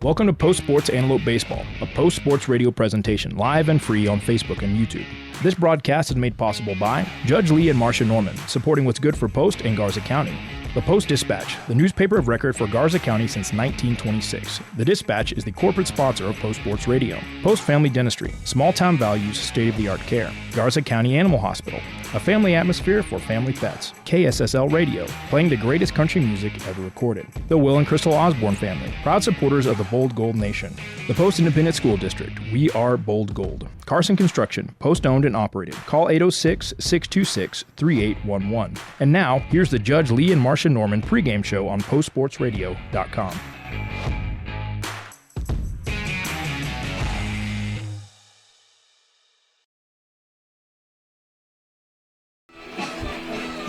Welcome to Post Sports Antelope Baseball, a Post Sports radio presentation live and free on Facebook and YouTube. This broadcast is made possible by Judge Lee and Marcia Norman, supporting what's good for Post and Garza County. The Post-Dispatch, the newspaper of record for Garza County since 1926. The Dispatch is the corporate sponsor of Post Sports Radio. Post Family Dentistry, small-town values, state-of-the-art care. Garza County Animal Hospital, a family atmosphere for family pets. KSSL Radio, playing the greatest country music ever recorded. The Will and Crystal Osborne family, proud supporters of the Bold Gold Nation. The Post Independent School District, we are Bold Gold. Carson Construction, Post-owned and operated. Call 806-626-3811. And now, here's the Judge Lee and Marcia Norman pregame show on postsportsradio.com.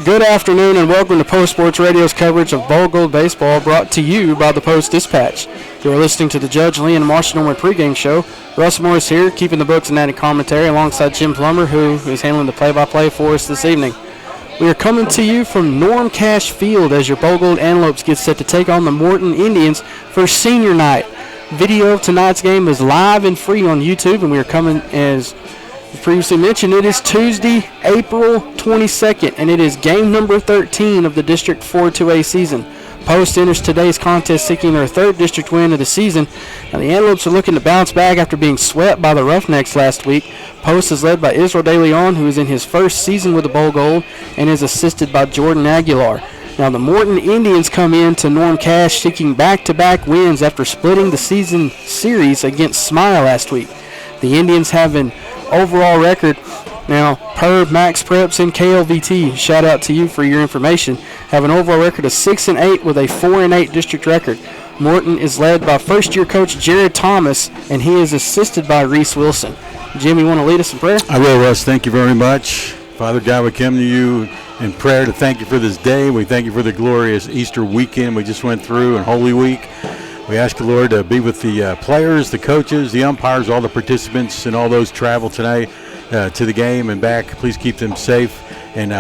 Good afternoon and welcome to Post Sports Radio's coverage of Bold Gold Baseball, brought to you by the Post-Dispatch. You are listening to the Judge Lee and Marcia Norman pregame show. Russ Morris here, keeping the books and adding commentary alongside Jim Plummer, who is handling the play-by-play for us this evening. We are coming to you from Norm Cash Field as your Bold Gold Antelopes get set to take on the Morton Indians for senior night. Video of tonight's game is live and free on YouTube, and we are coming, as previously mentioned, it is Tuesday, April 22nd, and it is game number 13 of the District 4-2A season. Post enters today's contest seeking their third district win of the season. Now, the Antelopes are looking to bounce back after being swept by the Roughnecks last week. Post is led by Israel De Leon, who is in his first season with the Bold Gold, and is assisted by Jordan Aguilar. Now, the Morton Indians come in to Norm Cash seeking back-to-back wins after splitting the season series against Smile last week. The Indians have an overall record, now per Max Preps and KLVT, shout out to you for your information, have an overall record of 6-8 with a 4-8 district record. Morton is led by first-year coach Jared Thomas, and he is assisted by Reese Wilson. Jim, you want to lead us in prayer? I will, Russ. Thank you very much. Father God, we come to you in prayer to thank you for this day. We thank you for the glorious Easter weekend we just went through and Holy Week. We ask the Lord to be with the players, the coaches, the umpires, all the participants, and all those travel tonight to the game and back. Please keep them safe and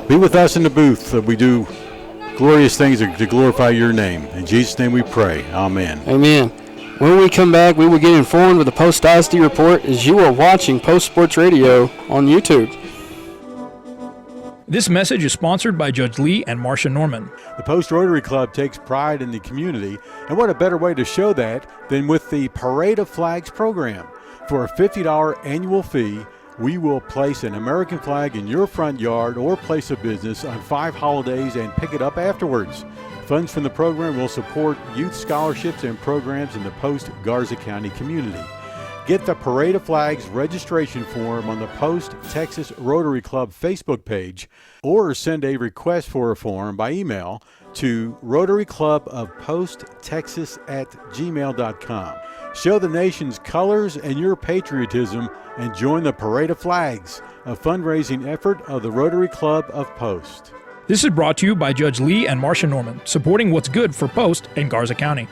be with us in the booth. We do glorious things to glorify your name. In Jesus' name we pray. Amen. Amen. When we come back, we will get informed with the Post ISD report as you are watching Post Sports Radio on YouTube. This message is sponsored by Judge Lee and Marcia Norman. The Post Rotary Club takes pride in the community, and what a better way to show that than with the Parade of Flags program. For a $50 annual fee, we will place an American flag in your front yard or place of business on 5 holidays and pick it up afterwards. Funds from the program will support youth scholarships and programs in the Post Garza County community. Get the Parade of Flags registration form on the Post Texas Rotary Club Facebook page, or send a request for a form by email to rotaryclubofposttexas@gmail.com. Show the nation's colors and your patriotism and join the Parade of Flags, a fundraising effort of the Rotary Club of Post. This is brought to you by Judge Lee and Marcia Norman, supporting what's good for Post and Garza County.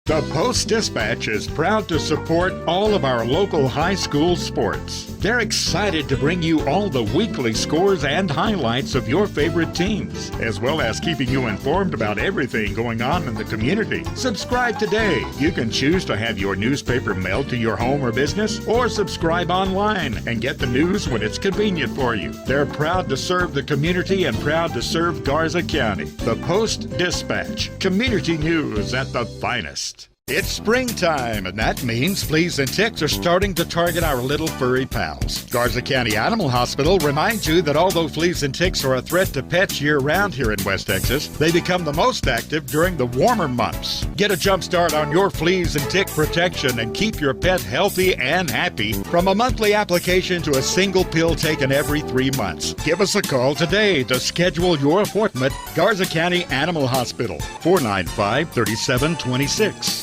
The Post-Dispatch is proud to support all of our local high school sports. They're excited to bring you all the weekly scores and highlights of your favorite teams, as well as keeping you informed about everything going on in the community. Subscribe today. You can choose to have your newspaper mailed to your home or business, or subscribe online and get the news when it's convenient for you. They're proud to serve the community and proud to serve Garza County. The Post-Dispatch, community news at the finest. It's springtime, and that means fleas and ticks are starting to target our little furry pals. Garza County Animal Hospital reminds you that although fleas and ticks are a threat to pets year-round here in West Texas, they become the most active during the warmer months. Get a jump start on your fleas and tick protection and keep your pet healthy and happy from a monthly application to a single pill taken every 3 months. Give us a call today to schedule your appointment. Garza County Animal Hospital, 495-3726.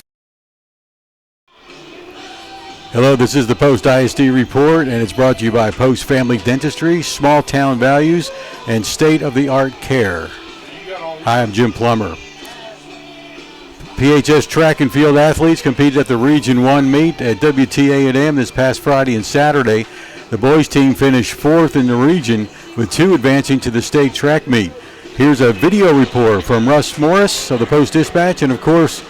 Hello, this is the Post ISD Report, and it's brought to you by Post Family Dentistry, Small Town Values, and State-of-the-Art Care. Hi, I'm Jim Plummer. PHS track and field athletes competed at the Region 1 meet at WTA&M this past Friday and Saturday. The boys team finished 4th in the region, with 2 advancing to the state track meet. Here's a video report from Russ Morris of the Post-Dispatch, and of course,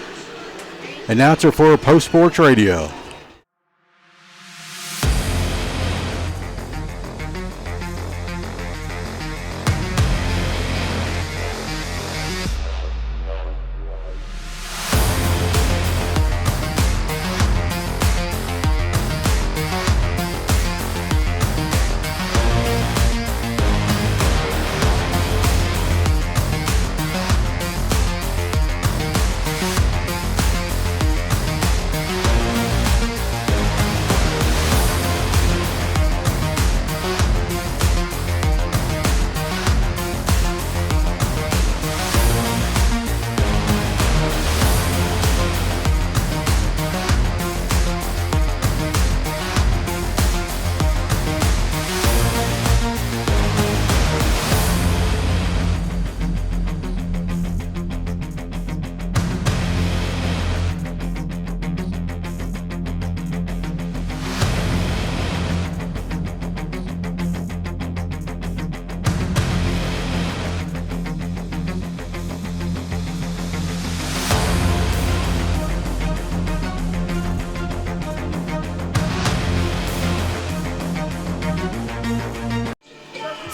announcer for Post Sports Radio.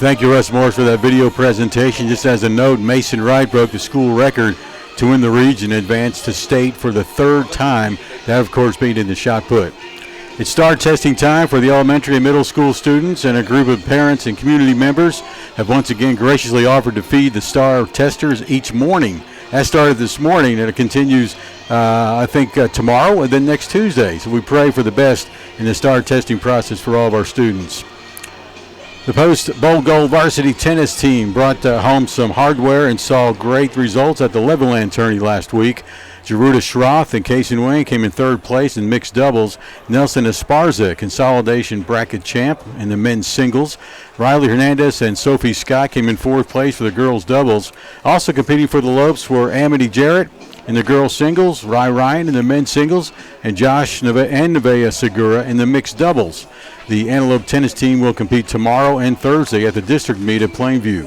Thank you, Russ Morris, for that video presentation. Just as a note, Mason Wright broke the school record to win the region and advance to state for the third time. That, of course, being in the shot put. It's star testing time for the elementary and middle school students, and a group of parents and community members have once again graciously offered to feed the star testers each morning. That started this morning, and it continues, tomorrow and then next Tuesday. So we pray for the best in the star testing process for all of our students. The Post Bowl Gold varsity tennis team brought home some hardware and saw great results at the Levelland tourney last week. Geruda Schroth and Kaysen Wayne came in third place in mixed doubles. Nelson Esparza, consolidation bracket champ in the men's singles. Riley Hernandez and Sophie Scott came in fourth place for the girls' doubles. Also competing for the Lopes were Amity Jarrett in the girls' singles, Ry Ryan in the men's singles, and Josh and Nevaeh Segura in the mixed doubles. The Antelope tennis team will compete tomorrow and Thursday at the district meet at Plainview.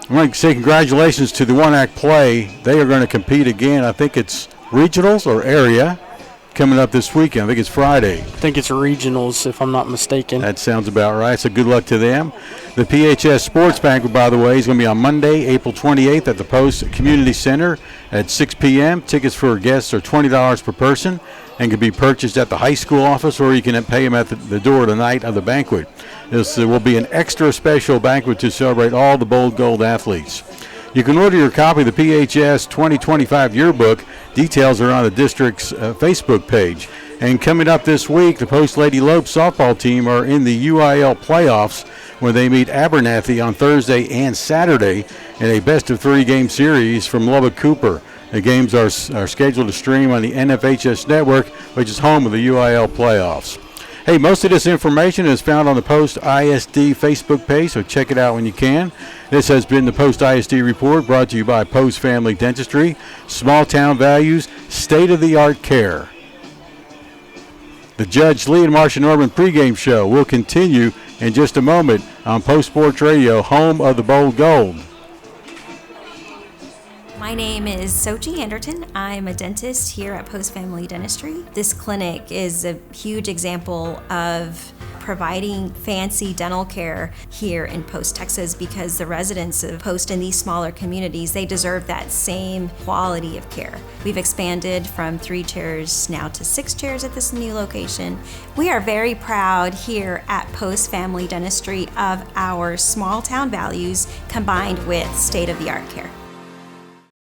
I want to say congratulations to the one-act play. They are going to compete again. I think it's regionals or area coming up this weekend. I think it's Friday. I think it's regionals, if I'm not mistaken. That sounds about right. So good luck to them. The PHS Sports Banquet, by the way, is going to be on Monday, April 28th at the Post Community Center at 6 p.m. Tickets for guests are $20 per person and can be purchased at the high school office, or you can pay them at the door the night of the banquet. This will be an extra special banquet to celebrate all the Bold Gold athletes. You can order your copy of the PHS 2025 yearbook. Details are on the district's Facebook page. And coming up this week, the Post Lady Lopes softball team are in the UIL playoffs, where they meet Abernathy on Thursday and Saturday in a best-of-3 game series from Lubbock Cooper. The games are scheduled to stream on the NFHS network, which is home of the UIL playoffs. Hey, most of this information is found on the Post ISD Facebook page, so check it out when you can. This has been the Post ISD Report, brought to you by Post Family Dentistry, small town values, state-of-the-art care. The Judge Lee and Marcia Norman pregame show will continue in just a moment on Post Sports Radio, home of the Bold Gold. My name is Sochi Anderton. I'm a dentist here at Post Family Dentistry. This clinic is a huge example of providing fancy dental care here in Post, Texas, because the residents of Post in these smaller communities, they deserve that same quality of care. We've expanded from 3 chairs now to 6 chairs at this new location. We are very proud here at Post Family Dentistry of our small town values combined with state-of-the-art care.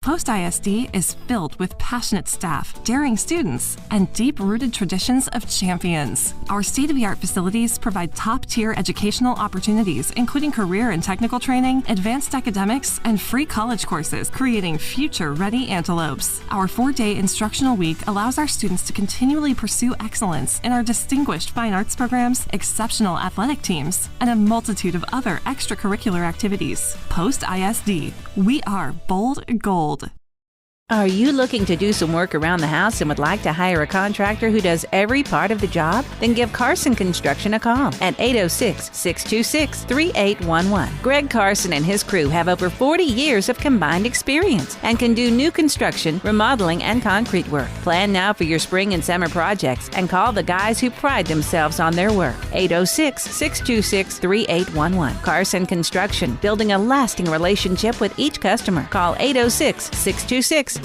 Post ISD is filled with passionate staff, daring students, and deep-rooted traditions of champions. Our state-of-the-art facilities provide top-tier educational opportunities, including career and technical training, advanced academics, and free college courses, creating future-ready antelopes. Our 4-day instructional week allows our students to continually pursue excellence in our distinguished fine arts programs, exceptional athletic teams, and a multitude of other extracurricular activities. Post ISD, we are Bold Gold. Are you looking to do some work around the house and would like to hire a contractor who does every part of the job? Then give Carson Construction a call at 806-626-3811. Greg Carson and his crew have over 40 years of combined experience and can do new construction, remodeling, and concrete work. Plan now for your spring and summer projects and call the guys who pride themselves on their work. 806-626-3811. Carson Construction, building a lasting relationship with each customer. Call 806-626-3811.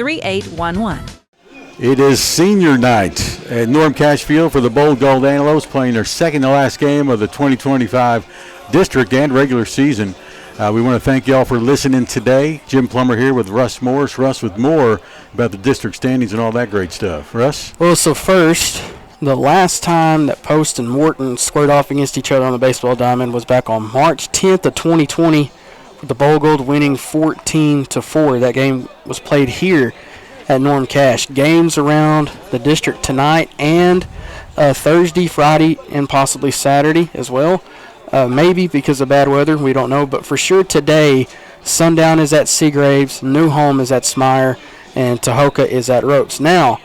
It is senior night at Norm Cash Field for the Bold Gold Antelopes, playing their second to last game of the 2025 district and regular season. We want to thank y'all for listening today. Jim Plummer here with Russ Morris. Russ with more about the district standings and all that great stuff. Russ? Well, so first, the last time that Post and Morton squared off against each other on the baseball diamond was back on March 10th of 2020. The Bold Gold winning 14-4. That game was played here at Norm Cash. Games around the district tonight and Thursday, Friday, and possibly Saturday as well. Maybe because of bad weather, we don't know. But for sure today, Sundown is at Seagraves, New Home is at Smyre, and Tahoka is at Ropes. Now,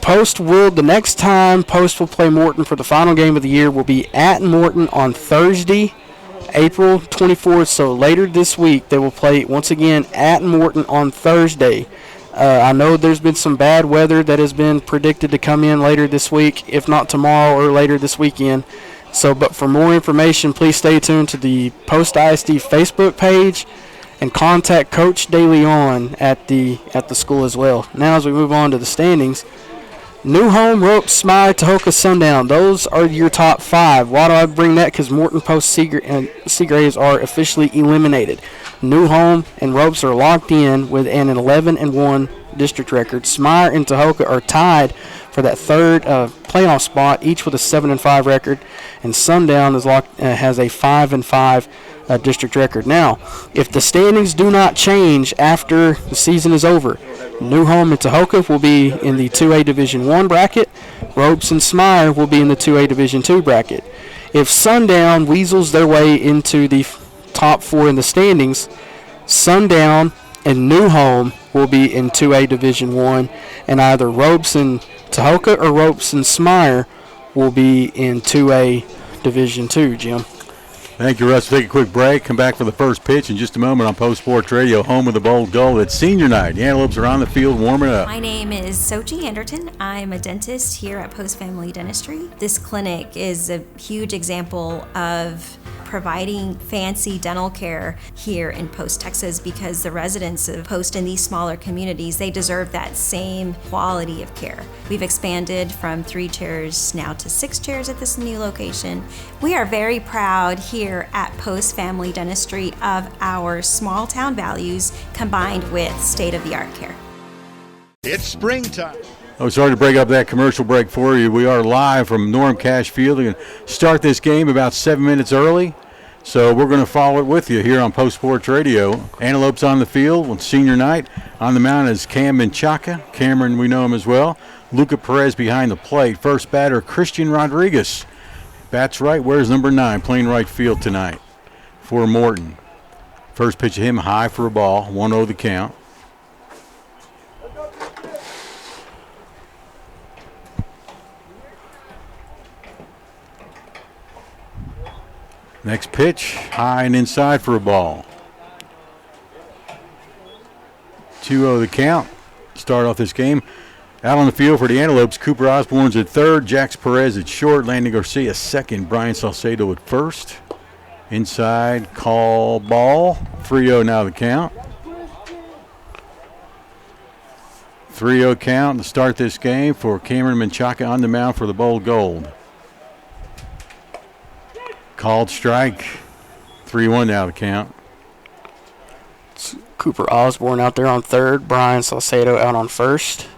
the next time Post will play Morton for the final game of the year will be at Morton on Thursday, April 24th, so later this week they will play once again at Morton on Thursday. I know there's been some bad weather that has been predicted to come in later this week, if not tomorrow or later this weekend. But for more information, please stay tuned to the Post ISD Facebook page and contact Coach DeLeon at the school as well. Now as we move on to the standings, New Home, Ropes, Smyre, Tahoka, Sundown. Those are your top five. Why do I bring that? Because Morton, Post, Seagraves are officially eliminated. New Home and Ropes are locked in with an 11-1 district record. Smyre and Tahoka are tied for that third playoff spot, each with a 7-5 record. And Sundown is has a 5-5 district record. Now, if the standings do not change after the season is over, New Home and Tahoka will be in the 2A Division I bracket. Ropes and Smyre will be in the 2A Division II bracket. If Sundown weasels their way into the top four in the standings, Sundown and New Home will be in 2A Division I, and either Ropes and Tahoka or Ropes and Smyre will be in 2A Division II, Jim. Thank you, Russ. We'll take a quick break. Come back for the first pitch in just a moment on Post Sports Radio, home of the Bold Gold. It's senior night. The Antelopes are on the field warming up. My name is Sochi Anderton. I'm a dentist here at Post Family Dentistry. This clinic is a huge example of providing fancy dental care here in Post, Texas, because the residents of Post in these smaller communities, they deserve that same quality of care. We've expanded from 3 chairs now to 6 chairs at this new location. We are very proud here at Post Family Dentistry of our small town values combined with state-of-the-art care. It's springtime. Oh, sorry to break up that commercial break for you. We are live from Norm Cash Field. We're going to start this game about 7 minutes early, so we're going to follow it with you here on Post Sports Radio. Antelopes on the field with senior night. On the mound is Cam Menchaca. Cameron, we know him as well. Luca Perez behind the plate. First batter, Christian Rodriguez. Bats right. Where's number 9 playing right field tonight for Morton? First pitch of him high for a ball. 1-0 the count. Next pitch, high and inside for a ball. 2-0 the count. Start off this game. Out on the field for the Antelopes, Cooper Osborne's at third, Jax Perez at short, Landon Garcia second, Brian Salcedo at first. Inside, call ball. 3-0 now the count. 3-0 count to start this game for Cameron Menchaca on the mound for the Bold Gold. Called strike. 3-1 now the count. It's Cooper Osborne out there on third. Brian Salcedo out on first.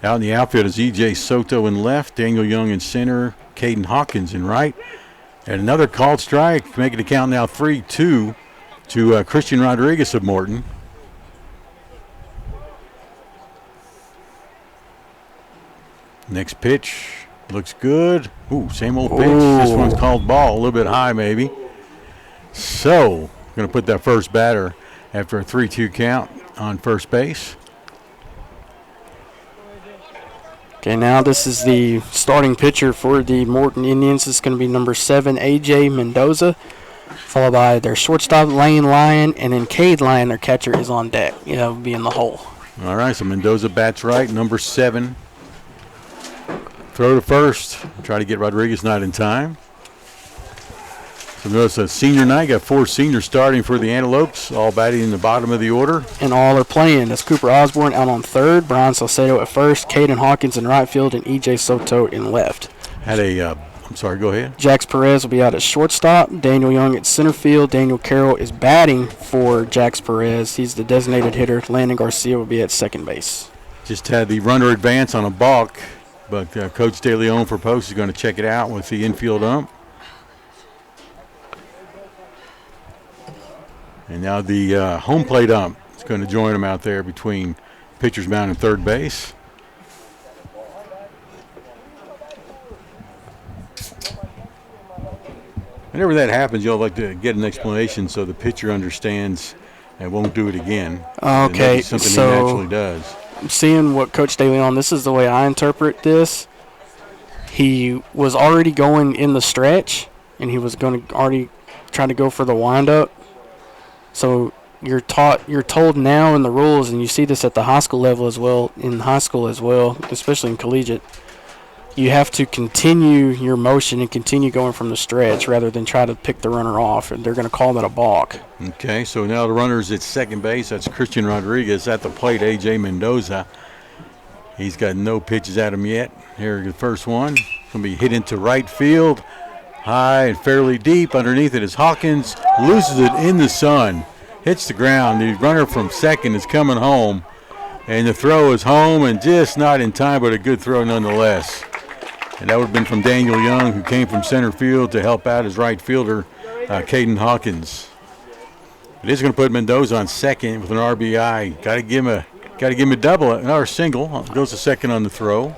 Out in the outfield is E.J. Soto in left. Daniel Young in center. Caden Hawkins in right. And another called strike. Making the count now 3-2 to Christian Rodriguez of Morton. Next pitch. Looks good. Ooh, same old pitch. Ooh. This one's called ball. A little bit high, maybe. So, going to put that first batter after a 3-2 count on first base. Okay, now this is the starting pitcher for the Morton Indians. This is going to be number 7, A.J. Mendoza, followed by their shortstop, Lane Lyon, and then Cade Lyon, their catcher, is on deck. Will be in the hole. All right, so Mendoza bats right, number 7. Throw to first. Try to get Rodriguez not in time. So notice a senior night. Got 4 seniors starting for the Antelopes, all batting in the bottom of the order. And all are playing. That's Cooper Osborne out on third, Brian Salcedo at first, Caden Hawkins in right field, and E.J. Soto in left. I'm sorry, go ahead. Jax Perez will be out at shortstop, Daniel Young at center field. Daniel Carroll is batting for Jax Perez. He's the designated hitter. Landon Garcia will be at second base. Just had the runner advance on a balk, but Coach De Leon for Post is going to check it out with the infield ump. And now the home plate ump is going to join him out there between pitcher's mound and third base. Whenever that happens, you'll like to get an explanation so the pitcher understands and won't do it again. Okay, something so he naturally does. Seeing what Coach De Leon, this is the way I interpret this. He was already going in the stretch, and he was going to already try to go for the windup. So you're told now in the rules, and you see this at the high school level as well, especially in collegiate, you have to continue your motion and continue going from the stretch rather than try to pick the runner off, and they're going to call that a balk. Okay, so now the runner's at second base. That's Christian Rodriguez. At the plate, A.J. Mendoza. He's got no pitches at him yet. Here, the first one. Going to be hit into right field. High and fairly deep. Underneath it is Hawkins. Loses it in the sun. Hits the ground. The runner from second is coming home. And the throw is home and just not in time, but a good throw nonetheless. And that would have been from Daniel Young, who came from center field to help out his right fielder, Caden Hawkins. It is going to put Mendoza on second with an RBI. Got to give him a double, another single. Goes to second on the throw.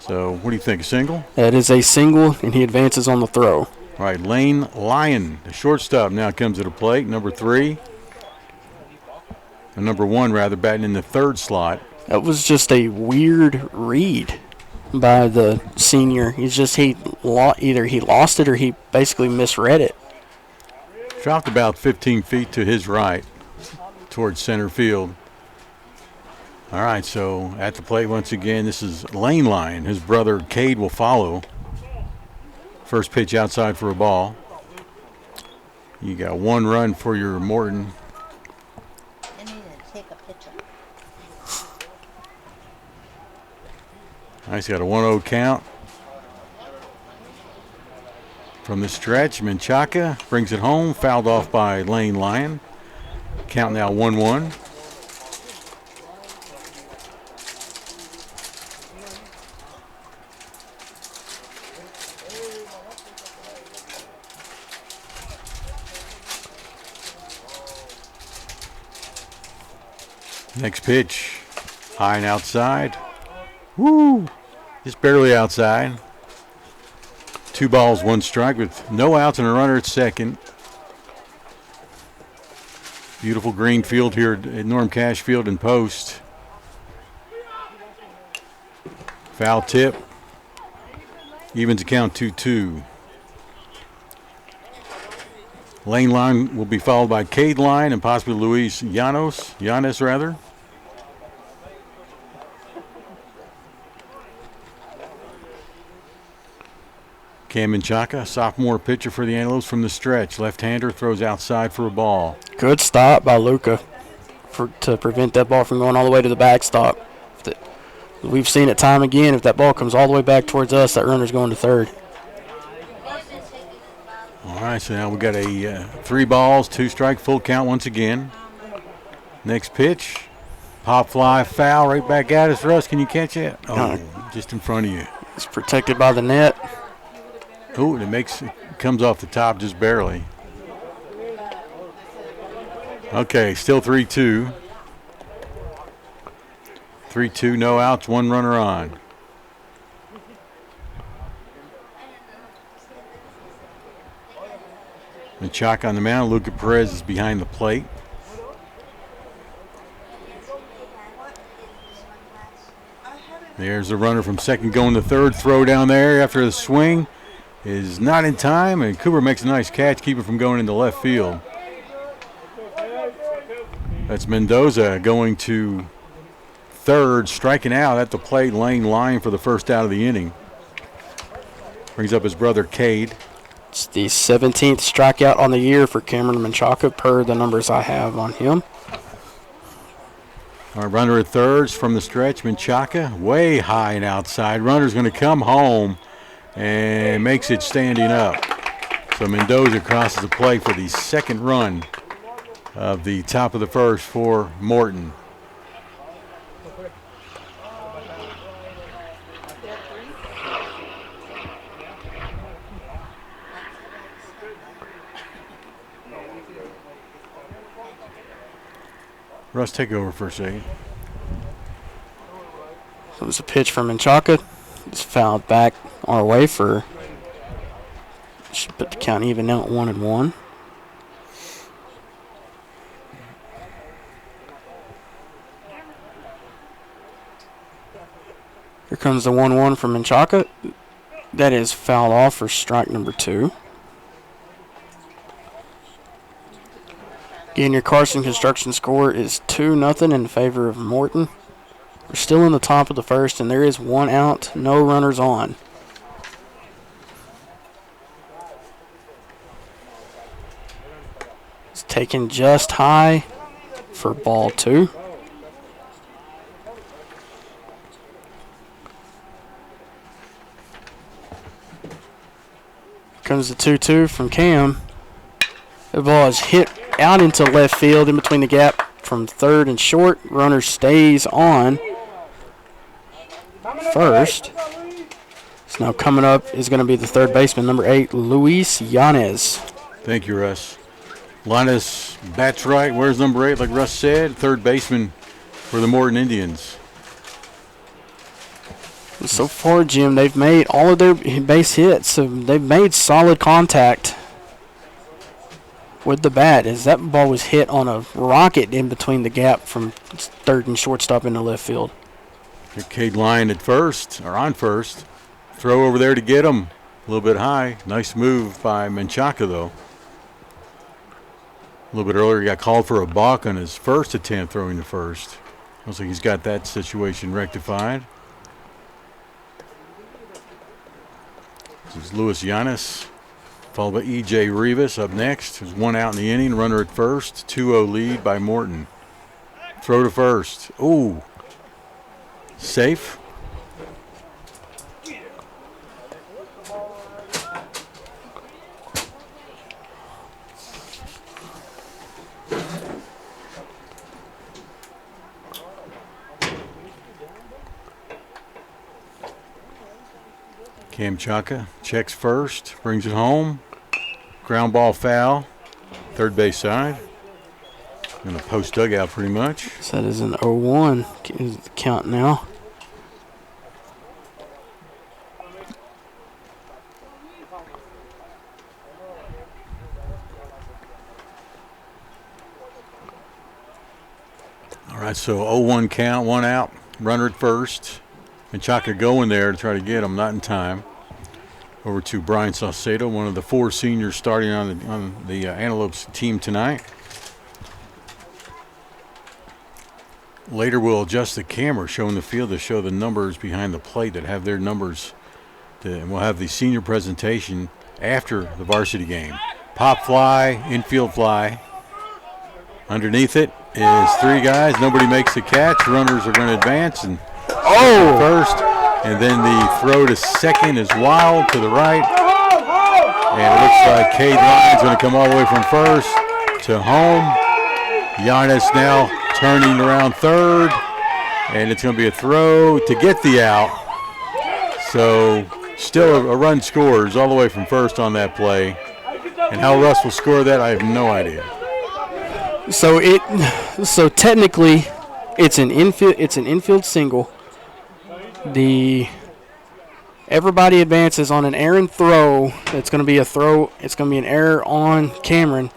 So what do you think, a single? That is a single, and he advances on the throw. All right, Lane Lyon, the shortstop, now comes to the plate, number 3. Or number 1, rather, batting in the third slot. That was just a weird read by the senior. Either he lost it or he basically misread it. Dropped about 15 feet to his right towards center field. All right, so at the plate once again, this is Lane Lyon. His brother Cade will follow. First pitch outside for a ball. You got 1 run for your Morton. I need to take a picture. Nice, got a 1-0 count. From the stretch, Menchaca brings it home, fouled off by Lane Lyon. Count now 1-1. Next pitch, high and outside. Woo! Just barely outside. 2 balls, 1 strike with no outs and a runner at second. Beautiful green field here at Norm Cash Field and Post. Foul tip. Evens the count 2-2. Lane Lyon will be followed by Cade Lyon and possibly Luis Llanes rather. Cam Menchaca, sophomore pitcher for the Antelopes from the stretch. Left-hander throws outside for a ball. Good stop by Luca to prevent that ball from going all the way to the backstop. We've seen it time again. If that ball comes all the way back towards us, that runner's going to third. All right, so now we've got a 3 balls, 2 strike, full count once again. Next pitch, pop fly, foul right back at us. Russ, can you catch it? Oh, just in front of you. It's protected by the net. Oh, it comes off the top just barely. Okay, still 3-2. 3-2, no outs, 1 runner on. Menchaca on the mound. Luca Perez is behind the plate. There's a runner from second going to third. Throw down there after the swing is not in time, and Cooper makes a nice catch, keep it from going into left field. That's Mendoza going to third, striking out at the plate lane line for the first out of the inning. Brings up his brother Cade. It's the 17th strikeout on the year for Cameron Menchaca per the numbers I have on him. Our runner at third from the stretch, Menchaca, way high and outside. Runner's going to come home and makes it standing up. So Mendoza crosses the plate for the second run of the top of the first for Morton. Russ, take over for a second. So it was a pitch from Menchaca. It's fouled back our way for. Should put the count even now at 1-1. Here comes the 1-1 from Menchaca. That is fouled off for strike number 2. Again, your Carson Construction score is 2-0 in favor of Morton. We're still in the top of the first, and there is 1 out, no runners on. It's taken just high for ball 2. Comes the 2-2 from Cam. The ball is hit out into left field in between the gap from third and short. Runner stays on first. So now coming up is going to be the third baseman, number 8, Luis Yanez. Thank you, Russ. Linus bats right. Where's number 8, like Russ said? Third baseman for the Morton Indians. So far, Jim, they've made all of their base hits. So they've made solid contact with the bat, as that ball was hit on a rocket in between the gap from third and shortstop into left field. Cade Lyon at first, or on first. Throw over there to get him. A little bit high. Nice move by Menchaca, though. A little bit earlier, he got called for a balk on his first attempt throwing to first. Looks like he's got that situation rectified. This is Luis Yanez, followed by E.J. Rivas up next. There's 1 out in the inning. Runner at first. 2-0 lead by Morton. Throw to first. Ooh. Safe. Cam Chaka checks first, brings it home. Ground ball foul, third base side. In the post dugout pretty much. So that is an 0-1 is the count now. All right, so 0-1 count, 1 out, runner at first. Menchaca going there to try to get him, not in time. Over to Brian Saucedo, one of the 4 seniors starting on the Antelopes team tonight. Later we'll adjust the camera showing the field to show the numbers behind the plate that have their numbers. And we'll have the senior presentation after the varsity game. Pop fly, infield fly. Underneath it is 3 guys. Nobody makes the catch. Runners are going to advance and first. And then the throw to second is wild to the right. And it looks like Cade Lyon's going to come all the way from first to home. Giannis now turning around third. And it's going to be a throw to get the out. So still a run scores all the way from first on that play. And how Russ will score that, I have no idea. So technically, it's an infield single. Everybody advances on an errant throw. It's going to be a throw. It's going to be an error on Cameron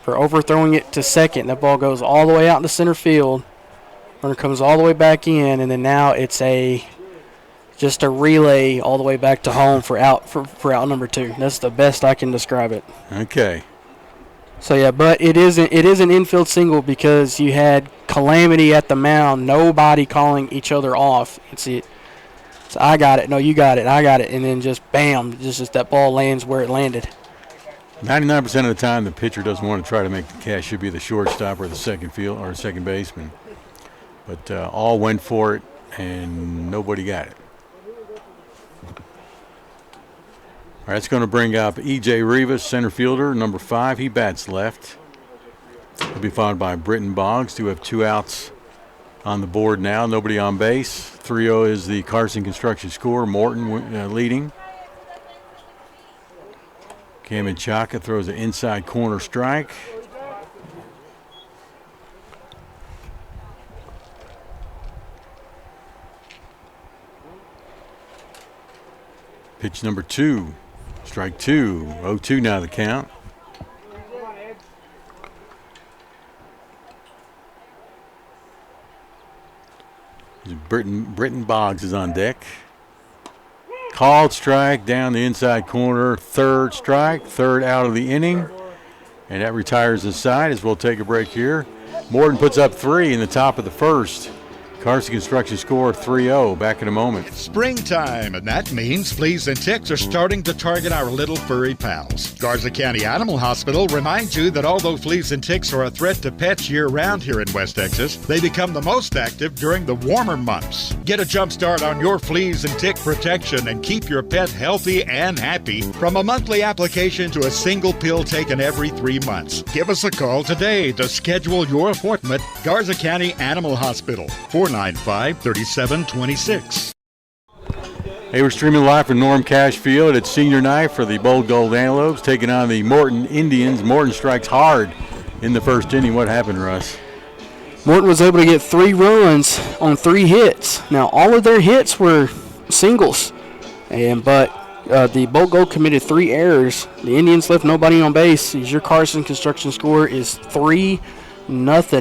for overthrowing it to second. That ball goes all the way out into center field. Runner comes all the way back in, and then now it's a just a relay all the way back to home for out number 2. That's the best I can describe it. Okay. So yeah, but it is an infield single because you had calamity at the mound. Nobody calling each other off. So I got it. No, you got it. I got it. And then just bam, just that ball lands where it landed. 99% of the time, the pitcher doesn't want to try to make the catch. Should be the shortstop or the second baseman. But all went for it, and nobody got it. All right, it's going to bring up E.J. Rivas, center fielder, number 5. He bats left. He'll be followed by Britton Boggs. Do have 2 outs on the board now. Nobody on base. 3-0 is the Carson Construction score. Morton leading. Cam Chaka throws an inside corner strike. Pitch number 2. Strike 2. 0-2 now the count. Britton Boggs is on deck. Called strike down the inside corner. 3rd strike. 3rd out of the inning. And that retires the side as we'll take a break here. Morton puts up 3 in the top of the 1st. Carson Construction score 3-0. Back in a moment. Springtime, and that means fleas and ticks are starting to target our little furry pals. Garza County Animal Hospital reminds you that although fleas and ticks are a threat to pets year-round here in West Texas, they become the most active during the warmer months. Get a jump start on your fleas and tick protection and keep your pet healthy and happy from a monthly application to a single pill taken every 3 months. Give us a call today to schedule your appointment. Garza County Animal Hospital, 495-3726. Hey, we're streaming live from Norm Cash Field. It's senior night for the Bold Gold Antelopes taking on the Morton Indians. Morton strikes hard in the 1st inning. What happened, Russ? Morton was able to get 3 runs on 3 hits. Now, all of their hits were singles, but the Bold Gold committed 3 errors. The Indians left nobody on base. Your Carson Construction score is 3-0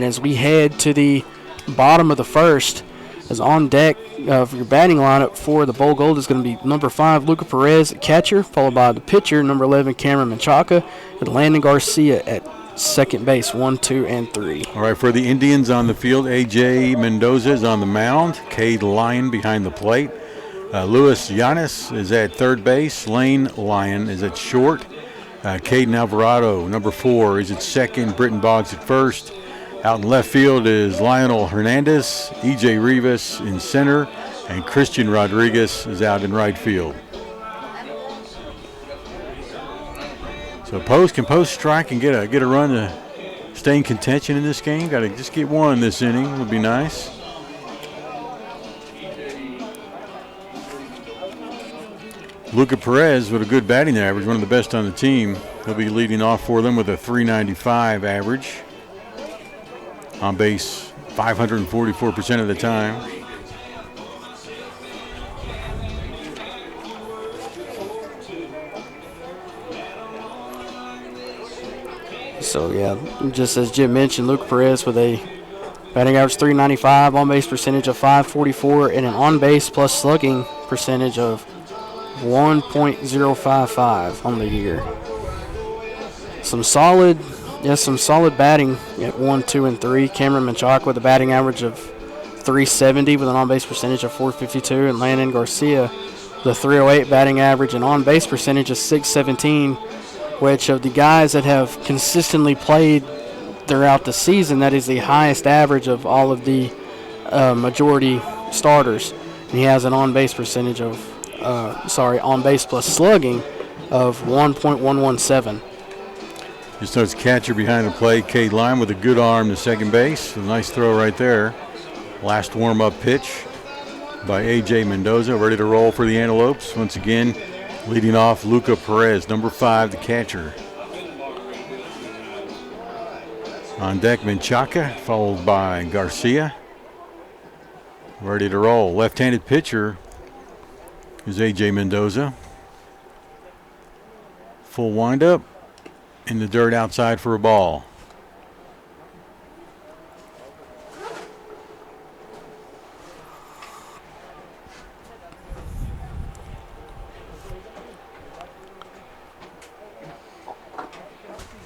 as we head to the bottom of the 1st. As on deck for your batting lineup for the Bold Gold is going to be number 5, Luca Perez at catcher, followed by the pitcher, number 11, Cameron Menchaca, and Landon Garcia at second base, 1, 2, and 3. All right, for the Indians on the field, A.J. Mendoza is on the mound. Cade Lyon behind the plate. Luis Yanis is at 3rd base. Lane Lyon is at short. Caden Alvarado, number 4, is at 2nd. Britton Boggs at 1st. Out in left field is Lionel Hernandez, E.J. Rivas in center, and Christian Rodriguez is out in right field. So can Post strike and get a run to stay in contention in this game? Got to just get 1 this inning would be nice. Luca Perez with a good batting average, one of the best on the team. He'll be leading off for them with a .395 average. On base 544% of the time. So, yeah, just as Jim mentioned, Luke Perez with a batting average .395, on-base percentage of .544, and an on-base plus slugging percentage of 1.055 on the year. Some solid batting at 1, 2, and 3. Cameron Menchaca with a batting average of .370 with an on-base percentage of .452, and Landon Garcia with a .308 batting average and on-base percentage of .617, which of the guys that have consistently played throughout the season, that is the highest average of all of the majority starters. And he has an on-base percentage of, on-base plus slugging of 1.117. Just notice catcher behind the plate, Cade Lyon with a good arm to second base. A nice throw right there. Last warm-up pitch by A.J. Mendoza, ready to roll for the Antelopes. Once again, leading off Luca Perez, number 5, the catcher. On deck, Menchaca, followed by Garcia. Ready to roll. Left-handed pitcher is A.J. Mendoza. Full windup. In the dirt outside for a ball.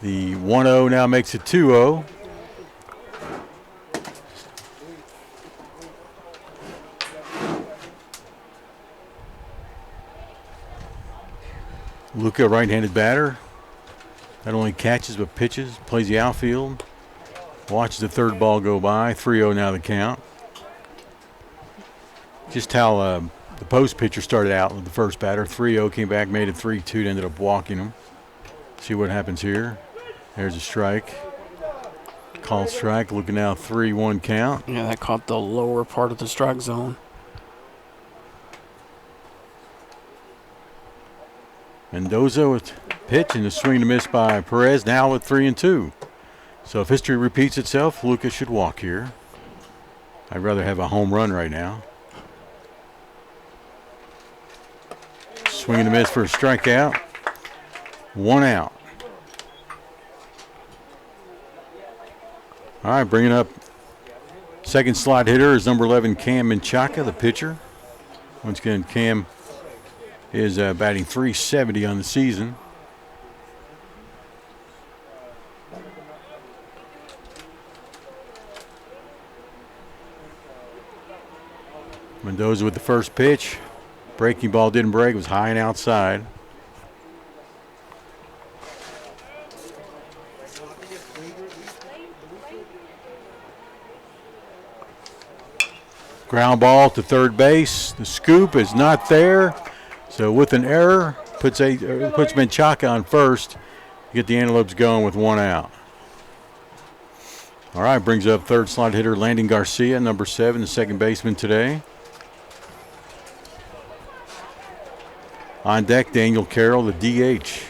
The 1-0 now makes it 2-0. Luca, right-handed batter. Not only catches but pitches, plays the outfield. Watches the third ball go by. 3-0 now the count. Just how the post pitcher started out with the first batter. 3-0, came back, made it 3-2, ended up walking him. See what happens here. There's a strike. Called strike, looking now 3-1 count. Yeah, that caught the lower part of the strike zone. Mendoza with pitch and a swing to miss by Perez, now at 3-2. So if history repeats itself, Lucas should walk here. I'd rather have a home run right now. Swing and a miss for a strikeout. 1 out. All right, bringing up second slot hitter is number 11, Cam Menchaca, the pitcher. Once again, Cam is batting .370 on the season. Mendoza with the first pitch. Breaking ball didn't break. It was high and outside. Ground ball to third base. The scoop is not there. So with an error, puts Menchaca on first. Get the Antelopes going with 1 out. All right, brings up third slot hitter Landon Garcia, number 7, the second baseman today. On deck, Daniel Carroll, the DH.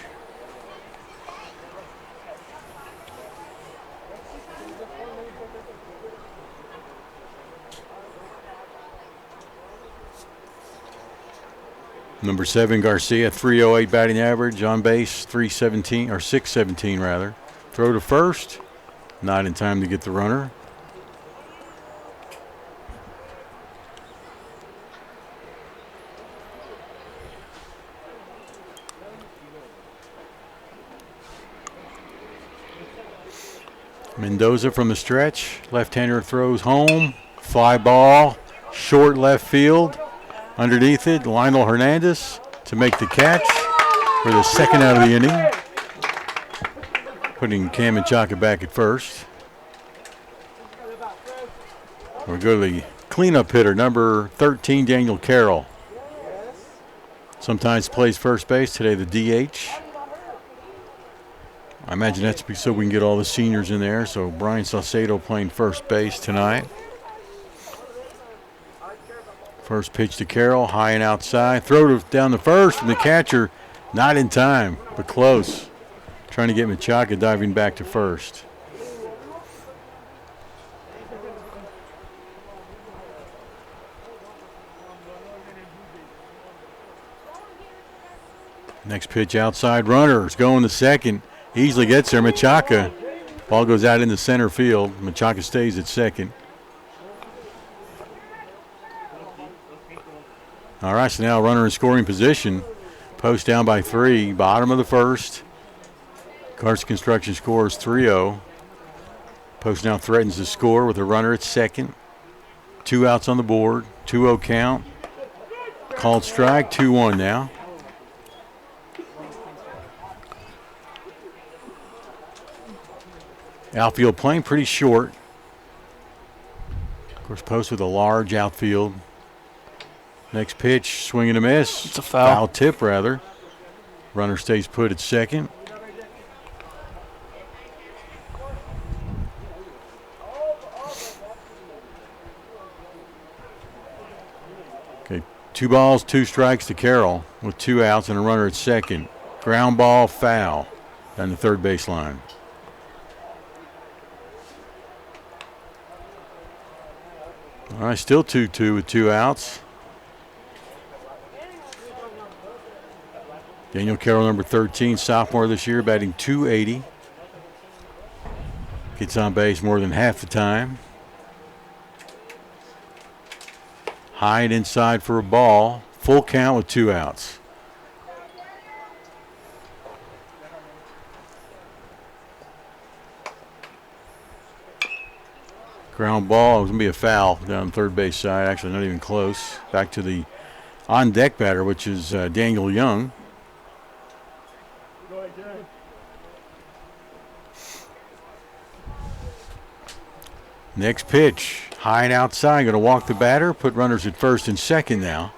Number 7, Garcia, 308 batting average, on base 317 or 617 rather. Throw to first, not in time to get the runner. Mendoza from the stretch, left-hander throws home, fly ball, short left field. Underneath it, Lionel Hernandez to make the catch for the second out of the inning. Putting Cam Menchaca back at first. We go to the cleanup hitter, number 13, Daniel Carroll. Sometimes plays first base, today the DH. I imagine that's so we can get all the seniors in there. So Brian Salcedo playing first base tonight. First pitch to Carroll, high and outside. Throw down the first from the catcher. Not in time, but close. Trying to get Menchaca diving back to first. Next pitch outside, runner is going to second. Easily gets there, Menchaca. Ball goes out into center field. Menchaca stays at second. All right, so now runner in scoring position. Post down by 3, bottom of the first. Carson Construction scores 3-0. Post now threatens to score with a runner at second. 2 outs on the board, 2-0 count. Called strike, 2-1 now. Outfield playing pretty short. Of course, Post with a large outfield. Next pitch, swing and a miss. It's a foul. Foul tip, rather. Runner stays put at second. Okay, 2 balls, 2 strikes to Carroll with 2 outs and a runner at second. Ground ball, foul down the third baseline. All right, still 2-2 with 2 outs. Daniel Carroll, number 13, sophomore this year, batting .280. Gets on base more than half the time. High and inside for a ball. Full count with 2 outs. Ground ball. It was going to be a foul down third base side. Actually, not even close. Back to the on-deck batter, which is Daniel Young. Next pitch. High and outside. Going to walk the batter. Put runners at first and second now.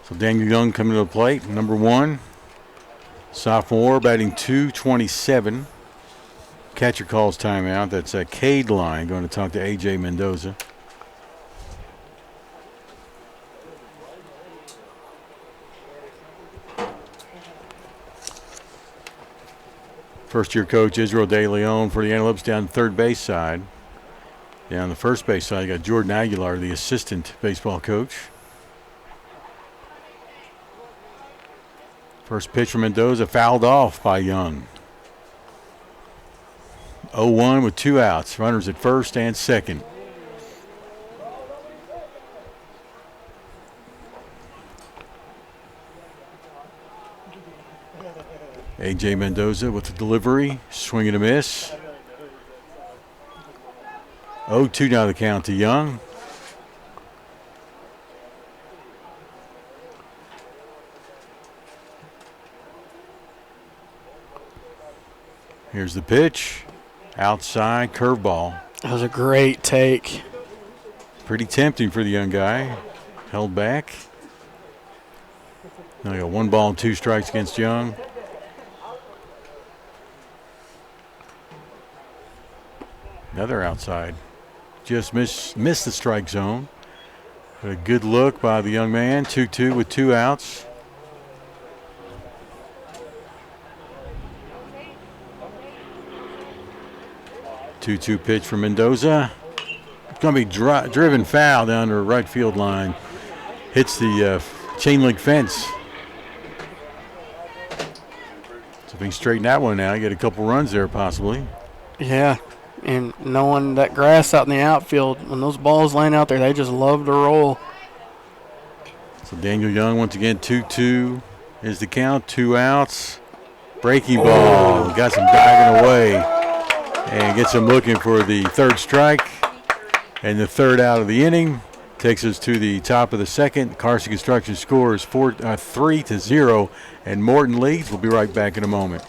So Daniel Young coming to the plate. Number 1. Sophomore batting .227. Catcher calls timeout. That's Cade Line going to talk to A.J. Mendoza. First-year coach Israel De Leon for the Antelopes down the third base side. Down the first base side, you got Jordan Aguilar, the assistant baseball coach. First pitch from Mendoza, fouled off by Young. 0-1 with 2 outs. Runners at first and second. A.J. Mendoza with the delivery. Swing and a miss. 0-2 now the count to Young. Here's the pitch. Outside curveball. That was a great take. Pretty tempting for the young guy. Held back. Now you got 1 ball and 2 strikes against Young. Another outside. Just missed the strike zone. But a good look by the young man. 2-2 with 2 outs. Two pitch from Mendoza. It's going to be driven foul down the right field line. Hits the chain link fence. So if we can straighten that one out, get a couple runs there possibly. Yeah, and knowing that grass out in the outfield, when those balls laying out there, they just love to roll. So Daniel Young once again 2-2 is the count. 2 outs. Breaking ball. Got some diving away. And gets him looking for the third strike. And the third out of the inning takes us to the top of the second. Carson Construction scores 3-0, and Morton leads. We'll be right back in a moment.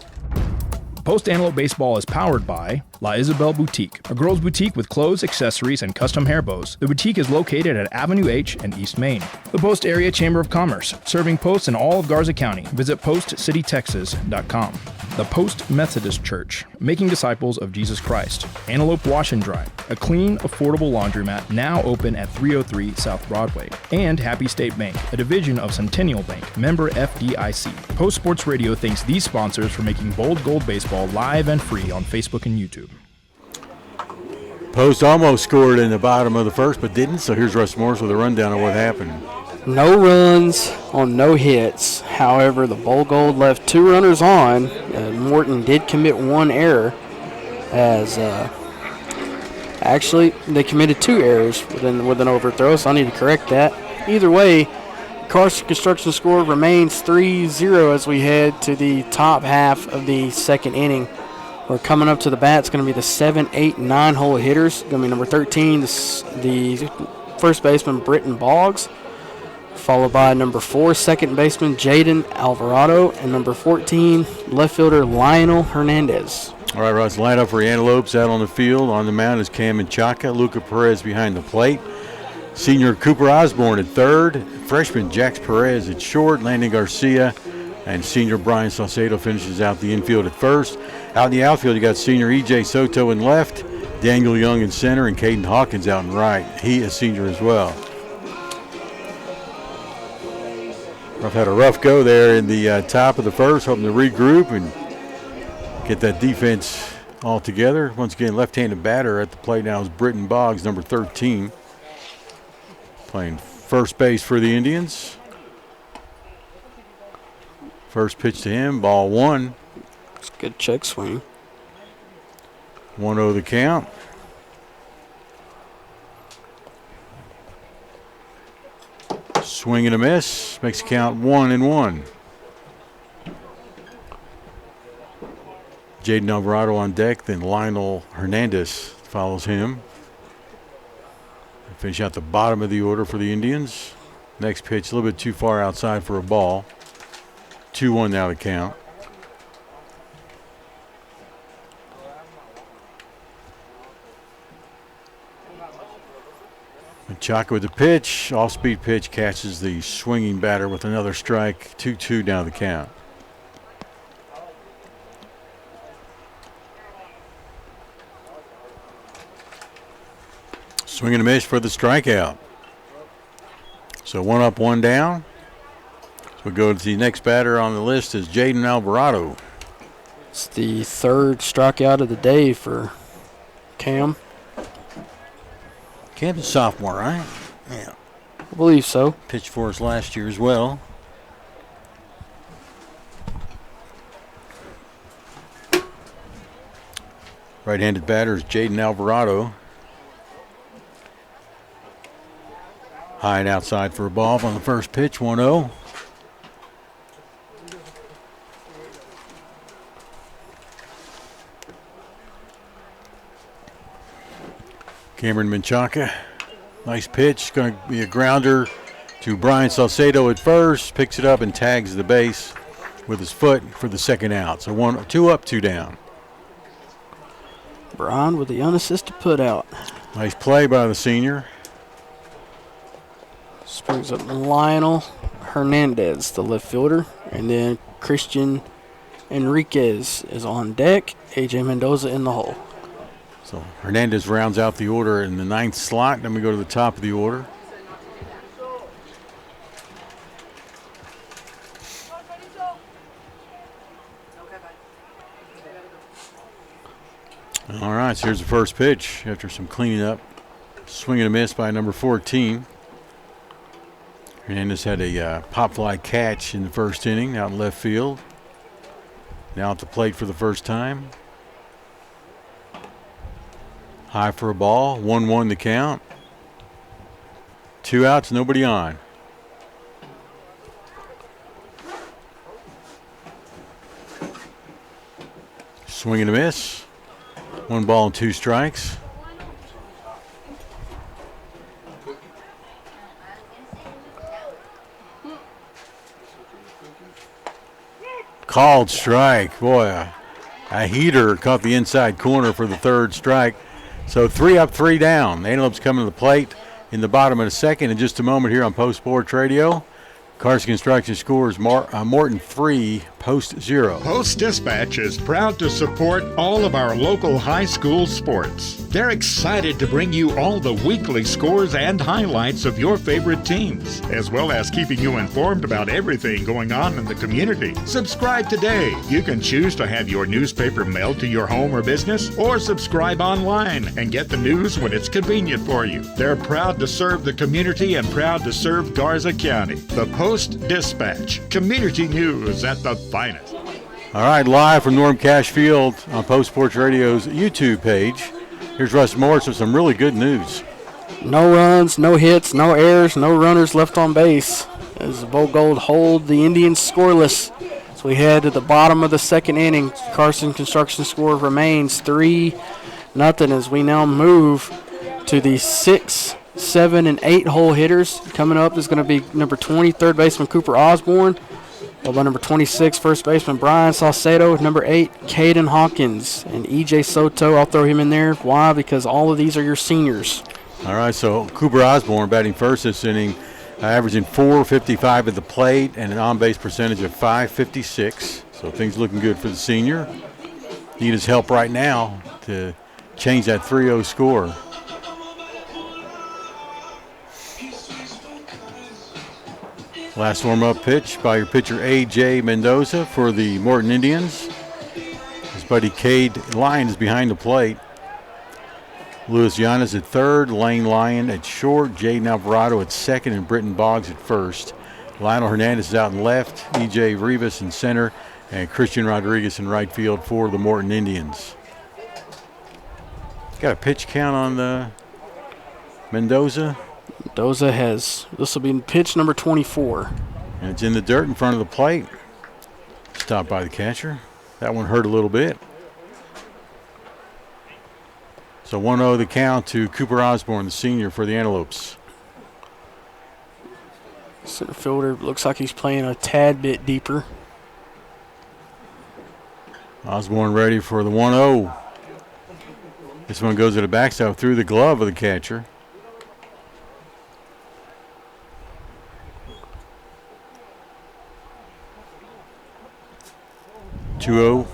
Post Antelope Baseball is powered by La Isabel Boutique, a girls' boutique with clothes, accessories, and custom hair bows. The boutique is located at Avenue H and East Main. The Post Area Chamber of Commerce, serving posts in all of Garza County. Visit postcitytexas.com. The Post Methodist Church, making disciples of Jesus Christ. Antelope Wash and Dry, a clean, affordable laundromat now open at 303 South Broadway. And Happy State Bank, a division of Centennial Bank, member FDIC. Post Sports Radio thanks these sponsors for making Bold Gold Baseball live and free on Facebook and YouTube. Post almost scored in the bottom of the first, but didn't. So here's Russ Morris with a rundown of what happened. No runs on no hits. However, the Bold Gold left 2 runners on. Morton did commit 1 error, as actually they committed 2 errors with an overthrow, so I need to correct that. Either way, Carson Construction score remains 3-0 as we head to the top half of the second inning. We're coming up to the bat. It's going to be the 7, 8, 9 hole hitters. Going to be number 13, the first baseman, Britton Boggs, followed by number 4, second baseman, Jaden Alvarado, and number 14, left fielder, Lionel Hernandez. All right, Russ, line up for the Antelopes out on the field. On the mound is Cam Menchaca, Luca Perez behind the plate. Senior Cooper Osborne at third. Freshman Jax Perez at short. Landon Garcia and senior Brian Saucedo finishes out the infield at first. Out in the outfield, you got senior E.J. Soto in left, Daniel Young in center, and Caden Hawkins out in right. He is senior as well. Rough had a rough go there in the top of the first, hoping to regroup and get that defense all together. Once again, left-handed batter at the plate now is Britton Boggs, number 13, playing first base for the Indians. First pitch to him, ball 1. It's a good check swing. 1-0 the count. Swing and a miss. Makes the count 1-1. Jaden Alvarado on deck, then Lionel Hernandez, follows him. Finish out the bottom of the order for the Indians. Next pitch, a little bit too far outside for a ball. 2-1 now to count. Menchaca with the pitch. Off-speed pitch catches the swinging batter with another strike. 2-2 down the count. Swing and a miss for the strikeout. So 1 up, 1 down. So we go to the next batter on the list is Jaden Alvarado. It's the 3rd strikeout of the day for Cam. Cam's a sophomore, right? Yeah. I believe so. Pitched for us last year as well. Right-handed batter is Jaden Alvarado. High and outside for a ball on the first pitch, 1-0. Cameron Menchaca, nice pitch. Going to be a grounder to Brian Salcedo at first. Picks it up and tags the base with his foot for the second out. So 2 up, 2 down. Brian with the unassisted put out. Nice play by the senior. Brings up Lionel Hernandez, the left fielder, and then Christian Enriquez is on deck. AJ Mendoza in the hole. So Hernandez rounds out the order in the 9th slot. Then we go to the top of the order. All right, so here's the first pitch after some cleaning up. Swing and a miss by number 14. Hernandez had a pop fly catch in the first inning out in left field. Now at the plate for the first time. High for a ball, 1-1 the count. 2 outs, nobody on. Swing and a miss. 1 ball and 2 strikes. Called strike. Boy, a heater caught the inside corner for the 3rd strike. So 3 up, 3 down. Antelope's coming to the plate in the bottom of the 2nd in just a moment here on Post Sports Radio. Carson Construction scores Morton 3, Post 0. Post Dispatch is proud to support all of our local high school sports. They're excited to bring you all the weekly scores and highlights of your favorite teams, as well as keeping you informed about everything going on in the community. Subscribe today. You can choose to have your newspaper mailed to your home or business, or subscribe online and get the news when it's convenient for you. They're proud to serve the community and proud to serve Garza County. The Post Dispatch, community news at the finest. All right, live from Norm Cash Field on Post Sports Radio's YouTube page. Here's Russ Morris with some really good news. No runs, no hits, no errors, no runners left on base as the Bold Gold hold the Indians scoreless. So we head to the bottom of the 2nd inning. Carson Construction score remains 3-0 as we now move to the 6, 7, and 8 hole hitters. Coming up is going to be number 20, third baseman Cooper Osborne. Followed by number 26, first baseman Brian Salcedo. Number 8, Caden Hawkins. And E.J. Soto, I'll throw him in there. Why? Because all of these are your seniors. All right, so Cooper Osborne batting first this inning, averaging .455 at the plate and an on-base percentage of .556. So things looking good for the senior. Need his help right now to change that 3-0 score. Last warm-up pitch by your pitcher A.J. Mendoza for the Morton Indians. His buddy Cade Lyon is behind the plate. Luis Yanes at third, Lane Lyon at short, Jaden Alvarado at second, and Britton Boggs at first. Lionel Hernandez is out in left, E.J. Rivas in center, and Christian Rodriguez in right field for the Morton Indians. Got a pitch count on the Mendoza. Mendoza has, this will be pitch number 24. And it's in the dirt in front of the plate. Stopped by the catcher. That one hurt a little bit. So 1-0 the count to Cooper Osborne, the senior for the Antelopes. Center fielder looks like he's playing a tad bit deeper. Osborne ready for the 1-0. This one goes to the backstop through the glove of the catcher. (2-0).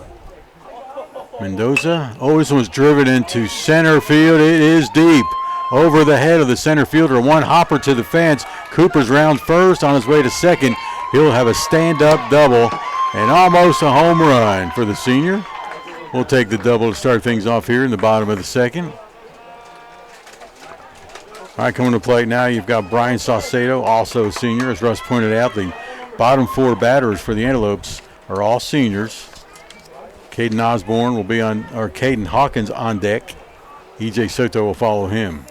Mendoza. Oh, this one's driven into center field. It is deep. Over the head of the center fielder. One hopper to the fence. Cooper's round first on his way to second. He'll have a stand-up double and almost a home run for the senior. We'll take the double to start things off here in the bottom of the second. All right, coming to plate now, you've got Brian Saucedo, also a senior. As Russ pointed out, the bottom four batters for the Antelopes are all seniors. Caden Osborne will be on, or Caden Hawkins on deck. E.J. Soto will follow him.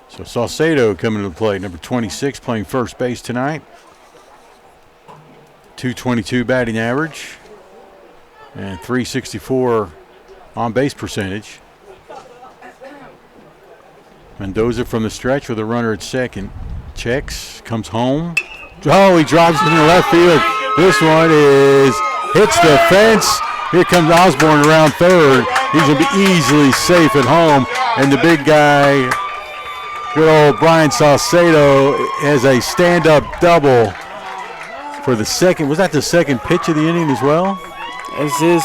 So Saucedo coming to the plate, number 26, playing first base tonight. .222 batting average and .364 on base percentage. Mendoza from the stretch with a runner at second. Checks, comes home. Oh, he drives it into left field. This one hits the fence. Here comes Osborne around third. He's going to be easily safe at home. And the big guy, good old Brian Saucedo, has a stand-up double for the second. Was that the second pitch of the inning as well? As his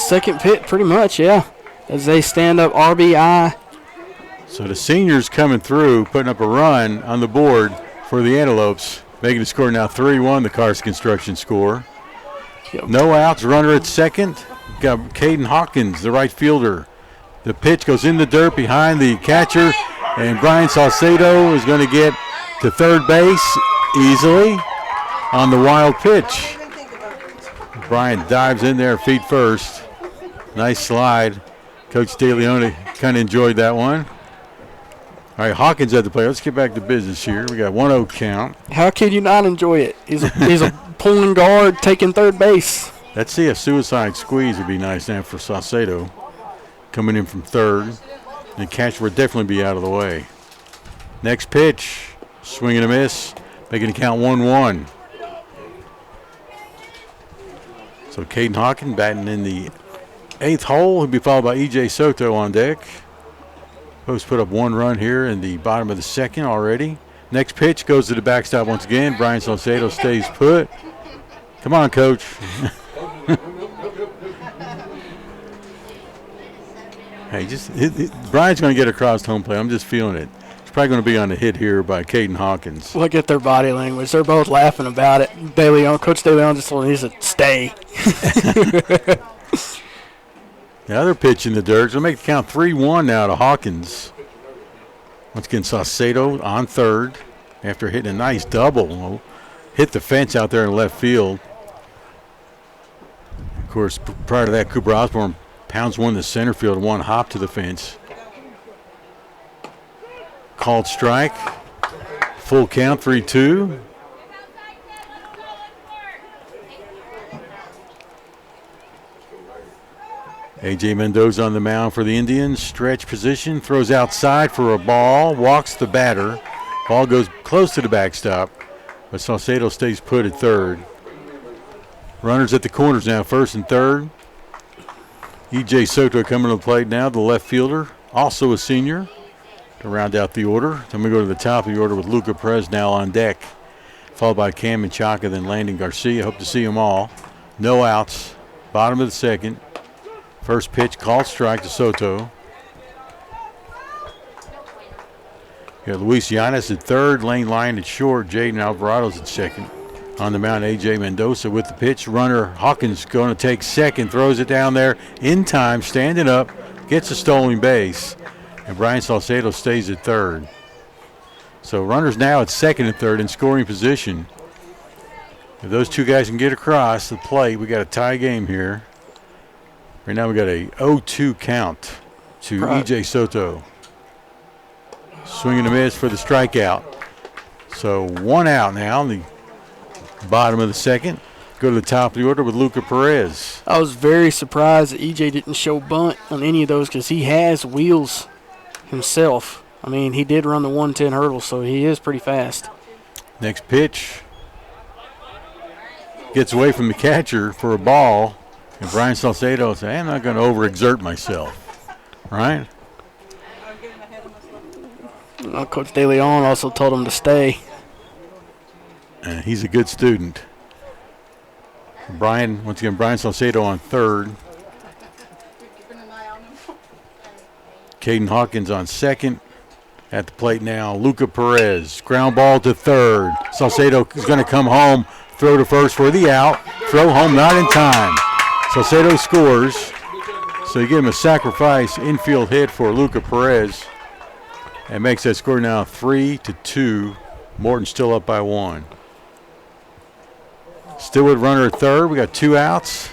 second pitch, pretty much, yeah. As they stand-up RBI. So the seniors coming through, putting up a run on the board for the Antelopes, making the score now 3-1, the Carson Construction score. Yep. No outs, runner at second. Got Caden Hawkins, the right fielder. The pitch goes in the dirt behind the catcher, and Brian Saucedo is going to get to third base easily on the wild pitch. Brian dives in there feet first. Nice slide. Coach DeLeone kind of enjoyed that one. All right, Hawkins at the plate. Let's get back to business here. We got 1-0 count. How can you not enjoy it? He's a pulling guard taking third base. Let's see, a suicide squeeze would be nice now for Saucedo. Coming in from third. And the catcher would definitely be out of the way. Next pitch. Swing and a miss. Making the count 1-1. So Caden Hawkins batting in the eighth hole. He'll be followed by E.J. Soto on deck. Post put up one run here in the bottom of the second already. Next pitch goes to the backstop once again. Brian Saucedo stays put. Come on, Coach. Hey, Brian's going to get across home plate. I'm just feeling it. It's probably going to be on the hit here by Caden Hawkins. Look at their body language. They're both laughing about it. Coach DeLeone just told him, he said, stay. The other pitch in the dirt. So make the count 3-1 now to Hawkins. Once again, Saucedo on third after hitting a nice double. Hit the fence out there in left field. Of course, prior to that, Cooper Osborne pounds one to center field, one hop to the fence. Called strike. Full count, 3-2. A.J. Mendoza on the mound for the Indians. Stretch position, throws outside for a ball, walks the batter. Ball goes close to the backstop, but Saucedo stays put at third. Runners at the corners now, first and third. E.J. Soto coming to the plate now, the left fielder, also a senior, to round out the order. Then we go to the top of the order with Luca Perez now on deck, followed by Cam Menchaca, then Landon Garcia. Hope to see them all. No outs, bottom of the second. First pitch, called strike to Soto. You got Luis Yanes at third, Lane Lyon at short, Jaden Alvarado's at second. On the mound, A.J. Mendoza with the pitch. Runner Hawkins going to take second, throws it down there in time, standing up, gets a stolen base, and Brian Saucedo stays at third. So runners now at second and third in scoring position. If those two guys can get across the plate, we got a tie game here. Right now we got a 0-2 count to E.J. Soto. Swing and a miss for the strikeout. So one out now in the bottom of the second. go to the top of the order with Luca Perez. I was very surprised that EJ didn't show bunt on any of those because he has wheels himself. I mean, he did run the 110 hurdle, so he is pretty fast. Next pitch. Gets away from the catcher for a ball. And Brian Salcedo said, I'm not going to overexert myself. Right? Well, Coach De Leon also told him to stay. And he's a good student. Once again, Brian Salcedo on third. Caden Hawkins on second. At the plate now, Luca Perez. Ground ball to third. Salcedo is going to come home. Throw to first for the out. Throw home not in time. Salcedo scores. So you give him a sacrifice infield hit for Luca Perez. And makes that score now 3-2. Morton still up by 1. Still with runner at third. We got 2 outs.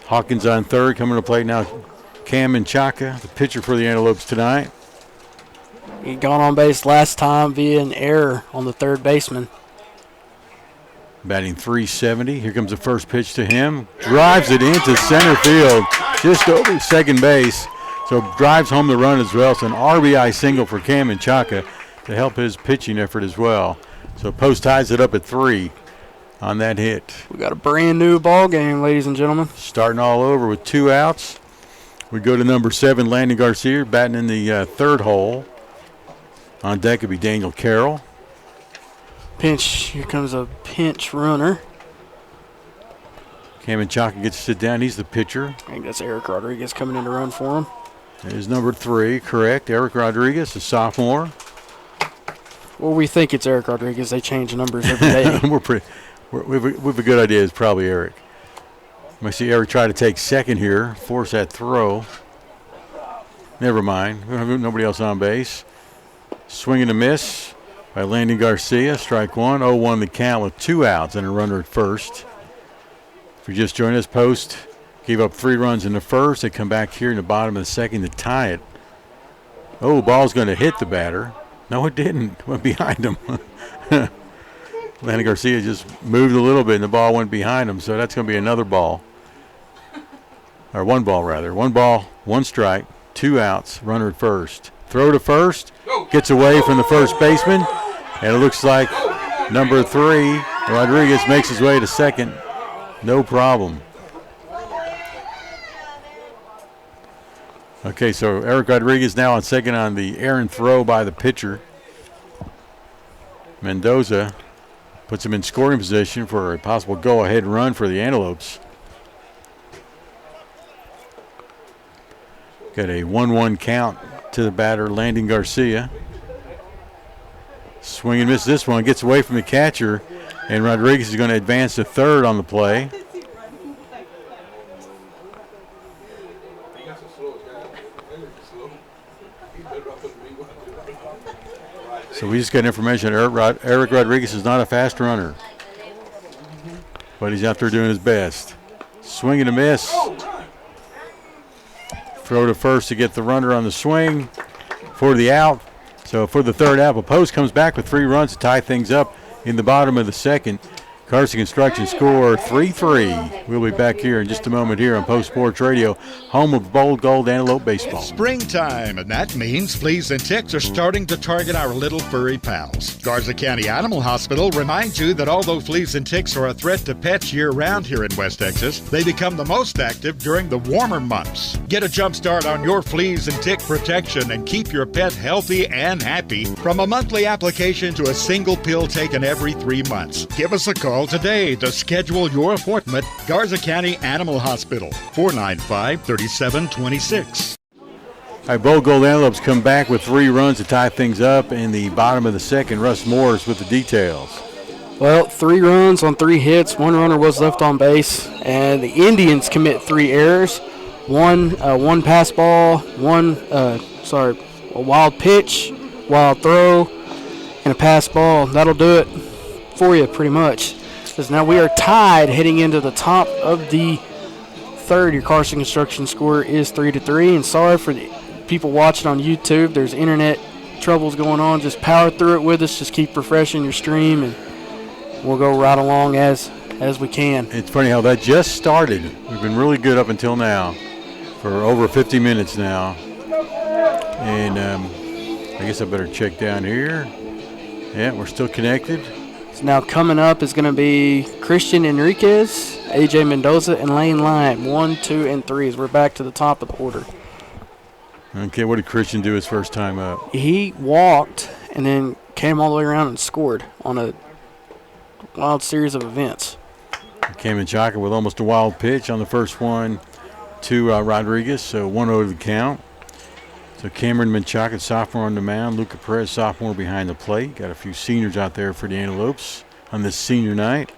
Hawkins on third. Coming to plate now, Cam Menchaca, the pitcher for the Antelopes tonight. He got on base last time via an error on the third baseman. Batting .370. Here comes the first pitch to him. Drives it into center field, just over second base. So drives home the run as well. It's an RBI single for Cam Menchaca to help his pitching effort as well. So Post ties it up at 3 on that hit. We got a brand new ball game, ladies and gentlemen. Starting all over with 2 outs. We go to number 7, Landon Garcia, batting in the third hole. On deck will be Daniel Carroll. Pinch. Here comes a pinch runner. Cam Menchaca gets to sit down. He's the pitcher. I think that's Eric Rodriguez coming in to run for him. There's number 3, correct. Eric Rodriguez, a sophomore. Well, we think it's Eric Rodriguez. They change numbers every day. We have a good idea. It's probably Eric. I see Eric try to take second here, force that throw. Never mind. We have nobody else on base. Swing and a miss by Landon Garcia. Strike 1. 0-1 the count with 2 outs and a runner at first. If you just joined us, Post gave up 3 runs in the first. They come back here in the bottom of the second to tie it. Oh, ball's going to hit the batter. No, it didn't. It went behind him. Landon Garcia just moved a little bit and the ball went behind him, so that's going to be another ball. Or 1 ball, rather. 1 ball, 1 strike, 2 outs, runner at first. Throw to first, gets away from the first baseman, and it looks like number 3, Rodriguez, makes his way to second. No problem. Okay, so Eric Rodriguez now on second on the errant throw by the pitcher. Mendoza puts him in scoring position for a possible go-ahead run for the Antelopes. Got a 1-1 count to the batter, Landon Garcia. Swing and miss this one. Gets away from the catcher, and Rodriguez is going to advance to third on the play. So we just got information that Eric Rodriguez is not a fast runner, but he's out there doing his best. Swing and a miss. Throw to first to get the runner on the swing for the out. So for the third out, Post comes back with 3 runs to tie things up in the bottom of the second. Carson Construction score 3-3. We'll be back here in just a moment here on Post Sports Radio, home of Bold Gold Antelope Baseball. It's springtime, and that means fleas and ticks are starting to target our little furry pals. Garza County Animal Hospital reminds you that although fleas and ticks are a threat to pets year-round here in West Texas, they become the most active during the warmer months. Get a jump start on your fleas and tick protection and keep your pet healthy and happy from a monthly application to a single pill taken every 3 months. Give us a call today to schedule your appointment. Garza County Animal Hospital, 495-3726. All right, Bold Gold Antelopes come back with 3 runs to tie things up in the bottom of the second. Russ Morris with the details. Well, 3 runs on 3 hits. 1 runner was left on base, and the Indians commit 3 errors. One pass ball, a wild pitch, wild throw, and a pass ball. That'll do it for you pretty much. Because now we are tied heading into the top of the third. Your Carson Construction score is 3-3. And sorry for the people watching on YouTube. There's internet troubles going on. Just power through it with us. Just keep refreshing your stream, and we'll go right along as we can. It's funny how that just started. We've been really good up until now for over 50 minutes now. And I guess I better check down here. Yeah, we're still connected. So now coming up is going to be Christian Enriquez, AJ Mendoza, and Lane Lyon. 1, 2, and 3 as we're back to the top of the order. Okay, what did Christian do his first time up? He walked and then came all the way around and scored on a wild series of events. Came in Chaka with almost a wild pitch on the first one to Rodriguez, so 1-0 to the count. So Cameron Menchaca, sophomore on the mound. Luca Perez, sophomore behind the plate. Got a few seniors out there for the Antelopes on this senior night.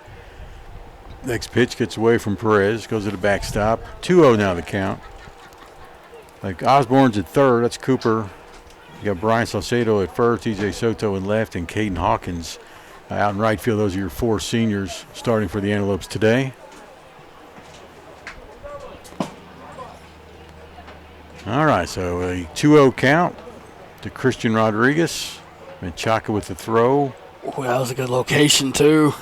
Next pitch gets away from Perez, goes to the backstop. 2-0 now the count. Like Osborne's at third, that's Cooper. You got Brian Salcedo at first, TJ Soto in left, and Caden Hawkins out in right field. Those are your 4 seniors starting for the Antelopes today. All right, so a 2-0 count to Christian Rodriguez. Menchaca with the throw. Oh, that was a good location, too.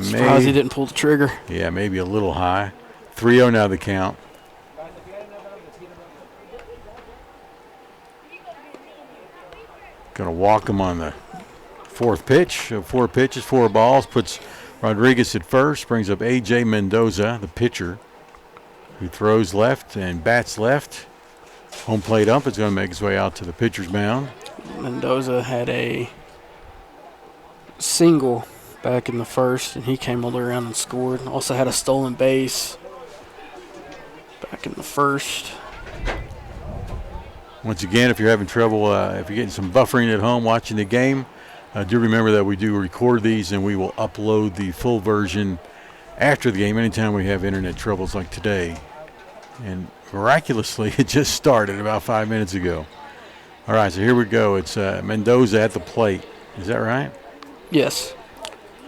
Surprised he didn't pull the trigger. Yeah, maybe a little high. 3-0 now the count. Going to walk him on the 4th pitch. 4 pitches, 4 balls. Puts Rodriguez at first. Brings up A.J. Mendoza, the pitcher, who throws left and bats left. Home plate ump is going to make his way out to the pitcher's mound. Mendoza had a single back in the first, and he came all the way around and scored. Also had a stolen base back in the first. Once again, if you're having trouble, if you're getting some buffering at home watching the game, do remember that we do record these and we will upload the full version after the game anytime we have internet troubles like today. And miraculously, it just started about 5 minutes ago. All right, so here we go. It's Mendoza at the plate. Is that right? Yes.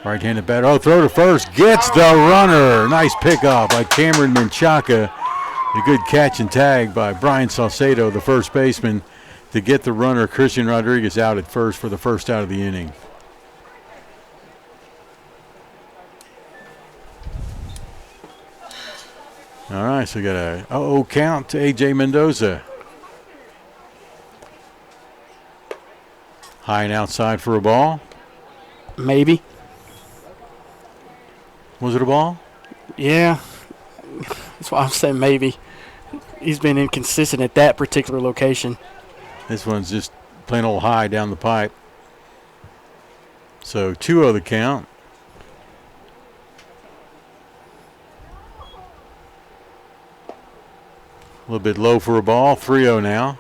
Right-handed batter. Oh, throw to first. Gets the runner. Nice pickoff by Cameron Menchaca. A good catch and tag by Brian Salcedo, the first baseman, to get the runner Christian Rodriguez out at first for the first out of the inning. All right, so we got a 0-0 count to A.J. Mendoza. High and outside for a ball. Maybe. Was it a ball? Yeah. That's why I'm saying maybe. He's been inconsistent at that particular location. This one's just plain old high down the pipe. So 2-0 the count. A little bit low for a ball. 3-0 now.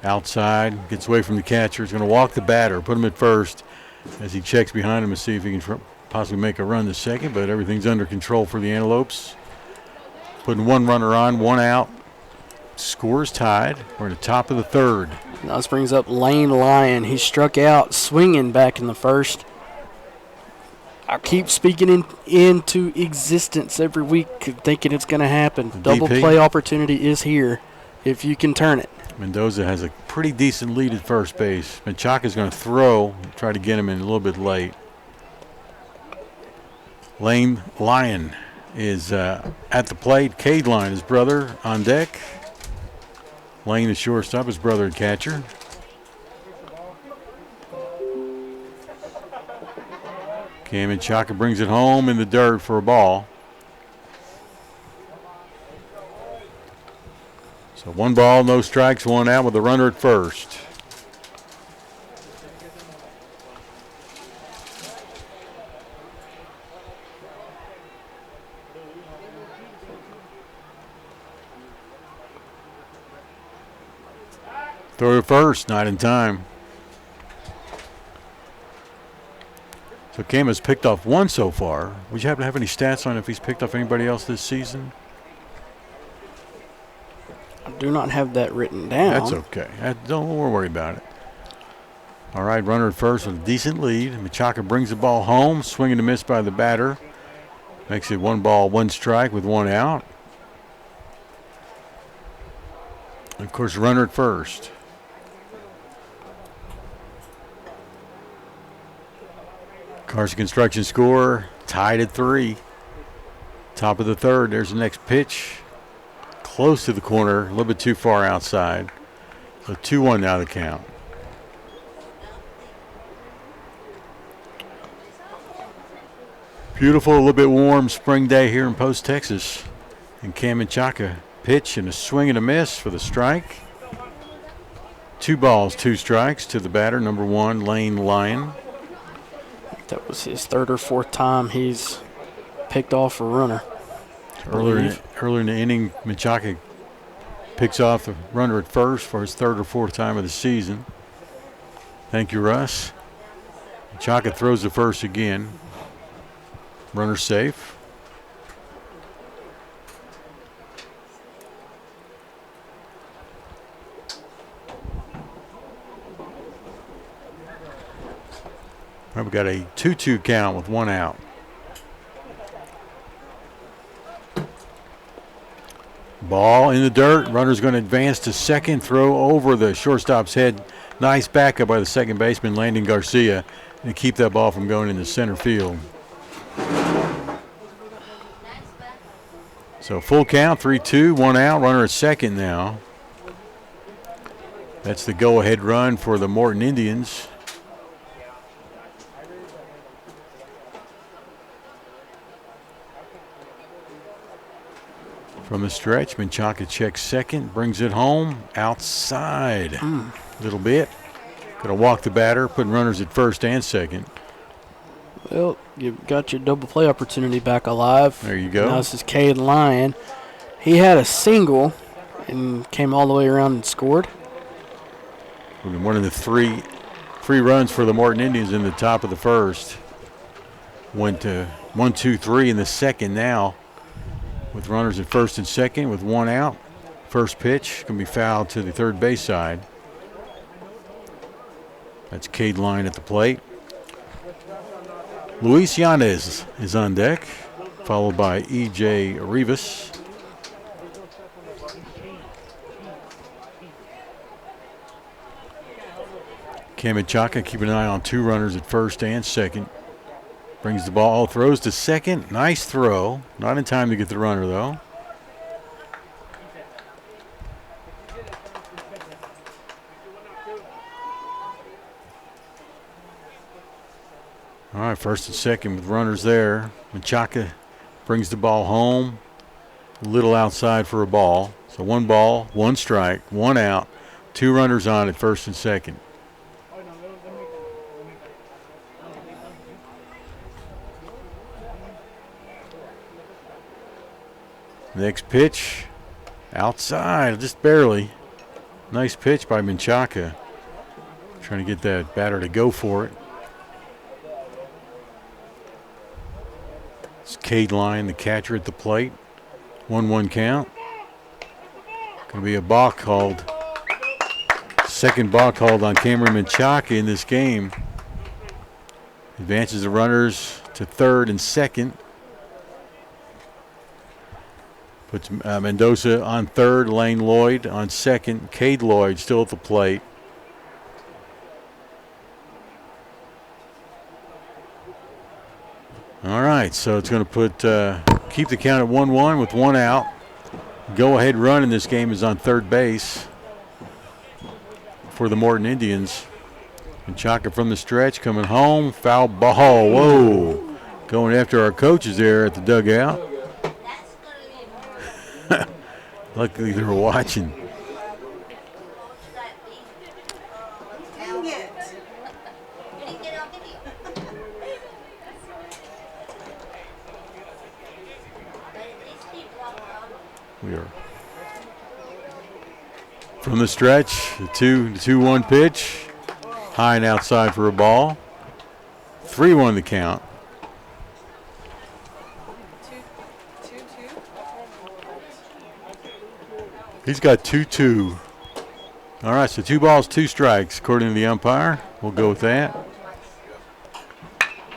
Outside, gets away from the catcher. He's going to walk the batter, put him at first as he checks behind him to see if he can possibly make a run to second, but everything's under control for the Antelopes. Putting 1 runner on, 1 out. Scores tied. We're at the top of the 3rd. Now this brings up Lane Lyon. He struck out swinging back in the first. I keep speaking into existence every week, thinking it's going to happen. Double play opportunity is here if you can turn it. Mendoza has a pretty decent lead at first base. Menchaca's going to throw, try to get him in a little bit late. Lane Lyon is at the plate. Cade Lyon, his brother, on deck. Lane, the shortstop, his brother and catcher. Cam Menchaca brings it home in the dirt for a ball. So 1 ball, no strikes, 1 out with a runner at first. Throw to first, not in time. So Cam has picked off 1 so far. Would you happen to have any stats on if he's picked off anybody else this season? I do not have that written down. That's okay. Don't worry about it. All right, runner at first with a decent lead. Menchaca brings the ball home, swinging to miss by the batter. Makes it 1 ball, 1 strike with 1 out. Of course, runner at first. Carson Construction score tied at 3. Top of the third. There's the next pitch. Close to the corner, a little bit too far outside. So 2-1 now the count. Beautiful, a little bit warm spring day here in Post, Texas. And Cam Menchaca pitch and a swing and a miss for the strike. 2 balls, 2 strikes to the batter, number 1, Lane Lyon. That was his 3rd or 4th time he's picked off a runner. Earlier in the inning, Menchaca picks off the runner at first for his 3rd or 4th time of the season. Thank you, Russ. Menchaca throws the first again. Runner safe. All right, we got a 2-2 count with 1 out. Ball in the dirt. Runner's going to advance to second. Throw over the shortstop's head. Nice backup by the second baseman, Landon Garcia, and keep that ball from going into center field. So full count, 3-2, 1 out. Runner at second now. That's the go-ahead run for the Morton Indians. From the stretch, Menchaca checks second, brings it home, outside a little bit. Going to walk the batter, putting runners at first and second. Well, you got your double play opportunity back alive. There you go. Now this is Cade Lyon. He had a single and came all the way around and scored. One of the three runs for the Morton Indians in the top of the first. Went to 1, 2, 3 in the second now, with runners at first and second with 1 out. First pitch can be fouled to the third base side. That's Cade Lyon at the plate. Luis Yanez is on deck, followed by E.J. Rivas. Cam Menchaca keeping an eye on 2 runners at first and second. Brings the ball, throws to second. Nice throw. Not in time to get the runner, though. All right, first and second with runners there. Menchaca brings the ball home. A little outside for a ball. So 1 ball, 1 strike, 1 out. 2 runners on at first and second. Next pitch, outside, just barely. Nice pitch by Menchaca. Trying to get that batter to go for it. It's Cade Lyon, the catcher at the plate. 1-1 count. Going to be a balk called. Second balk called on Cameron Menchaca in this game. Advances the runners to third and second. Puts Mendoza on third, Lane Lloyd on second, Cade Lloyd still at the plate. All right, so it's going to put keep the count at 1-1 with 1 out. Go-ahead run in this game is on third base for the Morton Indians. Menchaca from the stretch coming home, foul ball. Whoa, going after our coaches there at the dugout. Luckily they were watching. We are from the stretch, the 2-1 pitch, high and outside for a ball. 3-1 the count. He's got 2-2. All right, so 2 balls, 2 strikes, according to the umpire. We'll go with that.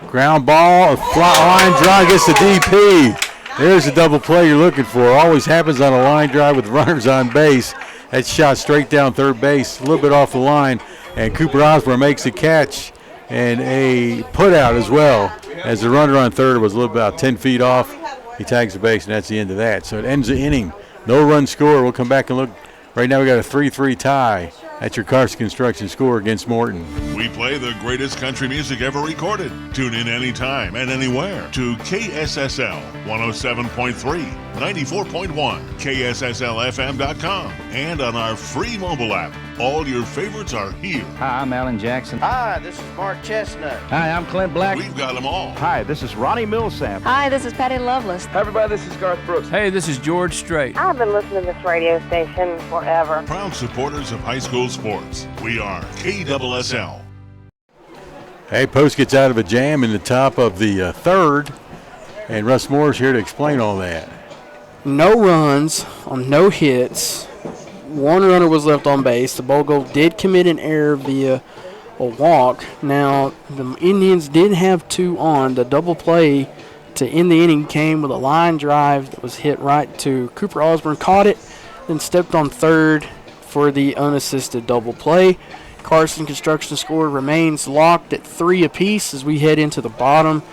Ground ball, a fly line drive gets the DP. There's the double play you're looking for. Always happens on a line drive with runners on base. That shot straight down third base, a little bit off the line, and Cooper Osborne makes the catch and a put out as well, as the runner on third was a little about 10 feet off. He tags the base, and that's the end of that. So it ends the inning. No run score. We'll come back and look. Right now we got a 3-3 tie. That's your Carson Construction score against Morton. We play the greatest country music ever recorded. Tune in anytime and anywhere to KSSL 107.3, 94.1, KSSLFM.com, and on our free mobile app. All your favorites are here. Hi, I'm Alan Jackson. Hi, this is Mark Chestnut. Hi, I'm Clint Black. We've got them all. Hi, this is Ronnie Millsap. Hi, this is Patty Loveless. Hi, everybody, this is Garth Brooks. Hey, this is George Strait. I've been listening to this radio station forever. Proud supporters of high school sports. We are KSSL. Hey, Post gets out of a jam in the top of the third, and Russ Moore's here to explain all that. No runs on no hits. One runner was left on base. The Bowl Gold did commit an error via a walk. Now, the Indians did have two on. The double play to end the inning came with a line drive that was hit right to Cooper Osborne. Caught it, then stepped on third for the unassisted double play. Carson Construction score remains locked at 3 apiece as we head into the bottom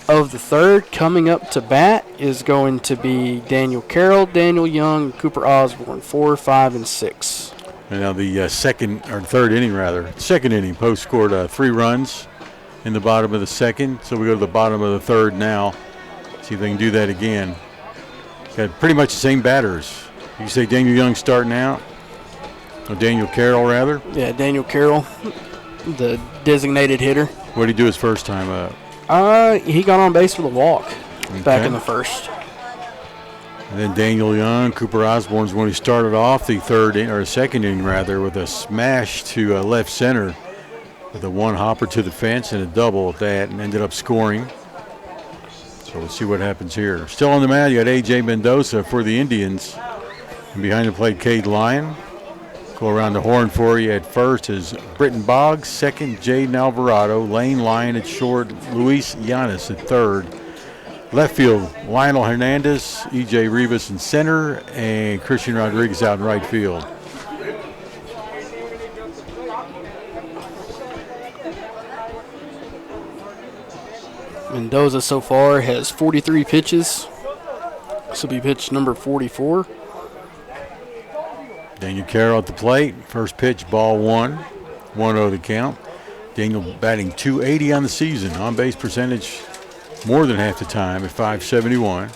of the third. Coming up to bat is going to be Daniel Carroll, Daniel Young, and Cooper Osborne, 4, 5, and 6. And now the second inning, Post scored 3 runs in the bottom of the second. So we go to the bottom of the third now. See if they can do that again. Got pretty much the same batters. You say Daniel Young starting out? Or Daniel Carroll, rather? Yeah, Daniel Carroll, the designated hitter. What did he do his first time up? He got on base with a walk back in the first. And then Daniel Young, Cooper Osborne's when he started off the second inning rather, with a smash to left center with a one hopper to the fence and a double at that, and ended up scoring. So we'll see what happens here. Still on the mound, you got A.J. Mendoza for the Indians. And behind the plate, Cade Lyon. Go around the horn for you at first is Britton Boggs, second Jaden Alvarado, Lane Lyon at short, Luis Yanis at third. Left field, Lionel Hernandez, E.J. Rivas in center, and Christian Rodriguez out in right field. Mendoza so far has 43 pitches. This will be pitch number 44. Daniel Carroll at the plate. First pitch, ball 1. 1-0 the count. Daniel batting .280 on the season. On-base percentage more than half the time at .571.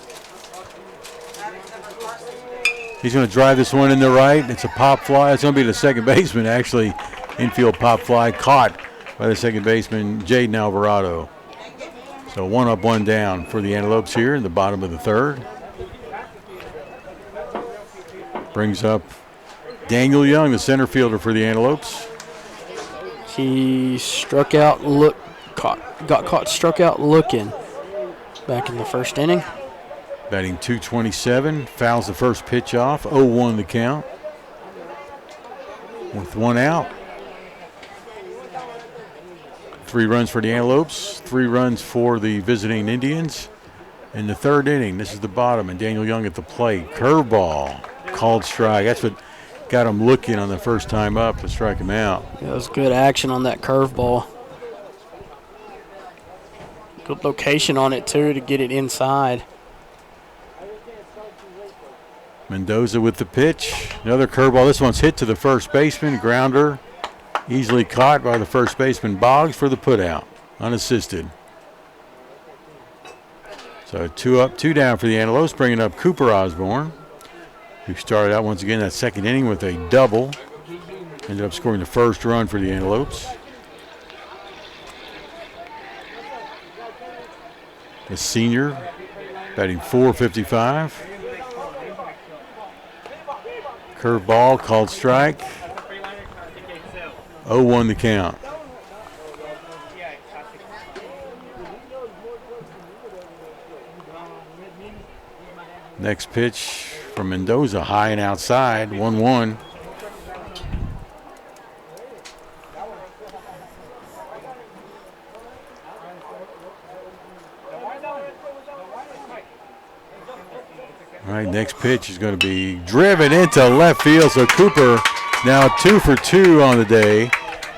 He's going to drive this one in the right. It's a pop fly. It's going to be the second baseman, actually. Infield pop fly caught by the second baseman, Jaden Alvarado. So 1 up, 1 down for the Antelopes here in the bottom of the third. Brings up Daniel Young, the center fielder for the Antelopes. He struck out, got caught struck out looking back in the first inning. Batting .227, fouls the first pitch off, 0-1 the count. With 1 out. 3 runs for the Antelopes, 3 runs for the visiting Indians. In the third inning, this is the bottom, and Daniel Young at the plate. Curveball, called strike. That's what got him looking on the first time up to strike him out. Yeah, it was good action on that curveball. Good location on it, too, to get it inside. Mendoza with the pitch. Another curveball. This one's hit to the first baseman. Grounder easily caught by the first baseman, Boggs, for the putout, unassisted. So 2 up, 2 down for the Antelopes, bringing up Cooper Osborne, who started out once again that second inning with a double. Ended up scoring the first run for the Antelopes. The senior batting .455. Curveball, called strike. 0-1 the count. Next pitch from Mendoza, high and outside, 1-1. All right, next pitch is going to be driven into left field. So Cooper now 2 for 2 on the day.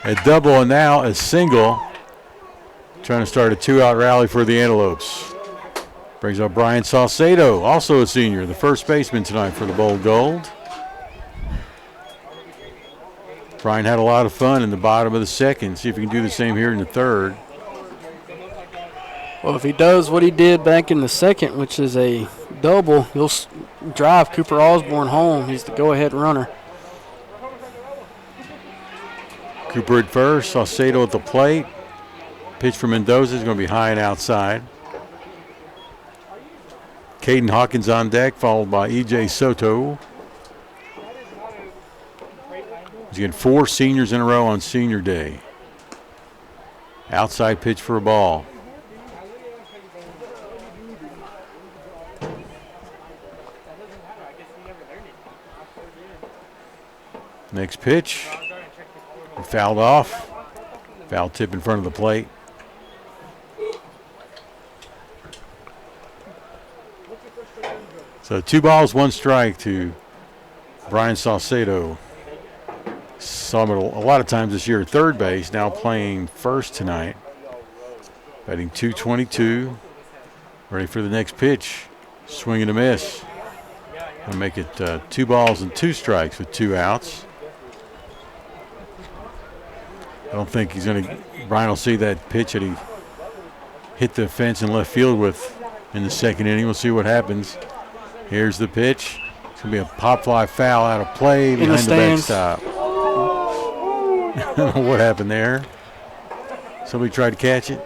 A double and now a single. Trying to start a 2-out rally for the Antelopes. Brings up Brian Salcedo, also a senior, the first baseman tonight for the Bold Gold. Brian had a lot of fun in the bottom of the second. See if he can do the same here in the third. Well, if he does what he did back in the second, which is a double, he'll drive Cooper Osborne home. He's the go-ahead runner. Cooper at first, Salcedo at the plate. Pitch for Mendoza is going to be high and outside. Caden Hawkins on deck, followed by E.J. Soto. He's getting 4 seniors in a row on senior day. Outside pitch for a ball. Next pitch. Fouled off. Foul tip in front of the plate. So 2 balls, 1 strike to Brian Salcedo. Saw him a lot of times this year at third base, now playing first tonight. Batting .222. Ready for the next pitch. Swing and a miss. Gonna make it 2 balls and 2 strikes with 2 outs. I don't think Brian will see that pitch that he hit the fence in left field with in the second inning. We'll see what happens. Here's the pitch. It's going to be a pop fly foul out of play behind the backstop. I don't know what happened there. Somebody tried to catch it.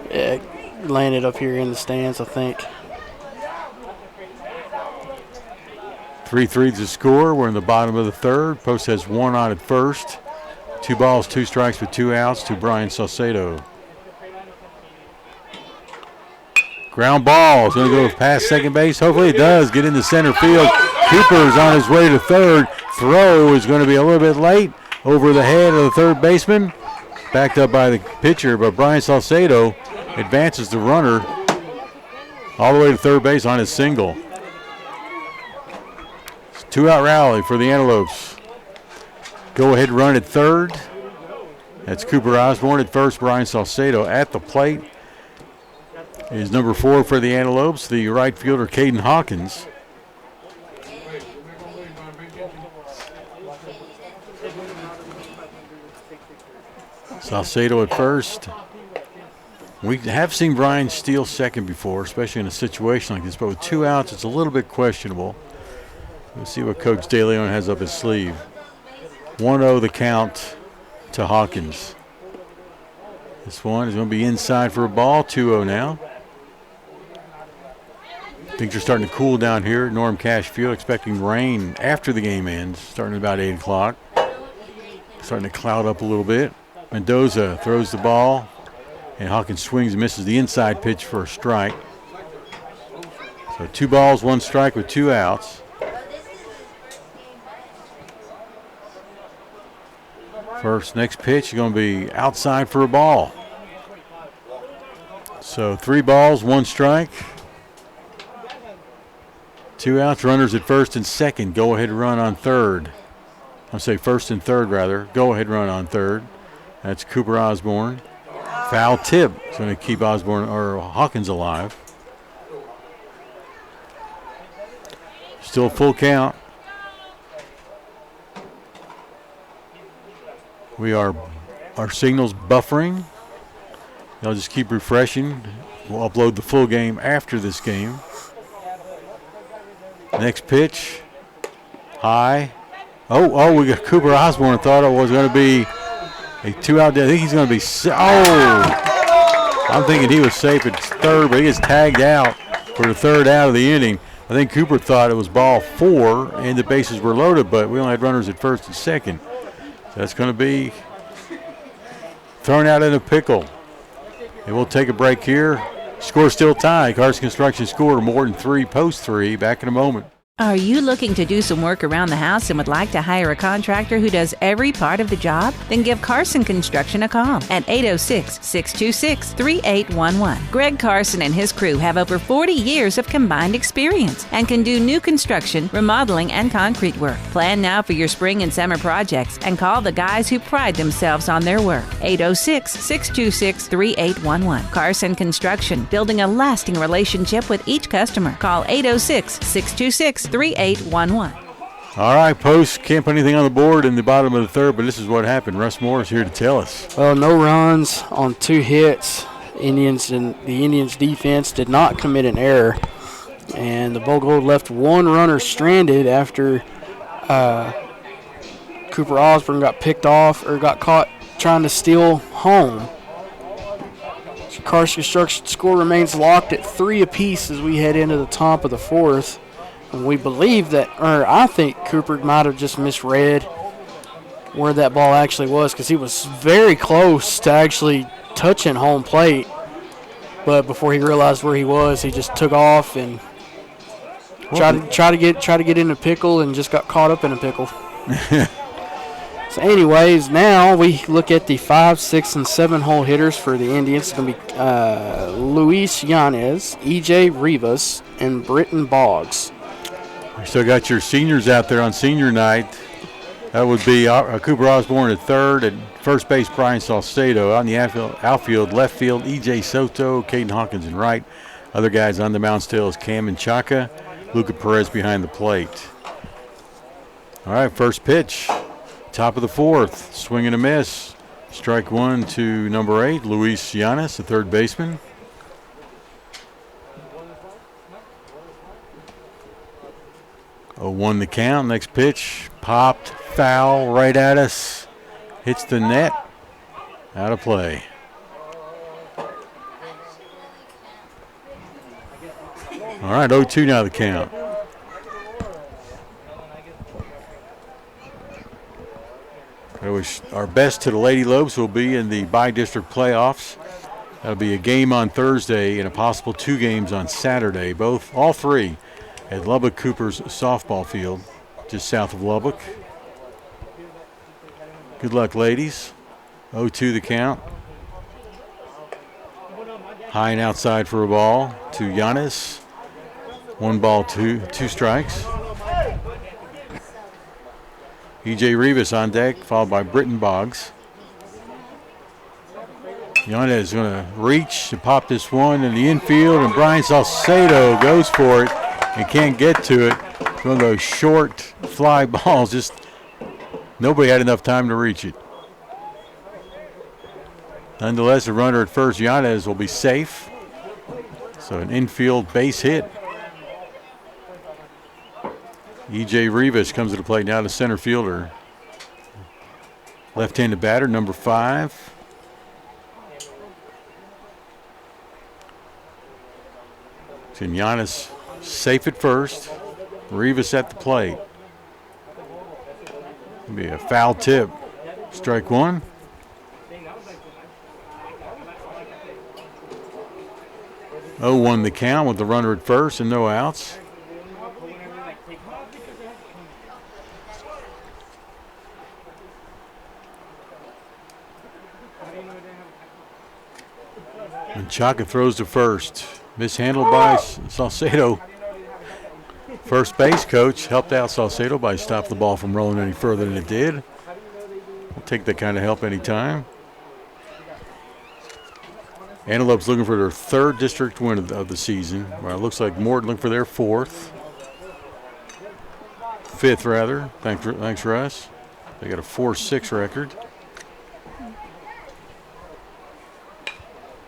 Yeah, it landed up here in the stands, I think. 3-3 is the score. We're in the bottom of the third. Post has 1 on at first. 2 balls, 2 strikes with 2 outs to Brian Salcedo. Ground ball is going to go past second base. Hopefully it does get into center field. Cooper's on his way to third. Throw is going to be a little bit late over the head of the third baseman. Backed up by the pitcher, but Brian Salcedo advances the runner all the way to third base on his single. It's a 2-out rally for the Antelopes. Go-ahead run at third. That's Cooper Osborne at first. Brian Salcedo at the plate is number 4 for the Antelopes, the right fielder Caden Hawkins. Salcedo at first. We have seen Brian steal second before, especially in a situation like this, but with 2 outs, it's a little bit questionable. Let's see what Coach DeLeon has up his sleeve. 1-0 the count to Hawkins. This one is going to be inside for a ball. 2-0 now. Things are starting to cool down here at Norm Cash Field. Expecting rain after the game ends, starting at about 8 o'clock. Starting to cloud up a little bit. Mendoza throws the ball, and Hawkins swings and misses the inside pitch for a strike. So 2 balls, 1 strike with 2 outs. Next pitch is going to be outside for a ball. So 3 balls, 1 strike. 2 outs, runners at first and second. Go-ahead run on third. I'll say first and third, rather. Go-ahead run on third. That's Cooper Osborne. Foul tip is going to keep Hawkins alive. Still full count. Our signal's buffering. They'll just keep refreshing. We'll upload the full game after this game. Next pitch. High. Oh, we got Cooper Osborne. Thought it was going to be a 2-out. I think he's going to be. I'm thinking he was safe at third, but he is tagged out for the 3rd out of the inning. I think Cooper thought it was ball 4 and the bases were loaded, but we only had runners at first and second. So that's going to be thrown out in a pickle. And we'll take a break here. Score still tied. Carson Construction score, Morton 3, Post 3. Back in a moment. Are you looking to do some work around the house and would like to hire a contractor who does every part of the job? Then give Carson Construction a call at 806-626-3811. Greg Carson and his crew have over 40 years of combined experience and can do new construction, remodeling, and concrete work. Plan now for your spring and summer projects and call the guys who pride themselves on their work. 806-626-3811. Carson Construction, building a lasting relationship with each customer. Call 806-626-3811. All right, Post can't put anything on the board in the bottom of the third, but this is what happened. Russ Moore is here to tell us. Well, no runs on 2 hits. The Indians defense did not commit an error, and the Bull left 1 runner stranded after Cooper Osborne got picked off or got caught trying to steal home. Carson Construction score remains locked at 3 apiece as we head into the top of the 4th. And we believe that, or I think Cooper might have just misread where that ball actually was, because he was very close to actually touching home plate. But before he realized where he was, he just took off and tried to get in a pickle and just got caught up in a pickle. So anyways, now we look at the 5, 6, and 7 hole hitters for the Indians. It's going to be Luis Yanez, E.J. Rivas, and Britton Boggs. You still got your seniors out there on senior night. That would be Cooper Osborne at third, at first base Brian Salcedo. On the outfield, left field, E.J. Soto, Caden Hawkins in right. Other guys on the mound still is Cam Menchaca, Luca Perez behind the plate. All right, first pitch, top of the 4th, swing and a miss. Strike 1 to number 8, Luis Yanez, the third baseman. 0-1 the count. Next pitch, popped, foul, right at us. Hits the net. Out of play. All right, 0-2 now the count. I wish our best to the Lady Lobes will be in the bi-district playoffs. That'll be a game on Thursday and a possible 2 games on Saturday. All 3 at Lubbock Cooper's softball field, just south of Lubbock. Good luck, ladies. 0-2 the count. High and outside for a ball to Yanez. 1 ball, 2 strikes. E.J. Rivas on deck, followed by Britton Boggs. Yanez is going to reach to pop this one in the infield, and Brian Salcedo goes for it and can't get to it. One of those short fly balls, just nobody had enough time to reach it. Nonetheless, a runner at first, Yanez, will be safe. So an infield base hit. E.J. Rivas comes to the plate now, the center fielder. Left-handed batter, number 5. Yanez safe at first. Rivas at the plate. It'll be a foul tip. Strike 1. Oh, 0-1 the count with the runner at first and no outs. Menchaca throws to first. Mishandled by Salcedo. First base coach helped out Salcedo by stopping the ball from rolling any further than it did. We'll take that kind of help anytime. Antelope's looking for their 3rd district win of the season. Well, it looks like Morton looking for their 4th. 5th, rather. Thanks, Russ. They got a 4-6 record.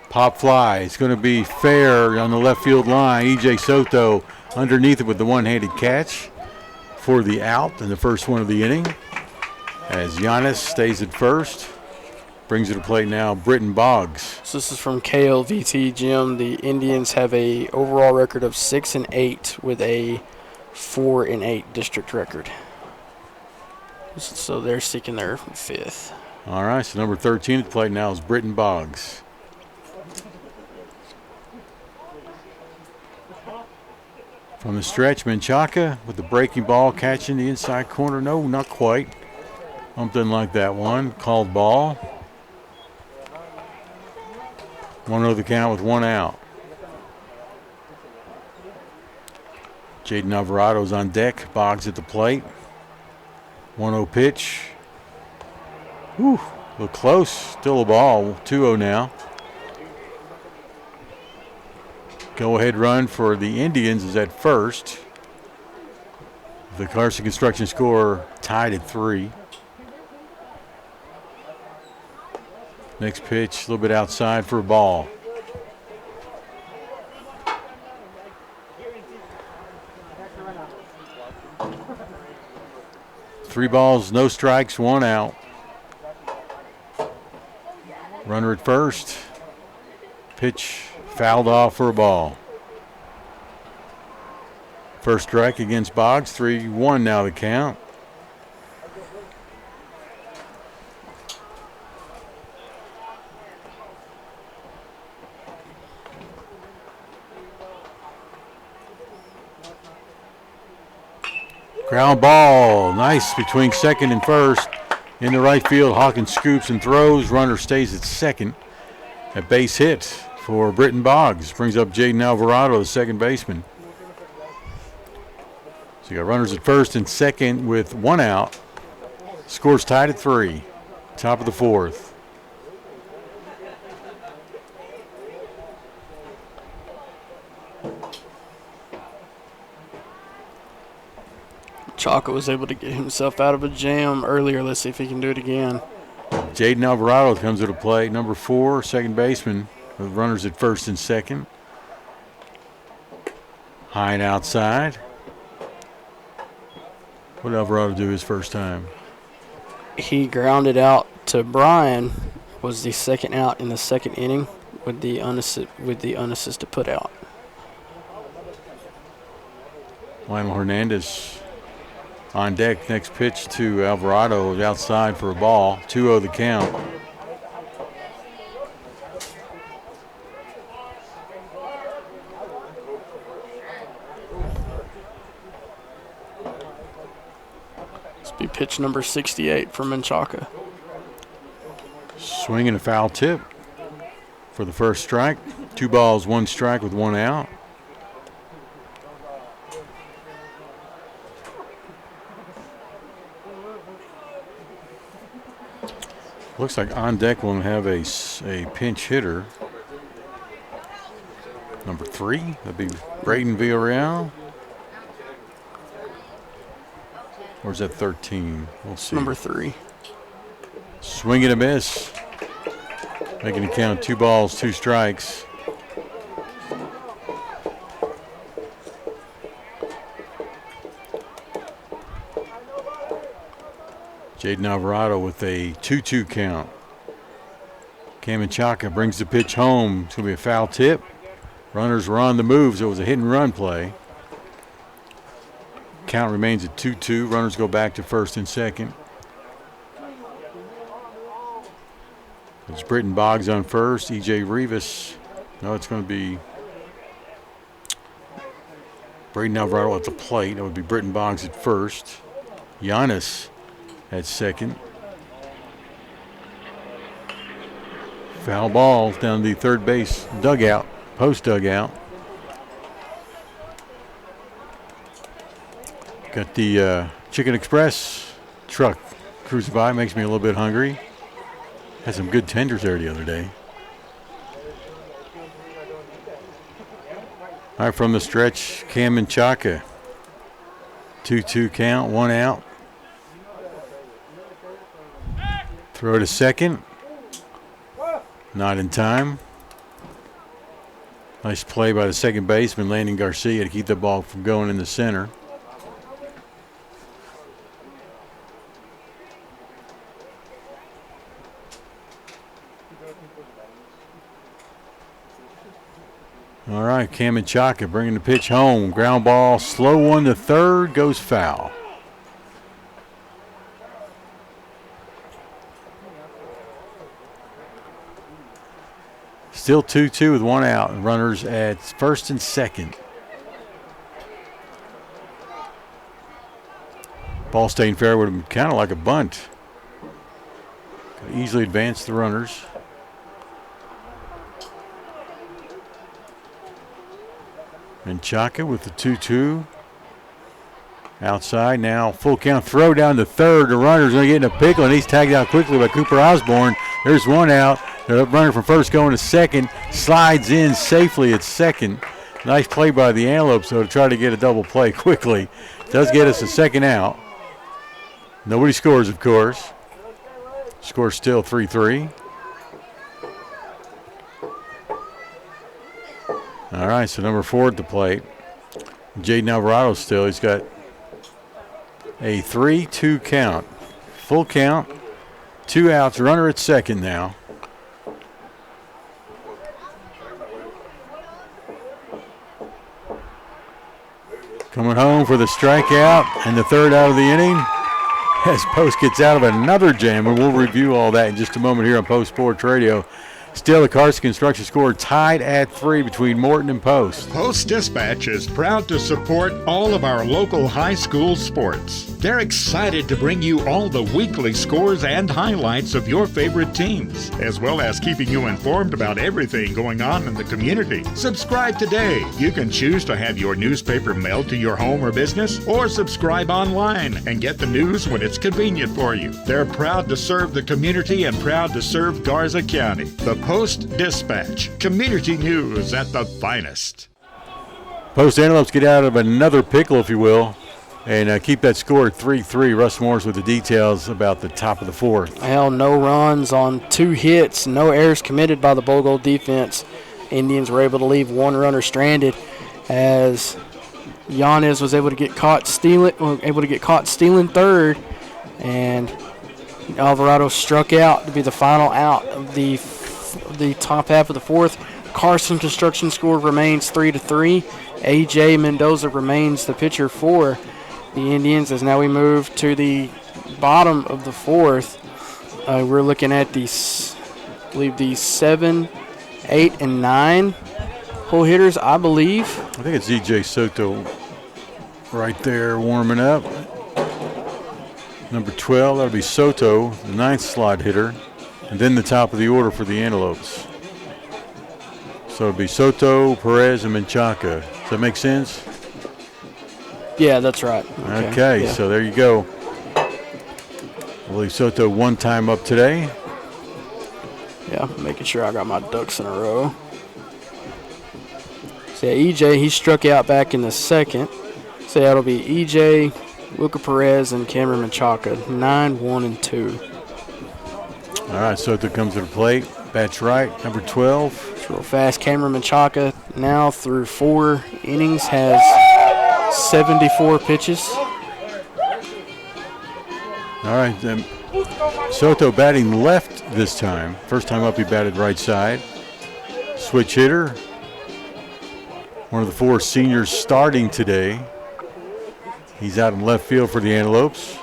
Pop fly. It's going to be fair on the left field line. E.J. Soto underneath it with the one-handed catch for the out in the first one of the inning. As Yanez stays at first. Brings it to play now, Britton Boggs. So this is from KLVT, Jim. The Indians have a overall record of 6-8 with a 4-8 district record. So they're seeking their 5th. All right, so number 13 at the plate now is Britton Boggs. From the stretch, Menchaca with the breaking ball, catching the inside corner. No, not quite. Something like that one. Called ball. 1-0 the count with 1 out. Jaden Alvarado's on deck. Boggs at the plate. 1-0 pitch. Whew, a little close. Still a ball. 2-0 now. Go-ahead run for the Indians is at first. The Carson Construction score tied at 3. Next pitch, a little bit outside for a ball. Three balls, no strikes, 1 out. Runner at first. Pitch fouled off for a ball. First strike against Boggs, 3-1 now the count. Ground ball, nice between second and first. In the right field, Hawkins scoops and throws. Runner stays at second. A base hit for Britton Boggs. Brings up Jaden Alvarado, the second baseman. So you got runners at first and second with 1 out. Scores tied at 3. Top of the 4th. Chaka was able to get himself out of a jam earlier. Let's see if he can do it again. Jaden Alvarado comes to the plate. Number 4, second baseman, with runners at first and second. High and outside. What did Alvarado do his first time? He grounded out to Brian, was the second out in the second inning with the unassisted put out. Lionel Hernandez on deck. Next pitch to Alvarado outside for a ball. 2-0 the count. This will be pitch number 68 for Menchaca. Swing and a foul tip for the first strike. 2 balls, 1 strike with 1 out. Looks like on deck we'll have a pinch hitter. Number 3, that'd be Braden Villarreal. Or is that 13? We'll see. Number 3. Swing and a miss. Making it count 2 balls, 2 strikes. Jaden Alvarado with a 2-2 count. Menchaca brings the pitch home. It's going to be a foul tip. Runners were on the move, so it was a hit and run play. Count remains at 2-2. Runners go back to first and second. It's Britton Boggs on first. E.J. Rivas. No, it's going to be Braden Alvarado at the plate. That would be Britton Boggs at first. Giannis at second. Foul ball down the third base dugout, post dugout. Got the Chicken Express truck cruising by. Makes me a little bit hungry. Had some good tenders there the other day. All right, from the stretch, Menchaca. 2-2 count, 1 out. Throw to second. Not in time. Nice play by the second baseman, Landon Garcia, to keep the ball from going in the center. All right, Menchaca bringing the pitch home. Ground ball, slow one to third, goes foul. Still 2-2 with 1 out. Runners at first and second. Ball staying fair would have been kind of like a bunt. Could easily advance the runners. Menchaca with the 2-2. Outside now, full count throw down to third. The runner's going to get in a pickle, and he's tagged out quickly by Cooper Osborne. There's one out. The runner from first going to second. Slides in safely at second. Nice play by the Antelopes, though, to try to get a double play quickly. Does get us a second out. Nobody scores, of course. Score still 3-3. All right, so number 4 at the plate. Jaden Alvarado still. He's got a 3-2 count. Full count. 2 outs. Runner at second now. Coming home for the strikeout and the third out of the inning. As Post gets out of another jam, and we'll review all that in just a moment here on Post Sports Radio. Still, the Carson Construction score tied at 3 between Morton and Post. Post Dispatch is proud to support all of our local high school sports. They're excited to bring you all the weekly scores and highlights of your favorite teams, as well as keeping you informed about everything going on in the community. Subscribe today. You can choose to have your newspaper mailed to your home or business, or subscribe online and get the news when it's convenient for you. They're proud to serve the community and proud to serve Garza County. The Post Dispatch, community news at the finest. Post Antelopes get out of another pickle, if you will, and keep that score at 3-3. Russ Morris with the details about the top of the 4th. Well, no runs on 2 hits, no errors committed by the Bogle defense. Indians were able to leave 1 runner stranded as Yanez was able to get caught stealing third, and Alvarado struck out to be the final out of the top half of the 4th. Carson Construction score remains 3-3. A.J. Mendoza remains the pitcher for the Indians as now we move to the bottom of the 4th. We're looking at the 7, 8, and 9 hole hitters, I believe. I think it's E.J. Soto right there warming up. Number 12, that'll be Soto, the 9th slot hitter. And then the top of the order for the Antelopes. So it'd be Soto, Perez, and Menchaca. Does that make sense? Yeah, that's right. Okay, yeah. So there you go. I believe Soto 1 time up today. Yeah, making sure I got my ducks in a row. So yeah, EJ, he struck out back in the 2nd. So that'll be EJ, Luca Perez, and Cameron Menchaca, 9, 1, and 2. All right, Soto comes to the plate. Bats right, number 12. It's real fast. Cameron Menchaca now through 4 innings has 74 pitches. All right, then Soto batting left this time. First time up he batted right side. Switch hitter. One of the 4 seniors starting today. He's out in left field for the Antelopes.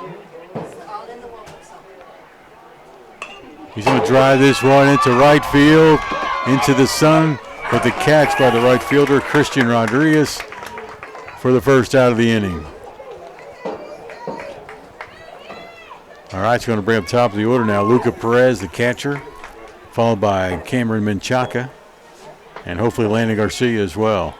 He's going to drive this one into right field, into the sun, with the catch by the right fielder, Christian Rodriguez, for the first out of the inning. All right, it's going to bring up top of the order now. Luca Perez, the catcher, followed by Cameron Menchaca, and hopefully Landon Garcia as well.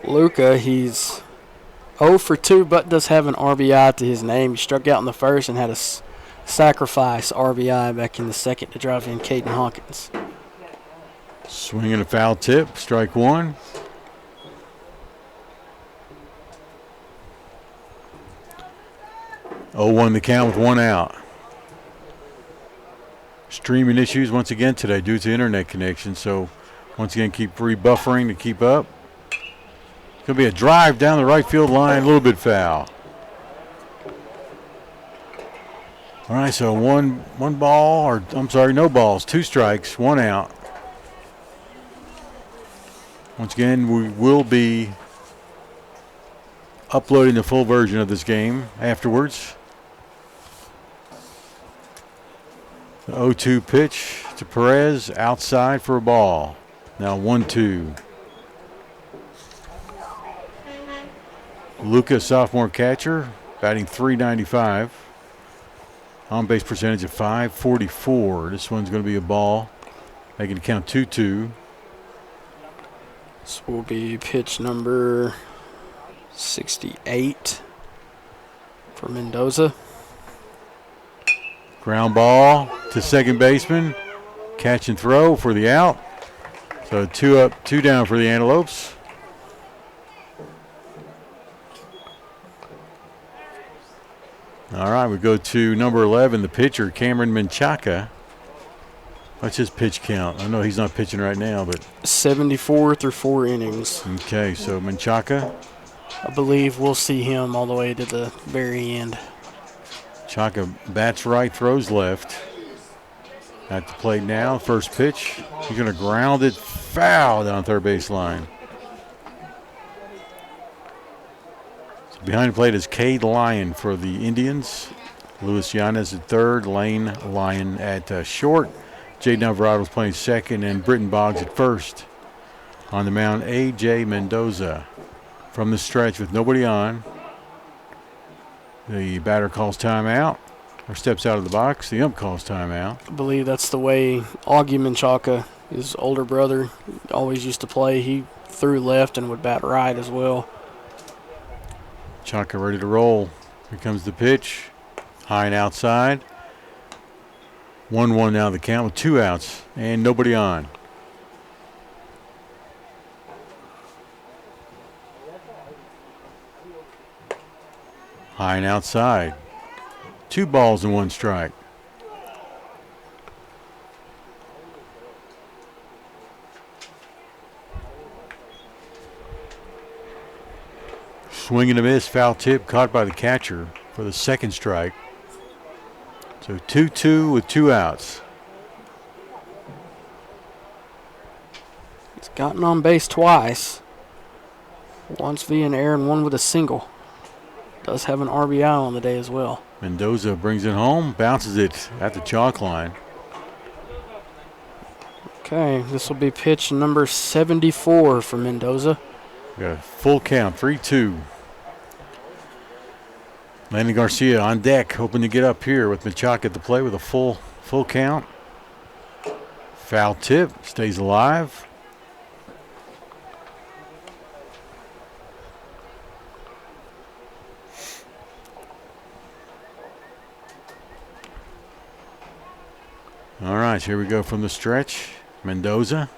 Luca, he's 0 for 2, but does have an RBI to his name. He struck out in the 1st and had a sacrifice RBI back in the 2nd to drive in Caden Hawkins. Swinging a foul tip, strike 1. Oh, 1 the count with 1 out. Streaming issues once again today due to internet connection, so once again keep rebuffering to keep up. Going to be a drive down the right field line, a little bit foul. All right, so no balls, 2 strikes, 1 out. Once again, we will be uploading the full version of this game afterwards. The 0-2 pitch to Perez, outside for a ball. Now 1-2. Lucas, sophomore catcher, batting .395. On-base percentage of .544. This one's going to be a ball. Making it count 2-2. This will be pitch number 68 for Mendoza. Ground ball to second baseman. Catch and throw for the out. So 2 up, 2 down for the Antelopes. All right, we go to number 11, the pitcher, Cameron Menchaca. What's his pitch count? I know he's not pitching right now, but 74 through 4 innings. Okay, so Menchaca. I believe we'll see him all the way to the very end. Chaka bats right, throws left. At the plate now, first pitch. He's going to ground it foul down third base line. So behind the plate is Cade Lyon for the Indians. Luis Yanez at third, Lane Lyon at short. Jaden Alvarado's playing second, and Britton Boggs at first. On the mound, A.J. Mendoza from the stretch with nobody on. The batter calls timeout, or steps out of the box. The ump calls timeout. I believe that's the way Augie Menchaca, his older brother, always used to play. He threw left and would bat right as well. Chaka ready to roll. Here comes the pitch. High and outside. 1-1 now the count with 2 outs and nobody on. High and outside. 2 balls and 1 strike. Swing and a miss, foul tip caught by the catcher for the second strike. So 2-2 with 2 outs. He's gotten on base twice. Once via an error and one with a single. Does have an RBI on the day as well. Mendoza brings it home, bounces it at the chalk line. Okay, this will be pitch number 74 for Mendoza. We got a full count, 3-2. Landon Garcia on deck, hoping to get up here with Menchaca at the plate with a full count. Foul tip, stays alive. All right, here we go from the stretch. Mendoza.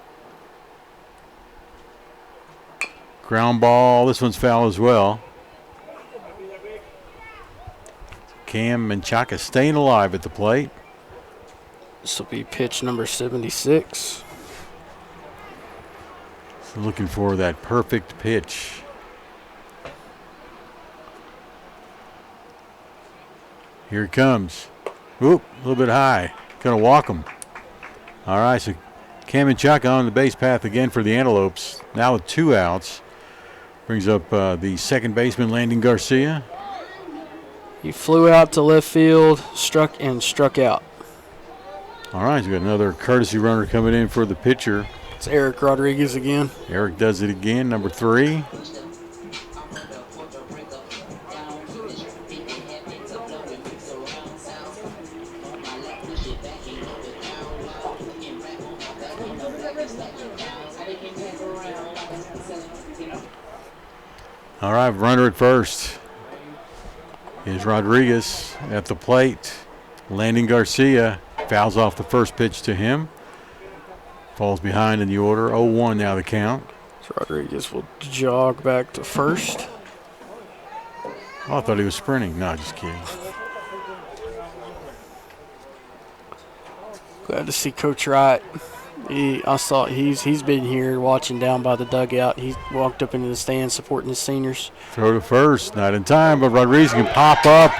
Ground ball, this one's foul as well. Cam Menchaca staying alive at the plate. This will be pitch number 76. So looking for that perfect pitch. Here it comes. Oop, a little bit high. Gonna walk him. All right, so Cam Menchaca on the base path again for the Antelopes. Now with 2 outs. Brings up the second baseman, Landon Garcia. He flew out to left field, struck out. All right, we got another courtesy runner coming in for the pitcher. It's Eric Rodriguez again. Eric does it again, number 3. All right, runner at first is Rodriguez at the plate. Landon Garcia fouls off the first pitch to him. Falls behind in the order. 0-1 now the count. So Rodriguez will jog back to first. Oh, I thought he was sprinting. No, just kidding. Glad to see Coach Wright. I saw he's been here watching down by the dugout. He walked up into the stands supporting his seniors. Throw to first, not in time, but Rodriguez can pop up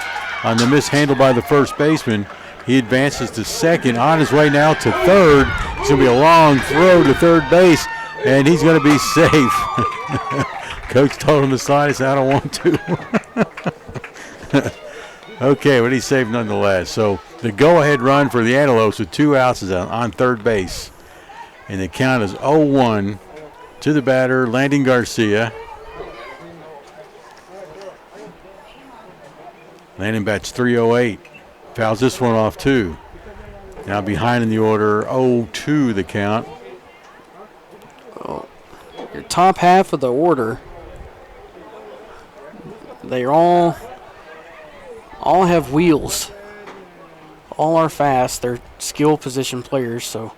on the mishandle by the first baseman. He advances to second, on his way now to third. It's going to be a long throw to third base, and he's going to be safe. Coach told him to slide. He said, I don't want to. Okay, but he's safe nonetheless. So the go-ahead run for the Antelopes with 2 outs is on third base. And the count is 0-1 to the batter, Landon Garcia. Landon bats .308. Fouls this one off too. Now behind in the order, 0-2 the count. Oh, your top half of the order, they all have wheels. All are fast. They're skill position players. So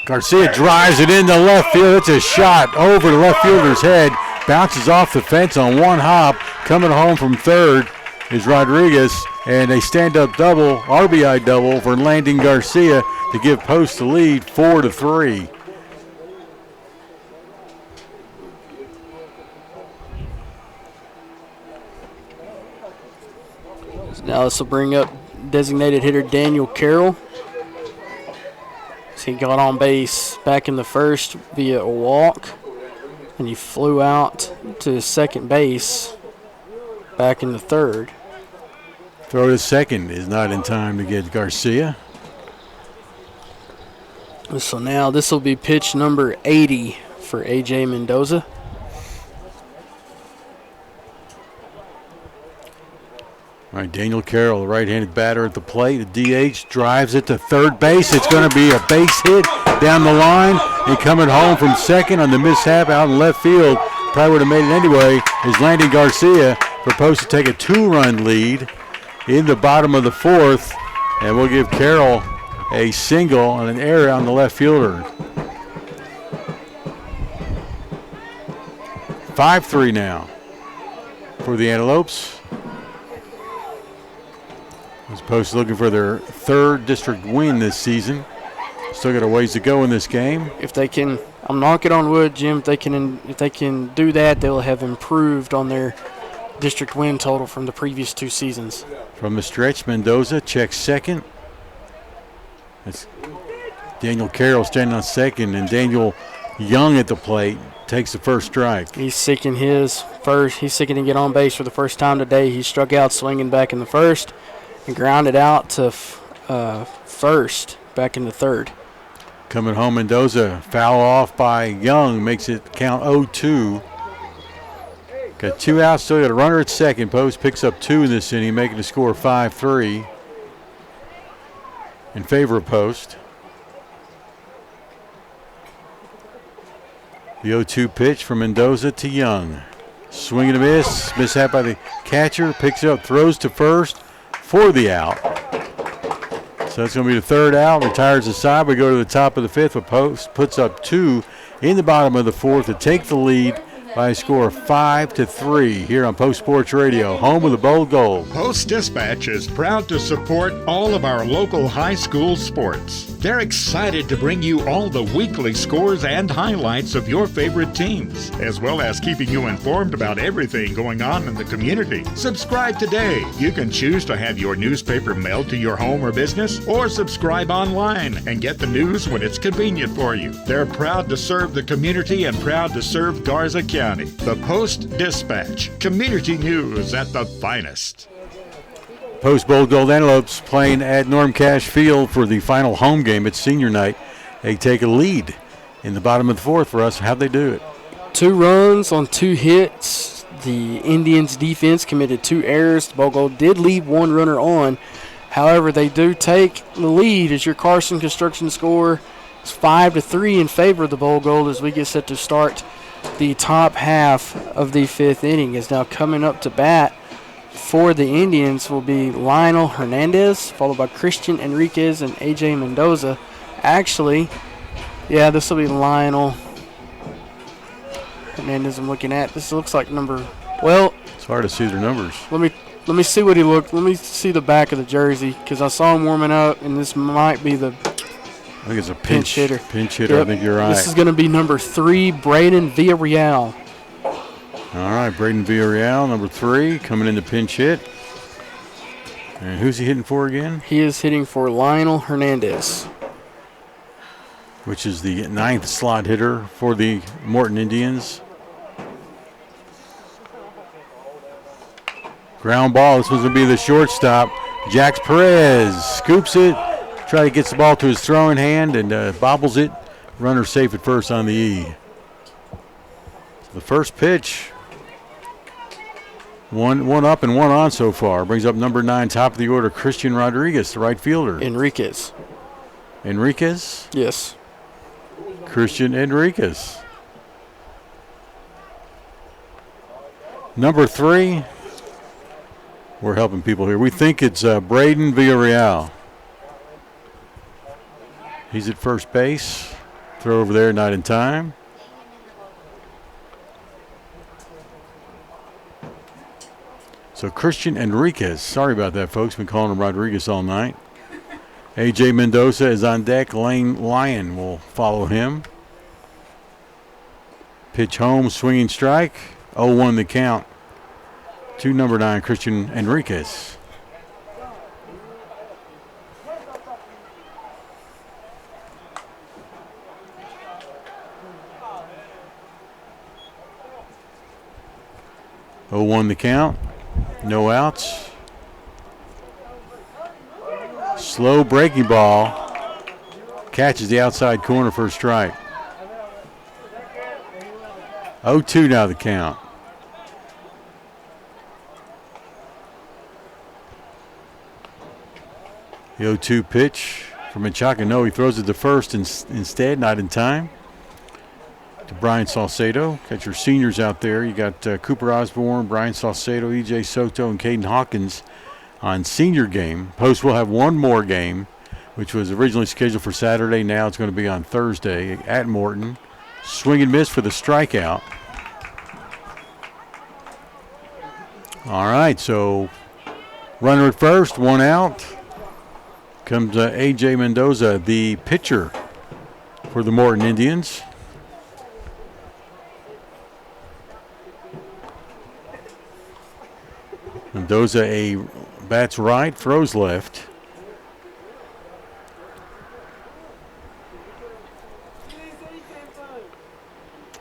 Garcia drives it into left field. It's a shot over the left fielder's head. Bounces off the fence on one hop. Coming home from third is Rodriguez, and a stand-up double, RBI double for Landon Garcia to give Post the lead 4-3. now this will bring up designated hitter Daniel Carroll. He got on base back in the first via a walk, and he flew out to second base back in the third. Throw to second is not in time to get Garcia. So now this will be pitch number 80 for A.J. Mendoza. All right, Daniel Carroll, the right-handed batter at the plate. The DH drives it to third base. It's going to be a base hit down the line. And coming home from second on the mishap out in left field, probably would have made it anyway, is Landon Garcia. Proposed to take a 2-run lead in the bottom of the fourth. And we'll give Carroll a single and an error on the left fielder. 5-3 now for the Antelopes. As opposed to looking for their third district win this season. Still got a ways to go in this game. If they can, I'm knocking on wood, Jim. If they can do that, they'll have improved on their district win total from the previous 2 seasons. From the stretch, Mendoza checks second. It's Daniel Carroll standing on second, and Daniel Young at the plate takes the first strike. He's seeking his first. He's seeking to get on base for the first time today. He struck out swinging back in the first and grounded out to first back in the third. Coming home, Mendoza, foul off by Young, makes it count 0-2. Got 2 outs, still got a runner at second. Post picks up 2 in this inning, making the score 5-3 in favor of Post. The 0-2 pitch from Mendoza to Young. Swing and a miss, mishap by the catcher, picks it up, throws to first for the out. So that's going to be the third out. Retires the side. We go to the top of the fifth. But Post puts up 2 in the bottom of the fourth to take the lead by a score of 5-3 here on Post Sports Radio, home of the Bold Gold. Post Dispatch is proud to support all of our local high school sports. They're excited to bring you all the weekly scores and highlights of your favorite teams, as well as keeping you informed about everything going on in the community. Subscribe today. You can choose to have your newspaper mailed to your home or business, or subscribe online and get the news when it's convenient for you. They're proud to serve the community and proud to serve Garza County. The Post Dispatch, community news at the finest. Post Bold Gold Antelopes playing at Norm Cash Field for the final home game. It's senior night. They take a lead in the bottom of the fourth for us. How'd they do it? 2 runs on 2 hits. The Indians defense committed 2 errors. The Bold Gold did leave 1 runner on. However, they do take the lead as your Carson Construction score is 5-3 in favor of the Bold Gold as we get set to start the top half of the 5th inning. Is now coming up to bat for the Indians will be Lionel Hernandez, followed by Christian Enriquez and A.J. Mendoza. Actually, yeah, this will be Lionel Hernandez I'm looking at. This looks like number, well. It's hard to see their numbers. Let me see what he looked. Let me see the back of the jersey because I saw him warming up, and this might be the I think it's a pinch hitter. Pinch hitter, yep. I think you're right. This is going to be number 3, Braden Villarreal. All right, Braden Villarreal, number 3, coming in to pinch hit. And who's he hitting for again? He is hitting for Lionel Hernandez, which is the 9th slot hitter for the Morton Indians. Ground ball. This one's going to be the shortstop. Jax Perez scoops it, try to get the ball to his throwing hand, and bobbles it. Runner safe at first on the E. So the first pitch One up and one on so far. Brings up number 9, top of the order, Christian Rodriguez, the right fielder. Enriquez? Yes. Christian Enriquez. Number 3. We're helping people here. We think it's Braden Villarreal. He's at first base. Throw over there, not in time. So Christian Enriquez. Sorry about that, folks. Been calling him Rodriguez all night. A.J. Mendoza is on deck. Lane Lyon will follow him. Pitch home, swinging strike. 0-1 the count to number 9, Christian Enriquez. Oh, 0-1 the count. No outs. Slow breaking ball. Catches the outside corner for a strike. 0-2 now the count. The 0-2 pitch from Menchaca. No, he throws it to first instead, not in time. To Brian Salcedo. Got your seniors out there. You got Cooper Osborne, Brian Salcedo, E.J. Soto, and Caden Hawkins on senior game. Post will have one more game, which was originally scheduled for Saturday. Now it's going to be on Thursday at Morton. Swing and miss for the strikeout. All right, so runner at first, one out. Comes A.J. Mendoza, the pitcher for the Morton Indians. Mendoza bats right, throws left.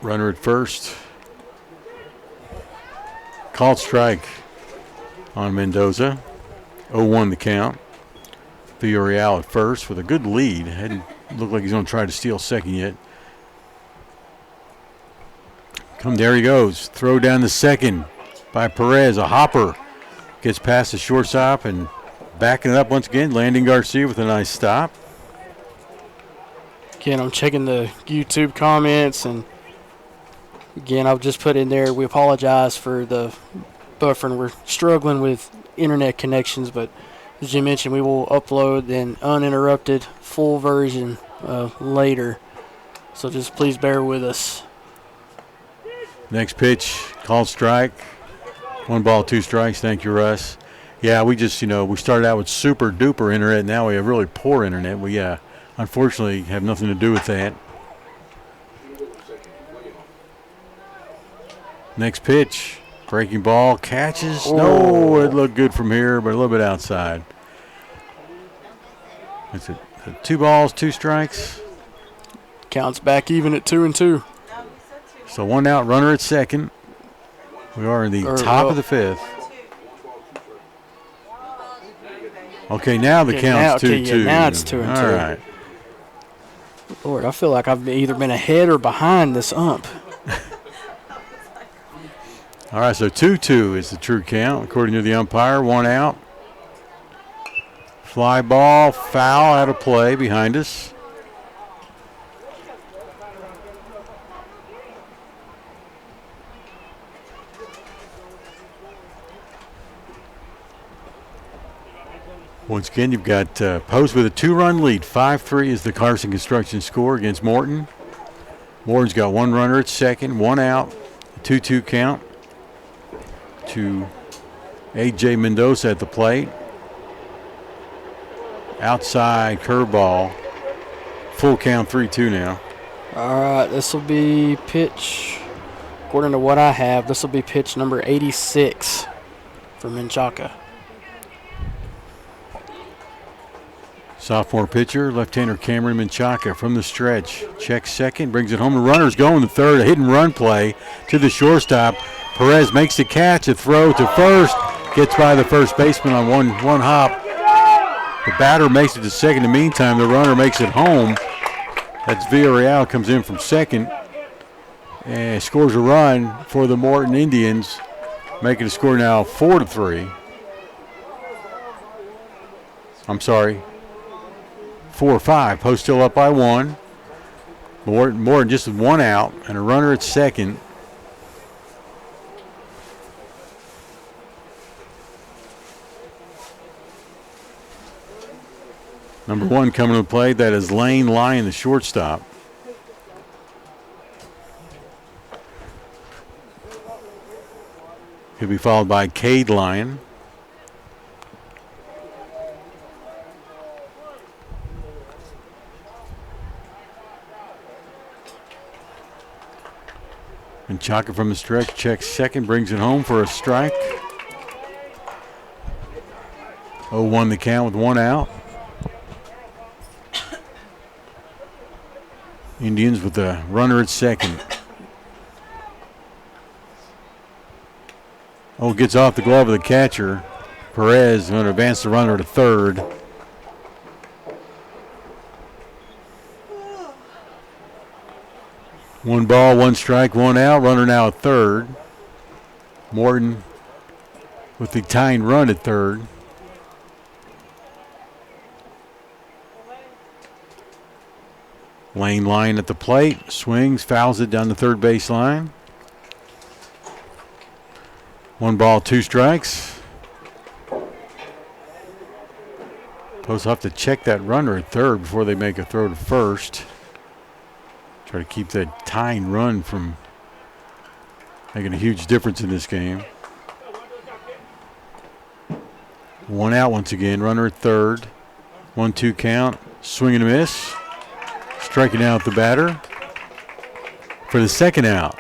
Runner at first. Called strike on Mendoza. 0-1 the count. Villarreal at first with a good lead. Hadn't looked like he's going to try to steal second yet. There he goes. Throw down the second by Perez. A hopper. Gets past the shortstop and backing it up once again. Landon Garcia with a nice stop. Again, I'm checking the YouTube comments, and again, I'll just put in there, we apologize for the buffering. We're struggling with internet connections, but as Jim mentioned, we will upload an uninterrupted full version later. So just please bear with us. Next pitch, called strike. 1 ball, 2 strikes. Thank you, Russ. Yeah, we just, we started out with super duper internet. Now we have really poor internet. We unfortunately have nothing to do with that. Next pitch, breaking ball, catches. Oh. No, it looked good from here, but a little bit outside. It's 2 balls, 2 strikes. Counts back even at 2-2. So 1 out, runner at second. We are in the top of the 5th. Okay, now the count's 2-2. Yeah, now it's 2-2. All right. Lord, I feel like I've either been ahead or behind this ump. All right, so 2-2 is the true count, according to the umpire. 1 out. Fly ball, foul, out of play behind us. Once again, you've got Post with a 2-run lead. 5-3 is the Carson Construction score against Morton. Morton's got 1 runner at second, 1 out, 2-2 count to A.J. Mendoza at the plate. Outside curveball. Full count, 3-2 now. All right, this will be pitch, according to what I have, this will be pitch number 86 for Menchaca. Sophomore pitcher, left-hander Cameron Menchaca from the stretch. Checks second, brings it home. The runner's going to third. A hit-and-run play to the shortstop. Perez makes the catch, a throw to first. Gets by the first baseman on one hop. The batter makes it to second. In the meantime, the runner makes it home. That's Villarreal, comes in from second and scores a run for the Morton Indians. making the score now 4-3. I'm sorry, 4-5. Post still up by 1. Morton just with 1 out and a runner at second. Number 1 coming to play. That is Lane Lyon, the shortstop. He'll be followed by Cade Lyon. And Chaka from the stretch checks second, brings it home for a strike. 0-1 the count with 1 out. Indians with a runner at second. Gets off the glove of the catcher. Perez going to advance the runner to third. One ball, 1 strike, 1 out. Runner now at third. Morton with the tying run at third. Lane Lyon at the plate. Swings, fouls it down the third base line. 1 ball, 2 strikes. Post have to check that runner at third before they make a throw to first. Try to keep that tying run from making a huge difference in this game. 1 out once again. Runner at third. 1-2 count. Swing and a miss. Striking out the batter for the second out.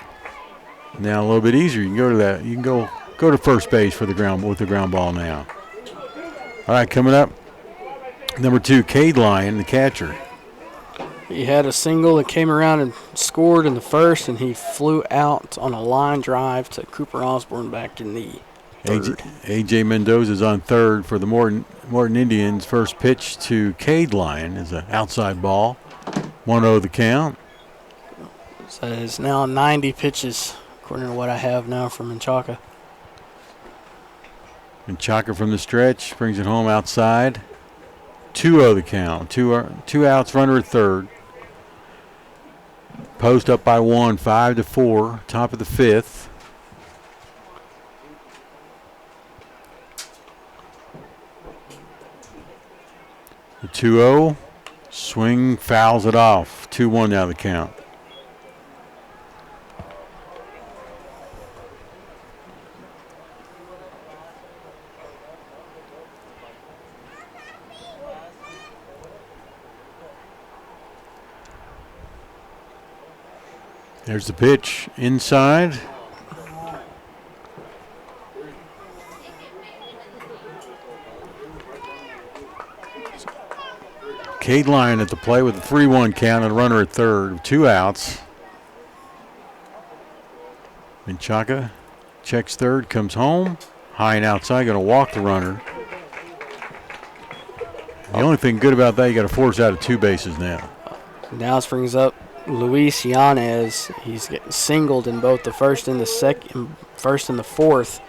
Now a little bit easier. You can go to that. You can go to first base for the ground with the ground ball now. All right, coming up, number 2, Cade Lyon, the catcher. He had a single that came around and scored in the first, and he flew out on a line drive to Cooper Osborne back in the third. A.J. Mendoza's on third for the Morton Indians. First pitch to Cade Lyon is an outside ball. 1-0 the count. So it's now 90 pitches, according to what I have now from Menchaca. Menchaca from the stretch brings it home outside. 2-0 the count. Two outs, runner at third. Post up by 1, 5-4, top of the 5th. The 2-0. Swing, fouls it off. 2-1 now the count. There's the pitch inside. Cade Lyon at the plate with a 3-1 count and a runner at third. 2 outs. Menchaca checks third, comes home. High and outside, going to walk the runner. The only thing good about that, you got to force out of 2 bases now. Now this brings up Luis Yanez. He's getting singled in both the first and the fourth.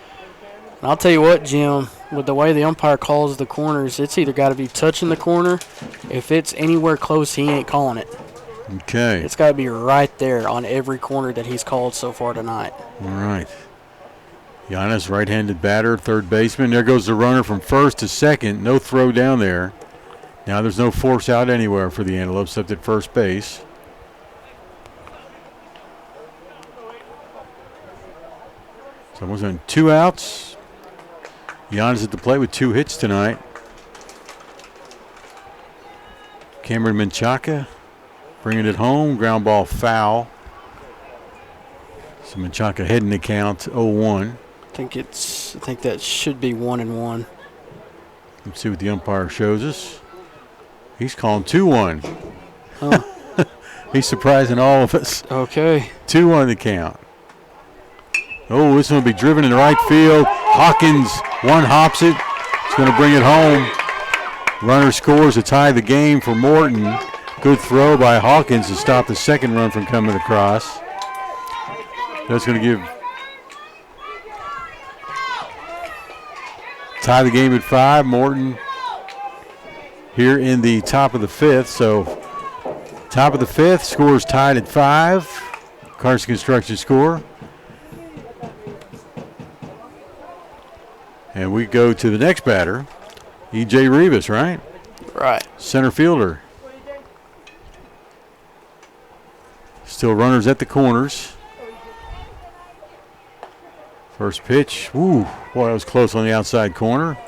And I'll tell you what, Jim, with the way the umpire calls the corners, it's either got to be touching the corner. If it's anywhere close, he ain't calling it. Okay. It's got to be right there on every corner that he's called so far tonight. All right. Yanez, right-handed batter, third baseman. There goes the runner from first to second. No throw down there. Now there's no force out anywhere for the Antelopes except at first base. So almost on 2 outs. Yanez at the plate with 2 hits tonight. Cameron Menchaca bringing it home. Ground ball foul. So Menchaca heading the count 0-1. I think that should be 1-1. Let's see what the umpire shows us. He's calling 2-1. Huh. He's surprising all of us. Okay. 2-1 the count. Oh, this one will be driven in the right field. Hawkins one-hops it. He's going to bring it home. Runner scores to tie the game for Morton. Good throw by Hawkins to stop the second run from coming across. That's going to give tie the game at 5. Morton here in the top of the 5th. So top of the 5th, scores tied at 5. Carson Construction score. And we go to the next batter, E.J. Rivas, right? Right. Center fielder. Still runners at the corners. First pitch. Woo, boy, that was close on the outside corner.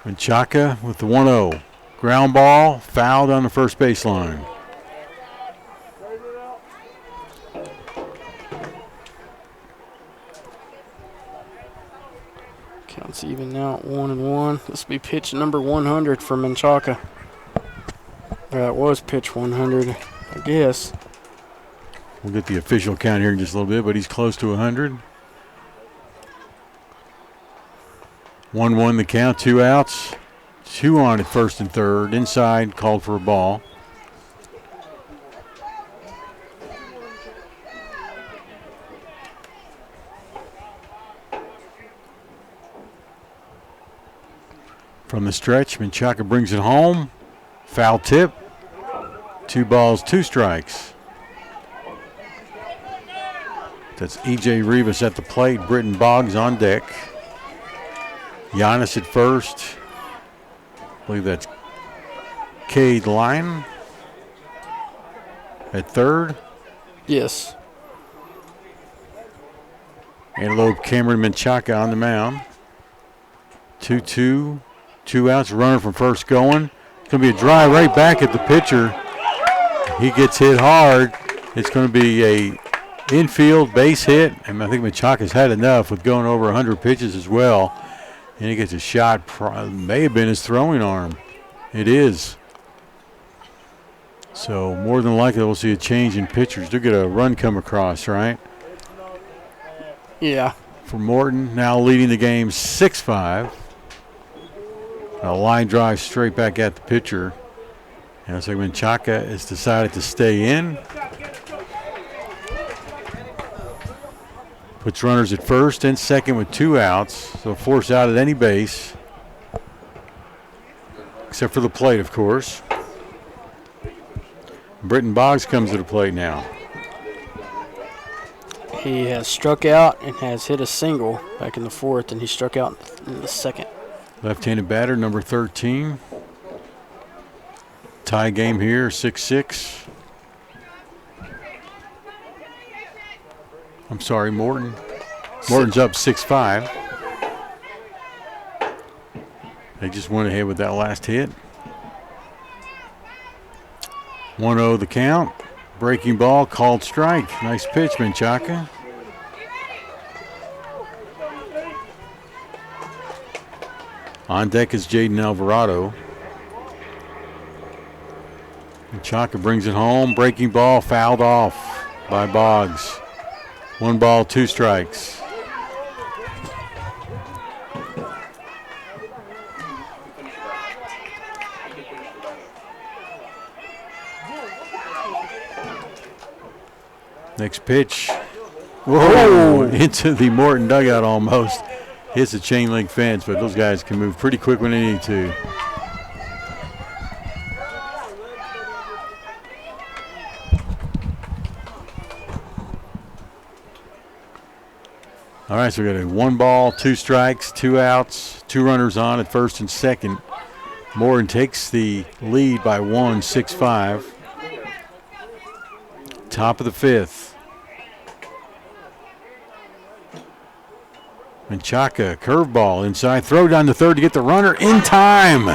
Menchaca with the 1-0. Ground ball, fouled on the first baseline. Counts even now at 1-1. This will be pitch number 100 for Menchaca. That was pitch 100, I guess. We'll get the official count here in just a little bit, but he's close to 100. 1-1 the count, 2 outs. 2 on at first and third. Inside, called for a ball. From the stretch, Menchaca brings it home. Foul tip. 2 balls, 2 strikes. That's E.J. Rivas at the plate. Britton Boggs on deck. Giannis at first. I believe that's Cade Lyon at third. Yes. Antelope Cameron Menchaca on the mound. 2-2. 2 outs. Runner from first going. It's going to be a drive right back at the pitcher. He gets hit hard. It's going to be a infield base hit. And I think Menchaca's had enough with going over 100 pitches as well. And he gets a shot. May have been his throwing arm. It is. So more than likely we'll see a change in pitchers. They'll get a run come across, right? Yeah. For Morton, now leading the game 6-5. A line drive straight back at the pitcher. And it's like Menchaca has decided to stay in. Puts runners at first and second with 2 outs. So force out at any base. Except for the plate, of course. Britton Boggs comes to the plate now. He has struck out and has hit a single back in the 4th, and he struck out in the 2nd. Left-handed batter, number 13. Tie game here, 6-6. I'm sorry, Morton. Morton's up 6-5. They just went ahead with that last hit. 1-0 the count. Breaking ball, called strike. Nice pitch, Menchaca. On deck is Jaden Alvarado. Menchaca brings it home. Breaking ball, fouled off by Boggs. 1 ball, 2 strikes. Next pitch. Whoa! Into the Morton dugout almost. Hits the chain link fence, but those guys can move pretty quick when they need to. All right, so we got a 1 ball, 2 strikes, 2 outs, 2 runners on at first and second. Morton takes the lead by 1, 6-5. Top of the 5th. Menchaca, curveball inside, throw down to third to get the runner in time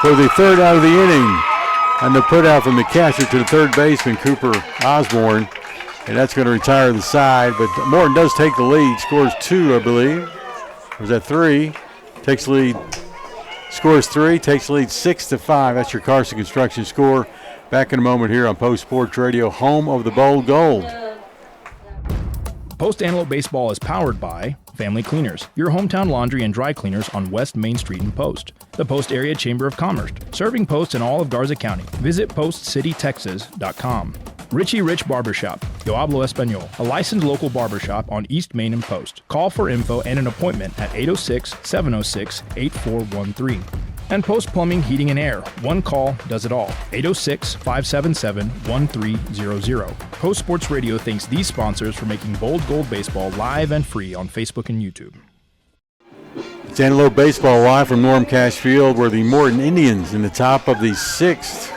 for the 3rd out of the inning. And the put out from the catcher to the 3rd baseman, Cooper Osborne. And that's going to retire the side, but Morton does take the lead, scores 2, I believe. Or was that 3? Takes the lead, scores 3, takes the lead 6-5. That's your Carson Construction score. Back in a moment here on Post Sports Radio, home of the Bold Gold. Post Antelope Baseball is powered by Family Cleaners, your hometown laundry and dry cleaners on West Main Street in Post. The Post Area Chamber of Commerce, serving Post in all of Garza County. Visit postcitytexas.com. Richie Rich Barbershop, Yo Hablo Espanol, a licensed local barbershop on East Main and Post. Call for info and an appointment at 806-706-8413. And Post Plumbing, Heating and Air. One call does it all. 806-577-1300. Post Sports Radio thanks these sponsors for making Bold Gold Baseball live and free on Facebook and YouTube. It's Antelope Baseball live from Norm Cash Field, where the Morton Indians in the top of the 6th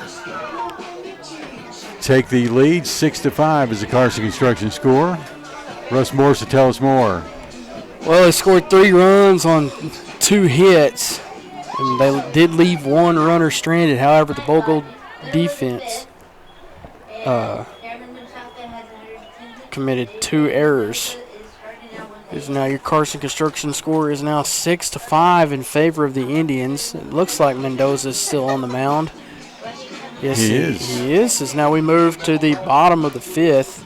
take the lead. 6-5 is the Carson Construction score. Russ Morris to tell us more. Well, they scored 3 runs on 2 hits. And they did leave 1 runner stranded. However, the Bogle defense committed 2 errors. Is now your Carson Construction score is now 6-5 in favor of the Indians. It looks like Mendoza is still on the mound. Yes, he is. As now we move to the bottom of the 5th.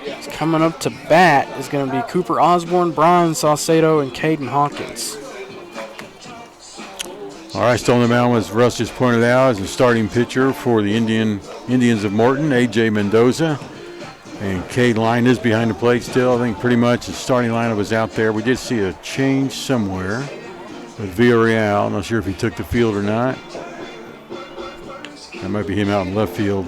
It's coming up to bat is going to be Cooper Osborne, Brian Saucedo, and Caden Hawkins. All right, still on the mound, as Russ just pointed out, as a starting pitcher for the Indians of Morton, A.J. Mendoza. And Cade Line is behind the plate still. I think pretty much the starting lineup was out there. We did see a change somewhere with Villarreal. I'm not sure if he took the field or not. That might be him out in left field.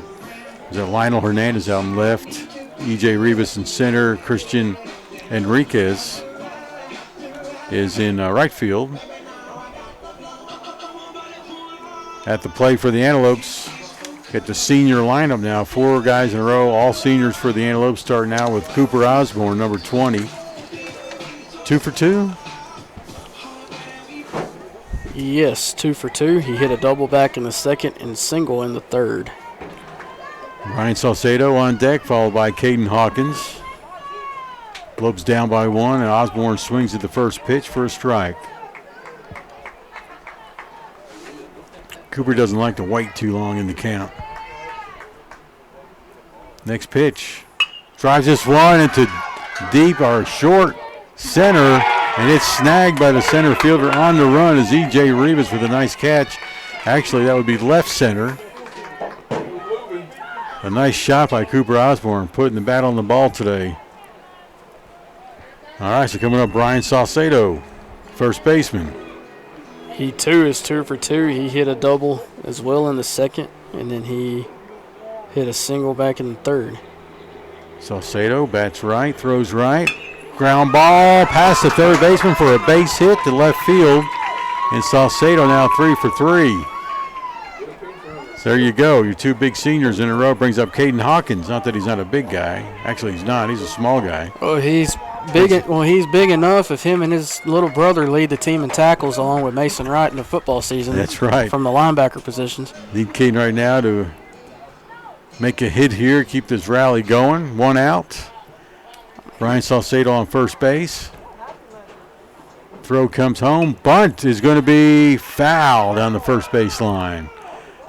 Is that Lionel Hernandez out in left? E.J. Rivas in center. Christian Enriquez is in right field. At the plate for the Antelopes, get the senior lineup now. 4 guys in a row, all seniors for the Antelopes, starting out with Cooper Osborne, number 20. 2 for 2? Yes, 2 for 2. He hit a double back in the 2nd and single in the 3rd. Ryan Saucedo on deck, followed by Caden Hawkins. Lopes down by 1, and Osborne swings at the first pitch for a strike. Cooper doesn't like to wait too long in the count. Next pitch. Drives this one into deep or short center, and it's snagged by the center fielder on the run as E.J. Rivas with a nice catch. Actually, that would be left center. A nice shot by Cooper Osborne, putting the bat on the ball today. All right, so coming up, Brian Saucedo, first baseman. He too is 2 for 2. He hit a double as well in the 2nd, and then he hit a single back in the 3rd. Saucedo bats right, throws right. Ground ball past the third baseman for a base hit to left field. And Saucedo now 3 for 3. So there you go. Your 2 big seniors in a row brings up Caden Hawkins. Not that he's not a big guy. Actually, he's not. He's a small guy. Oh, he's big. Well, he's big enough if him and his little brother lead the team in tackles along with Mason Wright in the football season. That's right. From the linebacker positions. Need Caden right now to make a hit here, keep this rally going. 1 out. Brian Saucedo on first base. Throw comes home. Bunt is going to be foul down the first base line.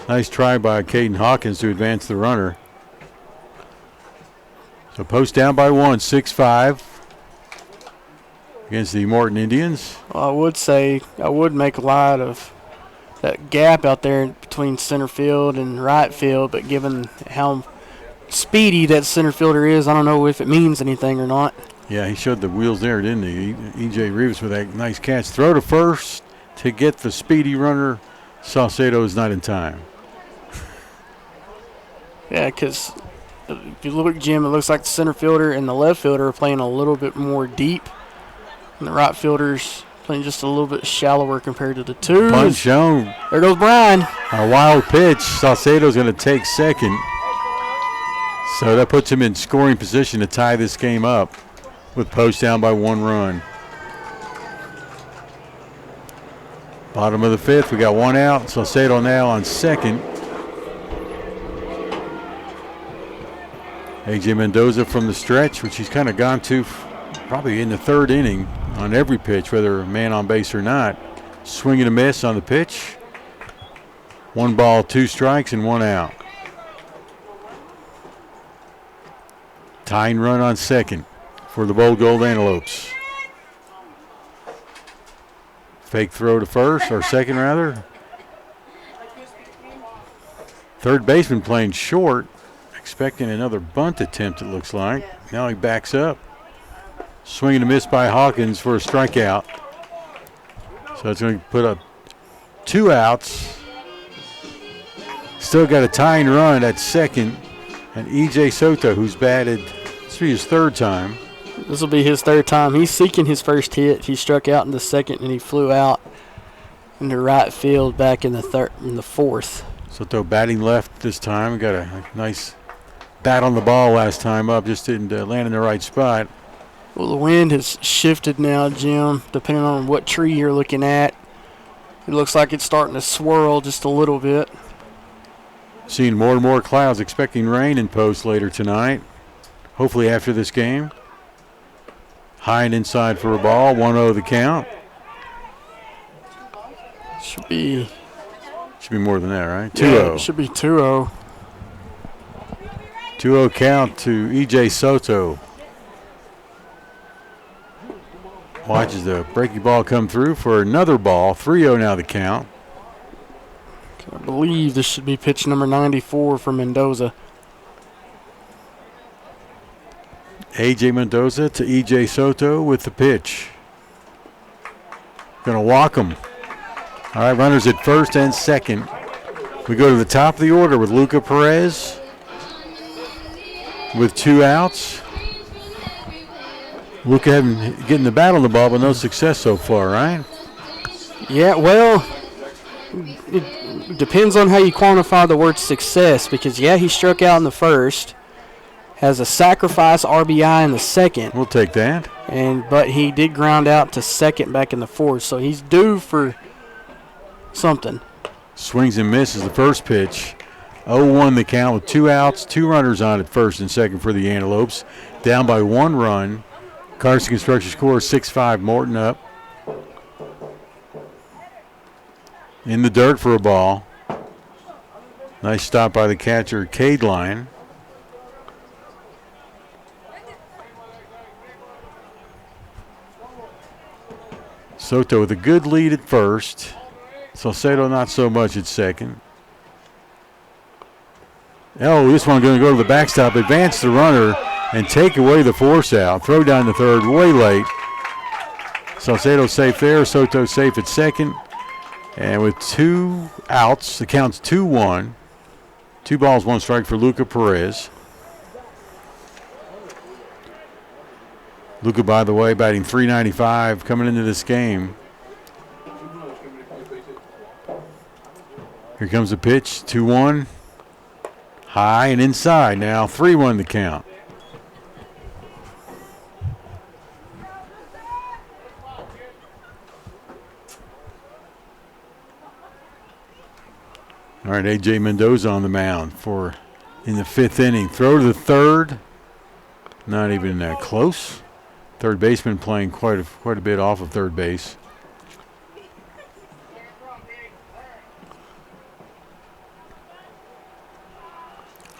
Nice try by Caden Hawkins to advance the runner. So Post down by 1, 6-5 against the Morton Indians. Well, I would say I would make light of that gap out there between center field and right field, but given how speedy that center fielder is, I don't know if it means anything or not. Yeah, he showed the wheels there, didn't he? E.J. Rivas with that nice catch. Throw to first to get the speedy runner. Saucedo is not in time. Yeah, because if you look, Jim, it looks like the center fielder and the left fielder are playing a little bit more deep, and the right fielder's playing just a little bit shallower compared to the 2. Bunt shown. There goes Brian. A wild pitch. Saucedo's going to take second. So that puts him in scoring position to tie this game up with Post down by 1 run. Bottom of the 5th, we got 1 out. Saucedo now on second. A.J. Mendoza from the stretch, which he's kind of gone to probably in the 3rd inning on every pitch, whether man on base or not. Swing and a miss on the pitch. 1 ball, 2 strikes, and 1 out. Tying run on second for the Bold Gold Antelopes. Fake throw to first, or second rather. Third baseman playing short, expecting another bunt attempt, it looks like. Now he backs up. Swing and a miss by Hawkins for a strikeout. So it's going to put up 2 outs. Still got a tying run at second. And E.J. Soto, who's batted, this will be his 3rd time. This will be his 3rd time. He's seeking his first hit. He struck out in the 2nd, and he flew out into right field back in the 4th. Soto batting left this time. Got a nice bat on the ball last time up. Just didn't land in the right spot. Well, the wind has shifted now, Jim, depending on what tree you're looking at. It looks like it's starting to swirl just a little bit. Seeing more and more clouds, expecting rain in Post later tonight. Hopefully after this game. High and inside for a ball, 1-0 the count. Should be more than that, right? 2-0. Yeah, it should be 2-0. 2-0 count to E.J. Soto. Watches the breaking ball come through for another ball. 3-0 now the count. I believe this should be pitch number 94 for Mendoza. A.J. Mendoza to E.J. Soto with the pitch. Going to walk him. All right, runners at first and second. We go to the top of the order with Luca Perez with 2 outs. Luca getting the bat on the ball, but no success so far, right? Yeah, well, it depends on how you quantify the word success, because, yeah, he struck out in the 1st, has a sacrifice RBI in the 2nd. We'll take that. But he did ground out to 2nd back in the 4th, so he's due for something. Swings and misses the first pitch. 0-1 the count with 2 outs, 2 runners on at first and second for the Antelopes. Down by 1 run. Carson Construction scores 6-5, Morton up. In the dirt for a ball. Nice stop by the catcher, Cade Line. Soto with a good lead at first. Salcedo not so much at second. Oh, this one going to go to the backstop, advance the runner, and take away the force out. Throw down the third, way late. Salcedo safe there, Soto safe at second. And with 2 outs, the count's 2-1. 2 balls, 1 strike for Luca Perez. Luca, by the way, batting .395 coming into this game. Here comes the pitch, 2-1. High and inside now, 3-1 the count. All right, A.J. Mendoza on the mound in the 5th inning. Throw to the 3rd. Not even that close. Third baseman playing quite a bit off of third base.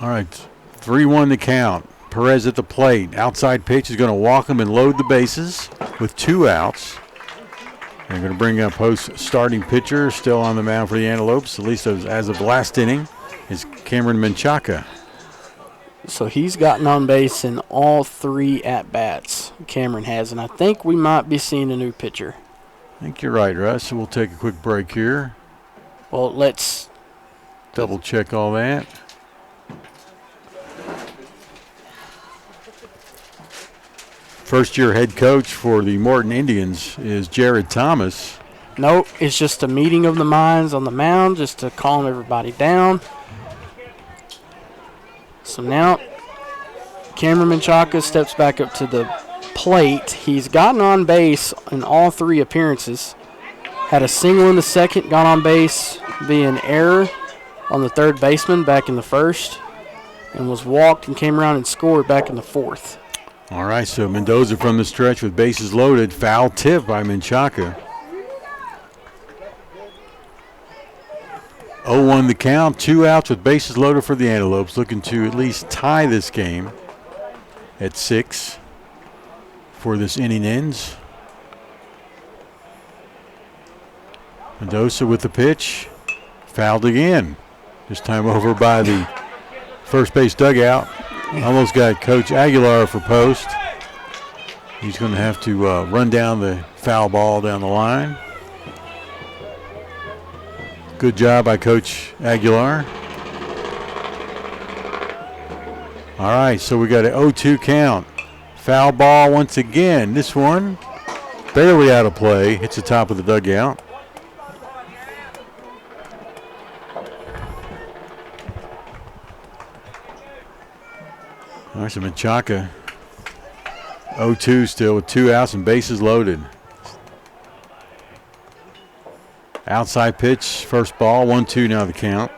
All right, 3-1 the count. Perez at the plate. Outside pitch is going to walk him and load the bases with 2 outs. They're going to bring up Post starting pitcher, still on the mound for the Antelopes, at least as of last inning, is Cameron Menchaca. So he's gotten on base in all 3 at-bats Cameron has, and I think we might be seeing a new pitcher. I think you're right, Russ. So we'll take a quick break here. Well, let's double check all that. First-year head coach for the Morton Indians is Jared Thomas. Nope, it's just a meeting of the minds on the mound just to calm everybody down. So now Cameron Menchaca steps back up to the plate. He's gotten on base in all 3 appearances. Had a single in the 2nd, got on base via an error on the 3rd baseman back in the 1st, and was walked and came around and scored back in the 4th. All right, so Mendoza from the stretch with bases loaded. Foul tip by Menchaca. 0-1 the count, 2 outs with bases loaded for the Antelopes, looking to at least tie this game at 6. before this inning ends. Mendoza with the pitch. Fouled again. This time over by the first base dugout. Almost got Coach Aguilar for post. He's going to have to run down the foul ball down the line. Good job by Coach Aguilar. All right, so we got an 0-2 count. Foul ball once again. This one barely out of play. Hits the top of the dugout. All right, so Menchaca 0-2 still with 2 outs and bases loaded. Outside pitch, first ball, 1-2 now the count.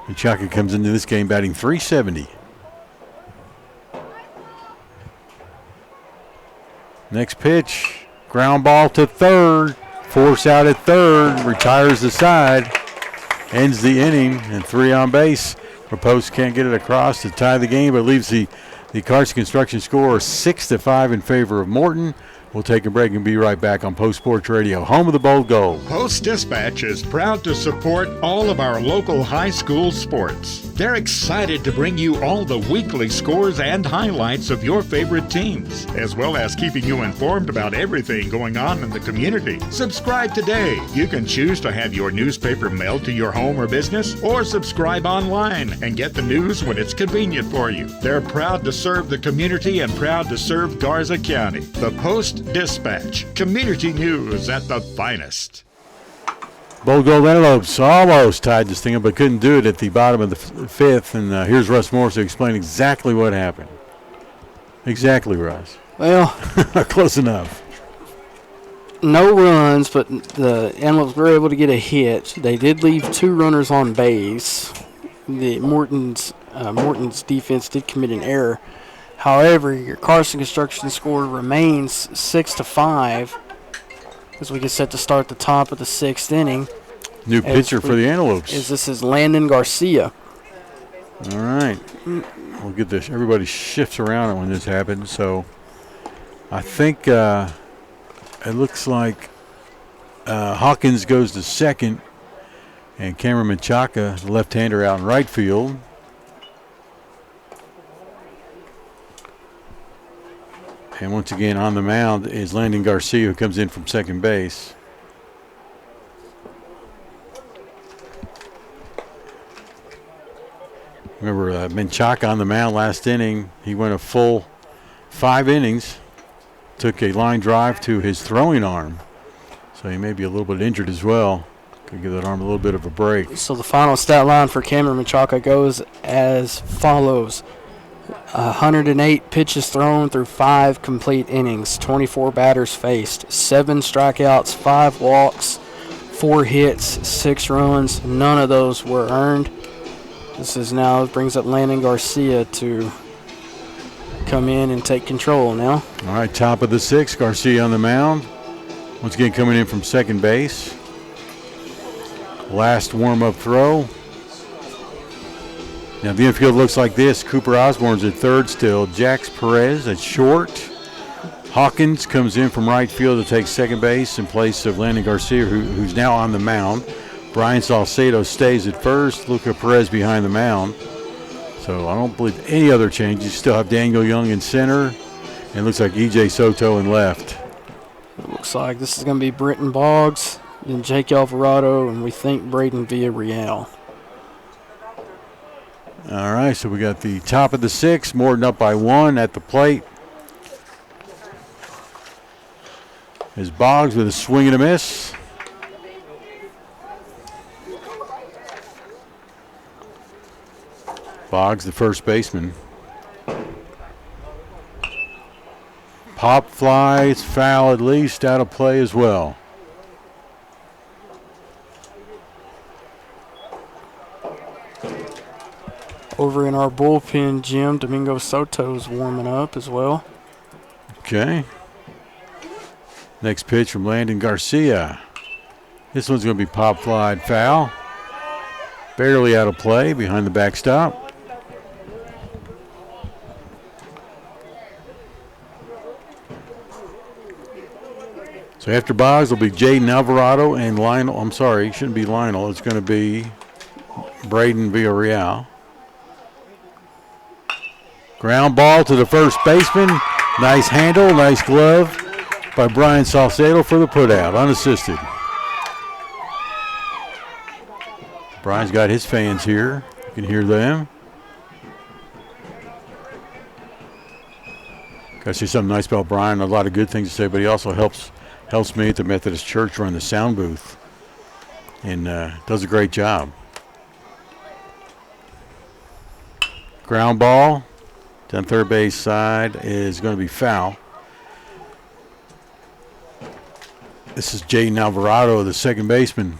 Menchaca comes into this game batting .370. Next pitch, ground ball to third. Force out at third, retires the side. Ends the inning and 3 on base. Post can't get it across to tie the game, but leaves the Carson Construction score 6-5 in favor of Morton. We'll take a break and be right back on Post Sports Radio, home of the Bold Gold. Post Dispatch is proud to support all of our local high school sports. They're excited to bring you all the weekly scores and highlights of your favorite teams, as well as keeping you informed about everything going on in the community. Subscribe today. You can choose to have your newspaper mailed to your home or business, or subscribe online and get the news when it's convenient for you. They're proud to serve the community and proud to serve Garza County. The Post Dispatch, community news at the finest. Bold Gold Antelopes almost tied this thing up, but couldn't do it at the bottom of the fifth. And here's Russ Morris to explain exactly what happened. Exactly, Russ. Well, close enough. No runs, but the Antelopes were able to get a hit. They did leave 2 runners on base. The Morton's defense did commit an error. However, your Carson Construction score remains 6-5 as we get set to start the top of the 6th inning. New pitcher for the Antelopes. This is Landon Garcia. All right. We'll get this. Everybody shifts around when this happens. So I think it looks like Hawkins goes to second and Cameron Menchaca, the left-hander, out in right field. And once again on the mound is Landon Garcia, who comes in from second base. Remember Menchaca on the mound last inning. He went a full 5 innings, took a line drive to his throwing arm. So he may be a little bit injured as well. Could give that arm a little bit of a break. So the final stat line for Cameron Menchaca goes as follows. 108 pitches thrown through 5 complete innings, 24 batters faced, 7 strikeouts, 5 walks, 4 hits, 6 runs. None of those were earned. This is now brings up Landon Garcia to come in and take control now. All right, top of the 6th, Garcia on the mound. Once again coming in from second base. Last warm-up throw. Now the infield looks like this. Cooper Osborne's at third still. Jax Perez at short. Hawkins comes in from right field to take second base in place of Landon Garcia, who's now on the mound. Brian Salcedo stays at first. Luca Perez behind the mound. So I don't believe any other changes. Still have Daniel Young in center. And it looks like E.J. Soto in left. It looks like this is going to be Britton Boggs, then Jake Alvarado, and we think Braden Villarreal. All right, so we got the top of the 6th, Morton up by 1 at the plate. Is Boggs with a swing and a miss. Boggs, the first baseman. Pop fly, it's foul at least, out of play as well. Over in our bullpen, Jim, Domingo Soto's warming up as well. Okay. Next pitch from Landon Garcia. This one's going to be pop fly foul. Barely out of play behind the backstop. So after Boggs will be Jaden Alvarado and Lionel. I'm sorry, it shouldn't be Lionel. It's going to be Braden Villarreal. Ground ball to the first baseman. Nice handle, nice glove by Brian Salcedo for the putout, unassisted. Brian's got his fans here. You can hear them. Got to say something nice about Brian. A lot of good things to say, but he also helps me at the Methodist Church run the sound booth and does a great job. Ground ball down third base side is going to be foul. This is Jaden Alvarado, the second baseman.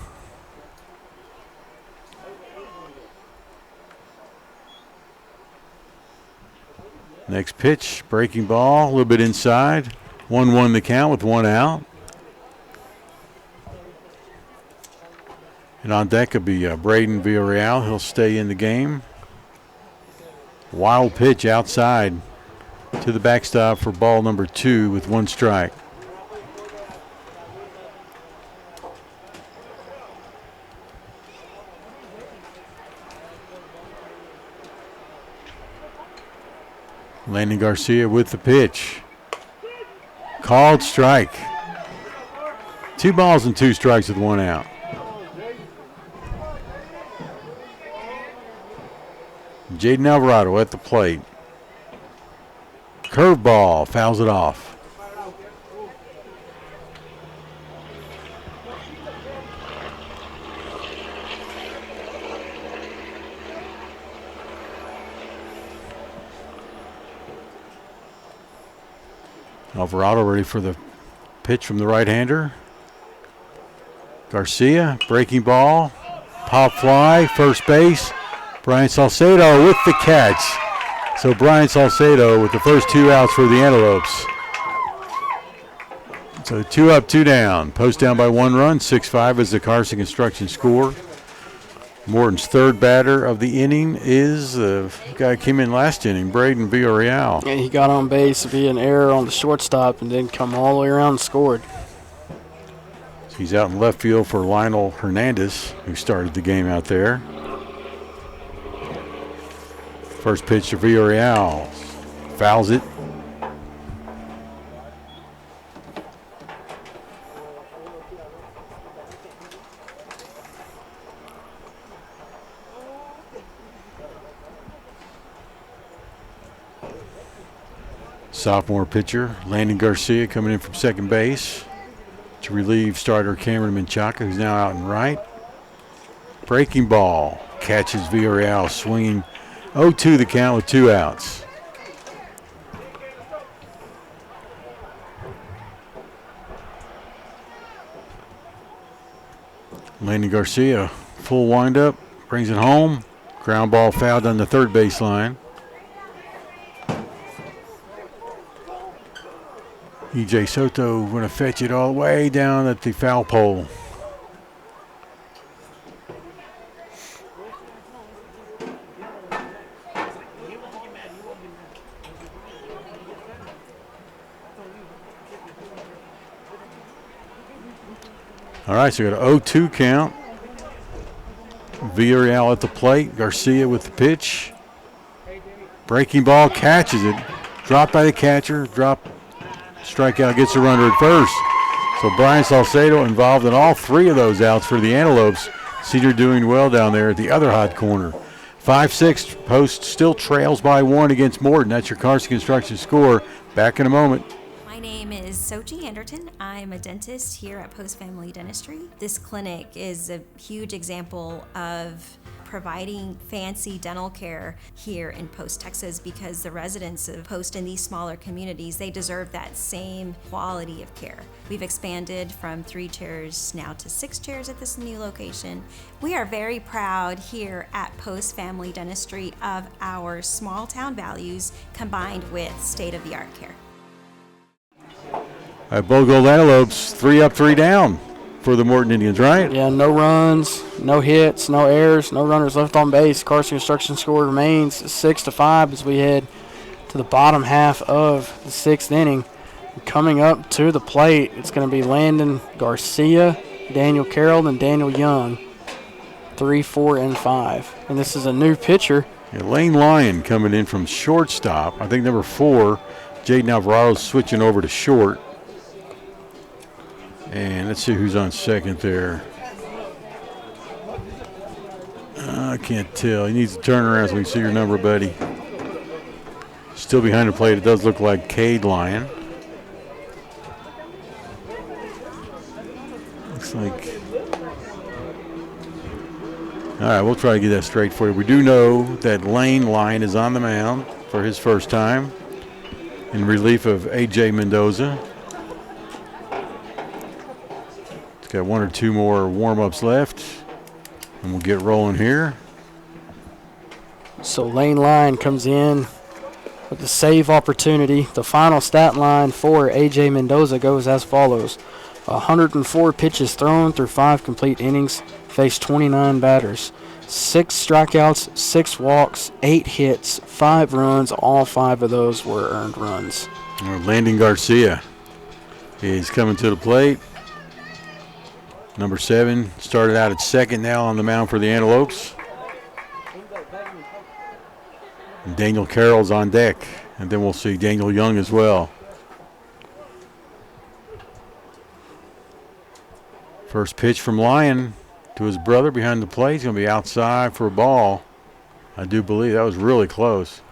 Next pitch, breaking ball, a little bit inside. 1-1 the count with one out. And on deck will be Braden Villarreal. He'll stay in the game. Wild pitch outside to the backstop for ball number 2 with one strike. Landon Garcia with the pitch. Called strike. 2 balls and 2 strikes with one out. Jaden Alvarado at the plate. Curveball, fouls it off. Alvarado ready for the pitch from the right-hander. Garcia, breaking ball, pop fly, first base. Brian Salcedo with the catch. So Brian Salcedo with the first 2 outs for the Antelopes. So 2 up, 2 down. Post down by 1 run. 6-5 is the Carson Construction score. Morton's third batter of the inning is the guy who came in last inning, Braden Villarreal. And he got on base via an error on the shortstop and then come all the way around and scored. So he's out in left field for Lionel Hernandez, who started the game out there. First pitch to Villarreal. Fouls it. Sophomore pitcher Landon Garcia coming in from second base to relieve starter Cameron Menchaca, who's now out in right. Breaking ball catches Villarreal swinging. 0-2 the count with 2 outs. Landon Garcia, full windup, brings it home. Ground ball fouled on the third baseline. E.J. Soto going to fetch it all the way down at the foul pole. All right, so we got an 0-2 count. Villarreal at the plate. Garcia with the pitch. Breaking ball, catches it. Dropped by the catcher. Strikeout, gets the runner at first. So Brian Salcedo involved in all 3 of those outs for the Antelopes. Cedar doing well down there at the other hot corner. 5-6, Post still trails by 1 against Morton. That's your Carson Construction score. Back in a moment. My name is Sochi Anderton. I'm a dentist here at Post Family Dentistry. This clinic is a huge example of providing fancy dental care here in Post, Texas, because the residents of Post in these smaller communities, they deserve that same quality of care. We've expanded from 3 chairs now to 6 chairs at this new location. We are very proud here at Post Family Dentistry of our small town values combined with state-of-the-art care. Bow Gold Antelopes, 3 up, 3 down for the Morton Indians, right? Yeah, no runs, no hits, no errors, no runners left on base. Carson Construction score remains 6-5 as we head to the bottom half of the 6th inning. Coming up to the plate, it's going to be Landon Garcia, Daniel Carroll, and Daniel Young, 3, 4, and 5. And this is a new pitcher. Yeah, Lane Lyon coming in from shortstop. I think number 4, Jaden Alvarado's switching over to short. And let's see who's on second there. I can't tell. He needs to turn around so we can see your number, buddy. Still behind the plate, it does look like Cade Lyon. Looks like. All right, we'll try to get that straight for you. We do know that Lane Lyon is on the mound for his first time in relief of A.J. Mendoza. It's got 1 or 2 more warm-ups left, and we'll get rolling here. So Lane Lyon comes in with the save opportunity. The final stat line for A.J. Mendoza goes as follows. 104 pitches thrown through 5 complete innings, faced 29 batters. 6 strikeouts, 6 walks, 8 hits, 5 runs. All 5 of those were earned runs. Landon Garcia is coming to the plate. Number 7 started out at second, now on the mound for the Antelopes. And Daniel Carroll's on deck, and then we'll see Daniel Young as well. First pitch from Lyon to his brother behind the plate. He's going to be outside for a ball. I do believe that was really close.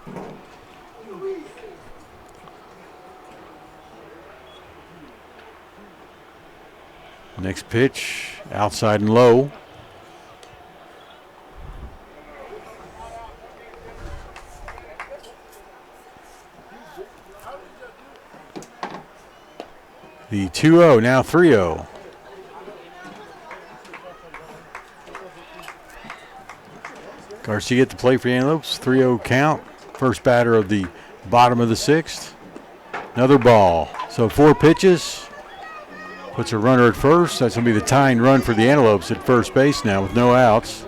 Next pitch, outside and low. The 2-0, now 3-0. Garcia at the plate for the Antelopes. 3-0 count. First batter of the bottom of the 6th. Another ball. So 4 pitches. Puts a runner at first. That's going to be the tying run for the Antelopes at first base now with no outs.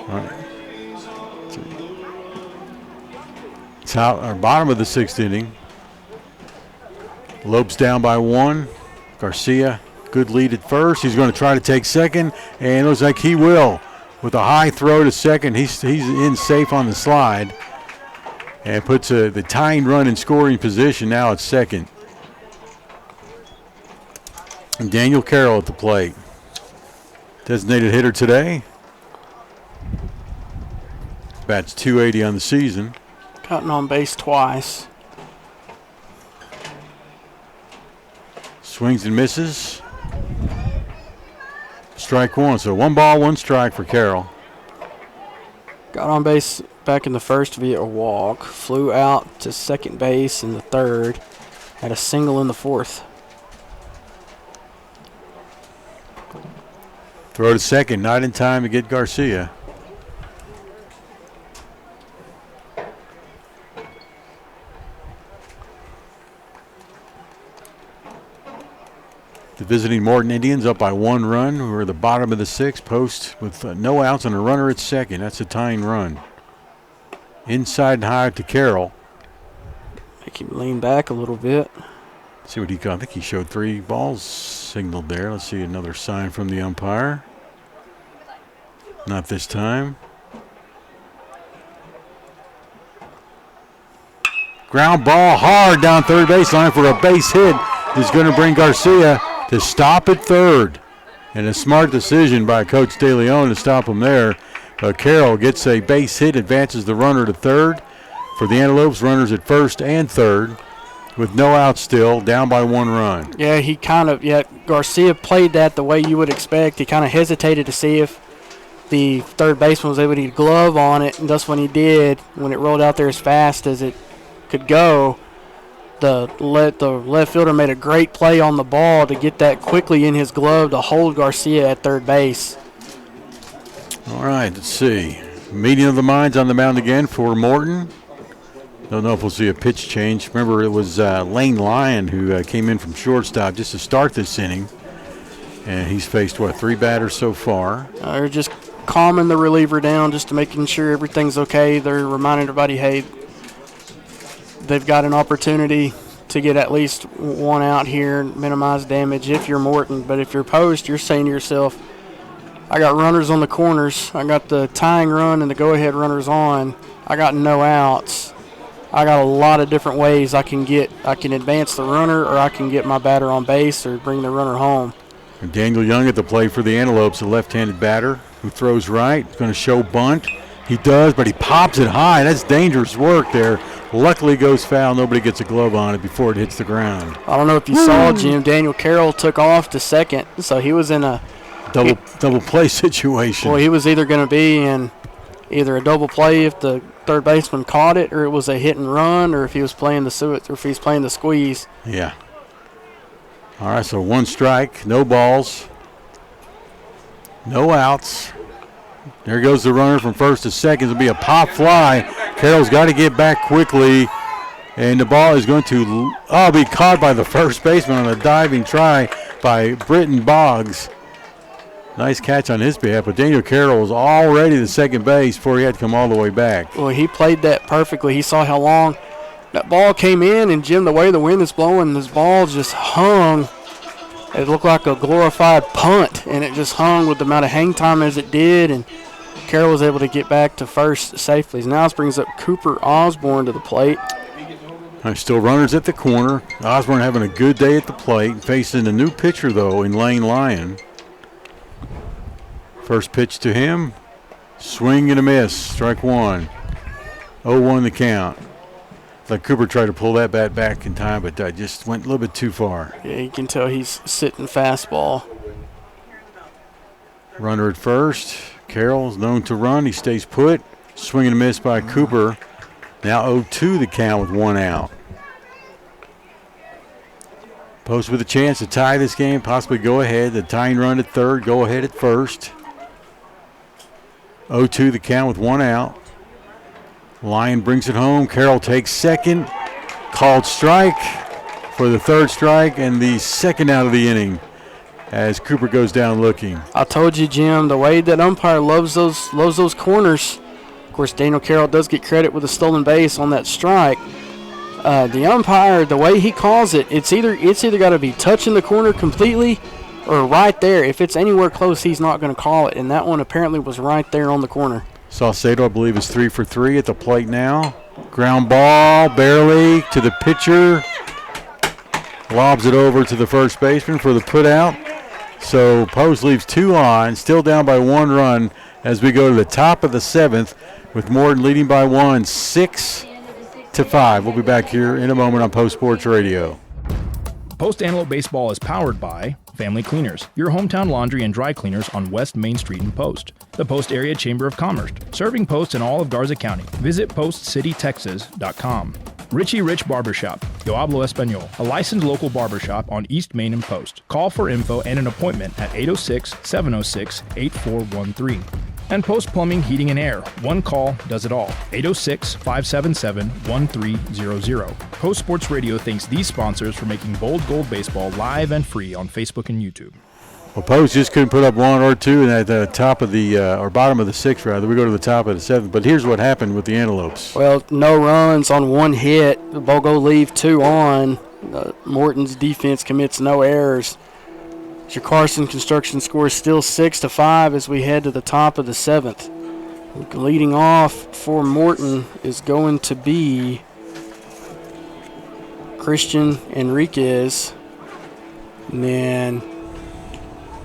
All right. Top or bottom of the 6th inning. Lopes down by 1. Garcia, good lead at first. He's going to try to take second, and it looks like he will. With a high throw to second, he's in safe on the slide. And puts the tying run in scoring position now at second. And Daniel Carroll at the plate. Designated hitter today. Bats .280 on the season. Gotten on base twice. Swings and misses. Strike 1. So 1 ball, 1 strike for Carroll. Got on base back in the first via a walk. Flew out to second base in the 3rd. Had a single in the 4th. Throw to second, not in time to get Garcia. The visiting Morton Indians up by 1 run. We're at the bottom of the 6th, post with no outs and a runner at second. That's a tying run. Inside and high to Carroll. Make him lean back a little bit. See what he got. I think he showed 3 balls signaled there. Let's see another sign from the umpire. Not this time. Ground ball hard down third baseline for a base hit. Is going to bring Garcia to stop at third. And a smart decision by Coach De Leon to stop him there. Carroll gets a base hit, advances the runner to third. For the Antelopes, runners at first and third. With no outs still, down by 1 run. Yeah, Garcia played that the way you would expect. He kind of hesitated to see if the third baseman was able to get a glove on it, and that's when he did. When it rolled out there as fast as it could go, the left fielder made a great play on the ball to get that quickly in his glove to hold Garcia at third base. All right, let's see. Meeting of the minds on the mound again for Morton. Don't know if we'll see a pitch change. Remember, it was Lane Lyon who came in from shortstop just to start this inning. And he's faced, 3 batters so far? They're just calming the reliever down, just to making sure everything's okay. They're reminding everybody, hey, they've got an opportunity to get at least one out here and minimize damage if you're Morton. But if you're Post, you're saying to yourself, I got runners on the corners. I got the tying run and the go-ahead runners on. I got no outs. I got a lot of different ways I can advance the runner, or I can get my batter on base or bring the runner home. And Daniel Young at the plate for the Antelopes, a left-handed batter who throws right. He's going to show bunt. He does, but he pops it high. That's dangerous work there. Luckily goes foul. Nobody gets a glove on it before it hits the ground. I don't know if you saw, Jim. Daniel Carroll took off to second, so he was in a double play situation. Well, he was either going to be in either a double play if the third baseman caught it, or it was a hit and run, or if he was playing the squeeze. Yeah. All right, so 1 strike, no balls, no outs. There goes the runner from first to second. It'll be a pop fly. Carroll's got to get back quickly, and the ball is going to be caught by the first baseman on a diving try by Britton Boggs. Nice catch on his behalf, but Daniel Carroll was already to second base before he had to come all the way back. Well, he played that perfectly. He saw how long that ball came in, and Jim, the way the wind is blowing, this ball just hung. It looked like a glorified punt, and it just hung with the amount of hang time as it did, and Carroll was able to get back to first safely. Now this brings up Cooper Osborne to the plate. Still runners at the corner. Osborne having a good day at the plate, facing a new pitcher, though, in Lane Lyon. First pitch to him, swing and a miss, strike 1. 0-1 the count. Like Cooper tried to pull that bat back in time, but just went a little bit too far. Yeah, you can tell he's sitting fastball. Runner at first. Carroll's known to run. He stays put. Swing and a miss by Cooper. Now 0-2 the count with 1 out. Post with a chance to tie this game, possibly go ahead. The tying run at third, go ahead at first. 0-2 the count with 1 out. Lyon brings it home. Carroll takes second. Called strike for the third strike and the second out of the inning as Cooper goes down looking. I told you, Jim, the way that umpire loves those corners. Of course, Daniel Carroll does get credit with a stolen base on that strike. The umpire, the way he calls it, it's either got to be touching the corner completely or right there. If it's anywhere close, he's not going to call it, and that one apparently was right there on the corner. Saucedo, I believe, is 3 for 3 at the plate now. Ground ball, barely to the pitcher. Lobs it over to the first baseman for the put out. So Post leaves 2 on, still down by 1 run as we go to the top of the 7th with Morton leading by 1, 6-5. We'll be back here in a moment on Post Sports Radio. Post Antelope Baseball is powered by Family Cleaners, your hometown laundry and dry cleaners on West Main Street in Post. The Post Area Chamber of Commerce, serving Post in all of Garza County. Visit postcitytexas.com. Richie Rich Barbershop, Yo Hablo Espanol, a licensed local barbershop on East Main and Post. Call for info and an appointment at 806-706-8413. And Post Plumbing, Heating and Air. One call does it all. 806-577-1300. Post Sports Radio thanks these sponsors for making Bold Gold Baseball live and free on Facebook and YouTube. Well, Post just couldn't put up 1 or 2 at the top of the, or bottom of the 6th, rather. We go to the top of the 7th. But here's what happened with the Antelopes. Well, no runs on 1 hit. The ball go leave 2 on. Morton's defense commits no errors. Carson Construction scores still 6-5 as we head to the top of the 7th. Leading off for Morton is going to be Christian Enriquez.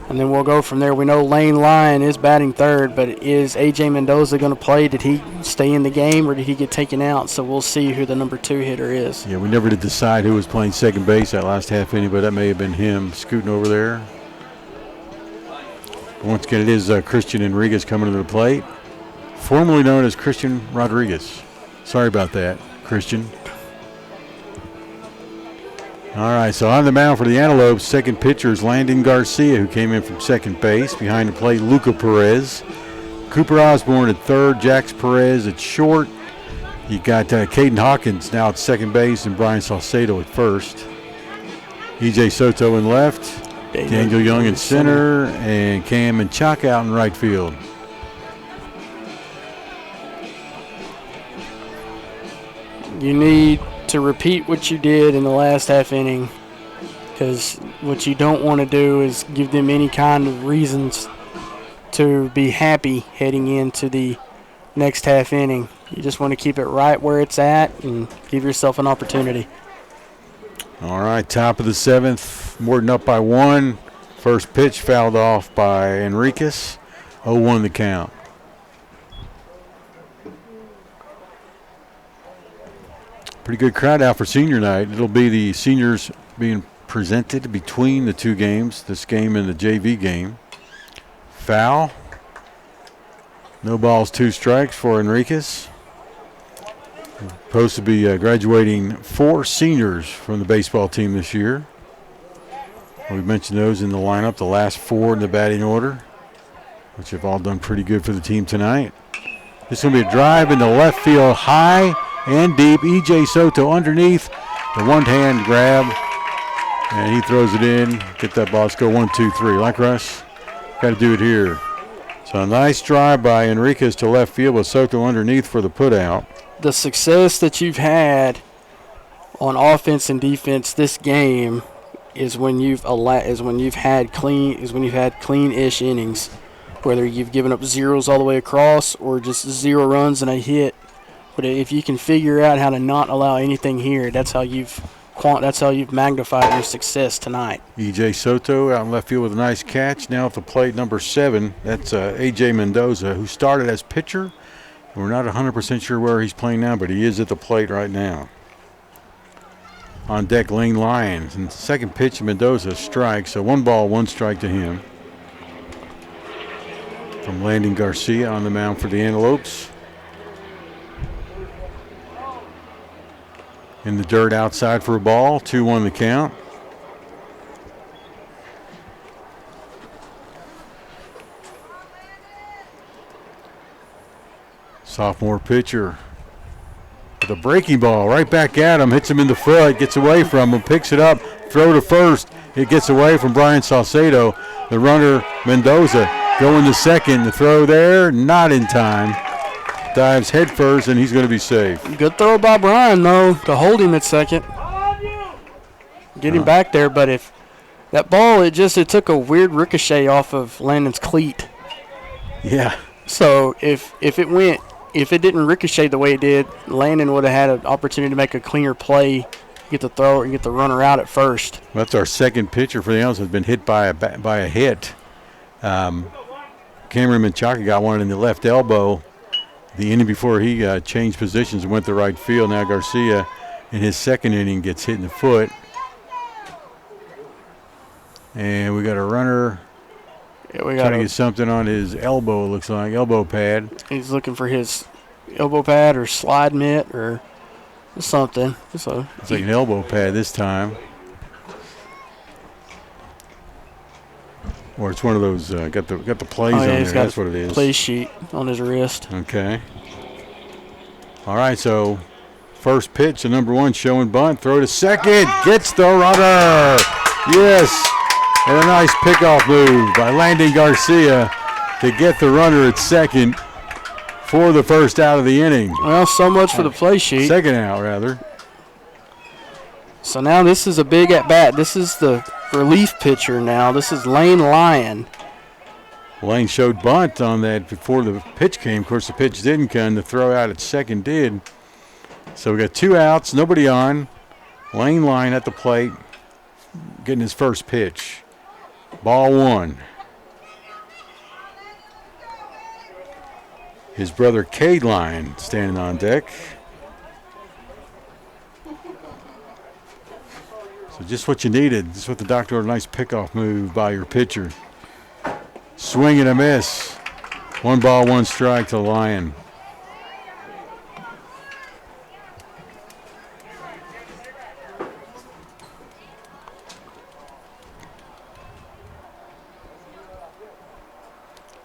And then we'll go from there. We know Lane Lyon is batting third, but is A.J. Mendoza going to play? Did he stay in the game or did he get taken out? So we'll see who the number 2 hitter is. Yeah, we never did decide who was playing second base that last half inning, but that may have been him scooting over there. Once again, it is Christian Enriquez coming to the plate, formerly known as Christian Rodriguez. Sorry about that, Christian. All right, so on the mound for the Antelopes, second pitcher is Landon Garcia, who came in from second base. Behind the plate, Luca Perez. Cooper Osborne at third, Jax Perez at short. You got Caden Hawkins now at second base and Brian Saucedo at first. E.J. Soto in left. Daniel Young in center, and Cam and Chuck out in right field. You need to repeat what you did in the last half inning, because what you don't want to do is give them any kind of reasons to be happy heading into the next half inning. You just want to keep it right where it's at and give yourself an opportunity. All right, top of the 7th, Morton up by 1. First pitch fouled off by Enriquez. 0-1 the count. Pretty good crowd out for senior night. It'll be the seniors being presented between the two games, this game and the JV game. Foul. No balls, 2 strikes for Enriquez. Supposed to be graduating 4 seniors from the baseball team this year. We mentioned those in the lineup, the last 4 in the batting order, which have all done pretty good for the team tonight. This is going to be a drive into left field, high and deep. E.J. Soto underneath, the one-hand grab, and he throws it in. Get that ball. Let's go 1, 2, 3. Like Russ, got to do it here. So a nice drive by Enriquez to left field with Soto underneath for the putout. The success that you've had on offense and defense this game is when you've had clean-ish innings, whether you've given up zeros all the way across or just 0 runs and a hit. But if you can figure out how to not allow anything here, that's how you've magnified your success tonight. E.J. Soto out in left field with a nice catch. Now at the plate, number 7. That's A.J. Mendoza, who started as pitcher. We're not 100% sure where he's playing now, but he is at the plate right now. On deck, Lane Lyons. And second pitch, Mendoza strikes. So 1 ball, 1 strike to him. From Landon Garcia on the mound for the Antelopes. In the dirt outside for a ball. 2-1 the count. Sophomore pitcher with a breaking ball right back at him. Hits him in the foot. Gets away from him. Picks it up. Throw to first. It gets away from Brian Saucedo. The runner, Mendoza, going to second. The throw there, not in time. Dives head first, and he's going to be safe. Good throw by Brian, though, to hold him at second. Get him back there, but if that ball, it took a weird ricochet off of Landon's cleat. Yeah. So if it didn't ricochet the way it did, Landon would have had an opportunity to make a cleaner play, get the thrower, get the runner out at first. That's our second pitcher for the Elms has been hit by a hit. Cameron Menchaca got one in the left elbow the inning before he changed positions and went to right field. Now Garcia in his second inning gets hit in the foot. And we got a runner trying to get something on his elbow, looks like, elbow pad. He's looking for his elbow pad or slide mitt or something. So it's like an elbow pad this time. Or it's one of those, got the plays on there. That's what it is. Play sheet on his wrist. Okay. All right, so first pitch, the number 1 showing bunt. Throw to second. Gets the runner. Yes. And a nice pickoff move by Landon Garcia to get the runner at second for the first out of the inning. Well, so much for the play sheet. Second out, rather. So now this is a big at-bat. This is the relief pitcher now. This is Lane Lyon. Lane showed bunt on that before the pitch came. Of course, the pitch didn't come. The throw out at second did. So we got 2 outs, nobody on. Lane Lyon at the plate, getting his first pitch. Ball 1. His brother Cade Lyon standing on deck. So just what you needed. Just what the doctor ordered. A nice pickoff move by your pitcher. Swing and a miss. 1 ball, 1 strike to Lyon.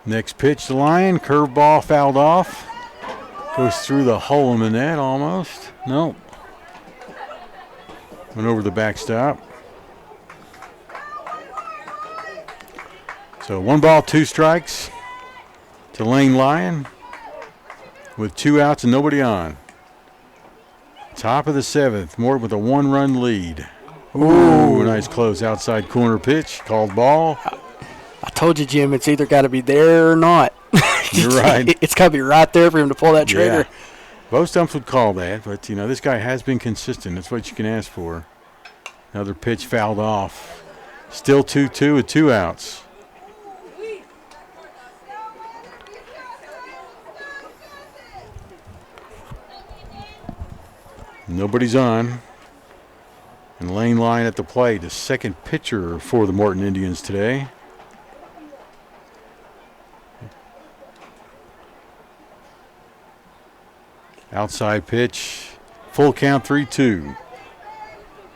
Next pitch to Lyon. Curveball fouled off. Goes through the hole in the net almost. Nope. Went over the backstop. So 1 ball, 2 strikes to Lane Lyon with 2 outs and nobody on. Top of the 7th, Morton with a 1-run lead. Ooh, nice close outside corner pitch. Called ball. I told you, Jim, it's either got to be there or not. You're right. It's got to be right there for him to pull that trigger. Yeah. Both stumps would call that, but, this guy has been consistent. That's what you can ask for. Another pitch fouled off. Still 2-2 with 2 outs. Nobody's on. And Lane Line at the plate, the second pitcher for the Morton Indians today. Outside pitch, full count 3-2.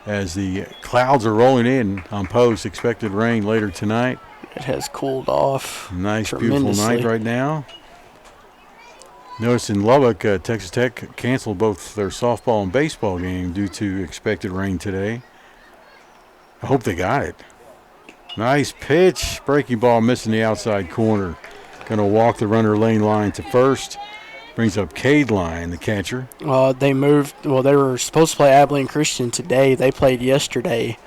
As the clouds are rolling in on post, expected rain later tonight. It has cooled off. Nice, beautiful night right now. Notice in Lubbock, Texas Tech canceled both their softball and baseball game due to expected rain today. I hope they got it. Nice pitch. Breaking ball missing the outside corner. Going to walk the runner Lane Line to first. Brings up Cade Line, the catcher. They moved. Well, they were supposed to play Abilene Christian today. They played yesterday.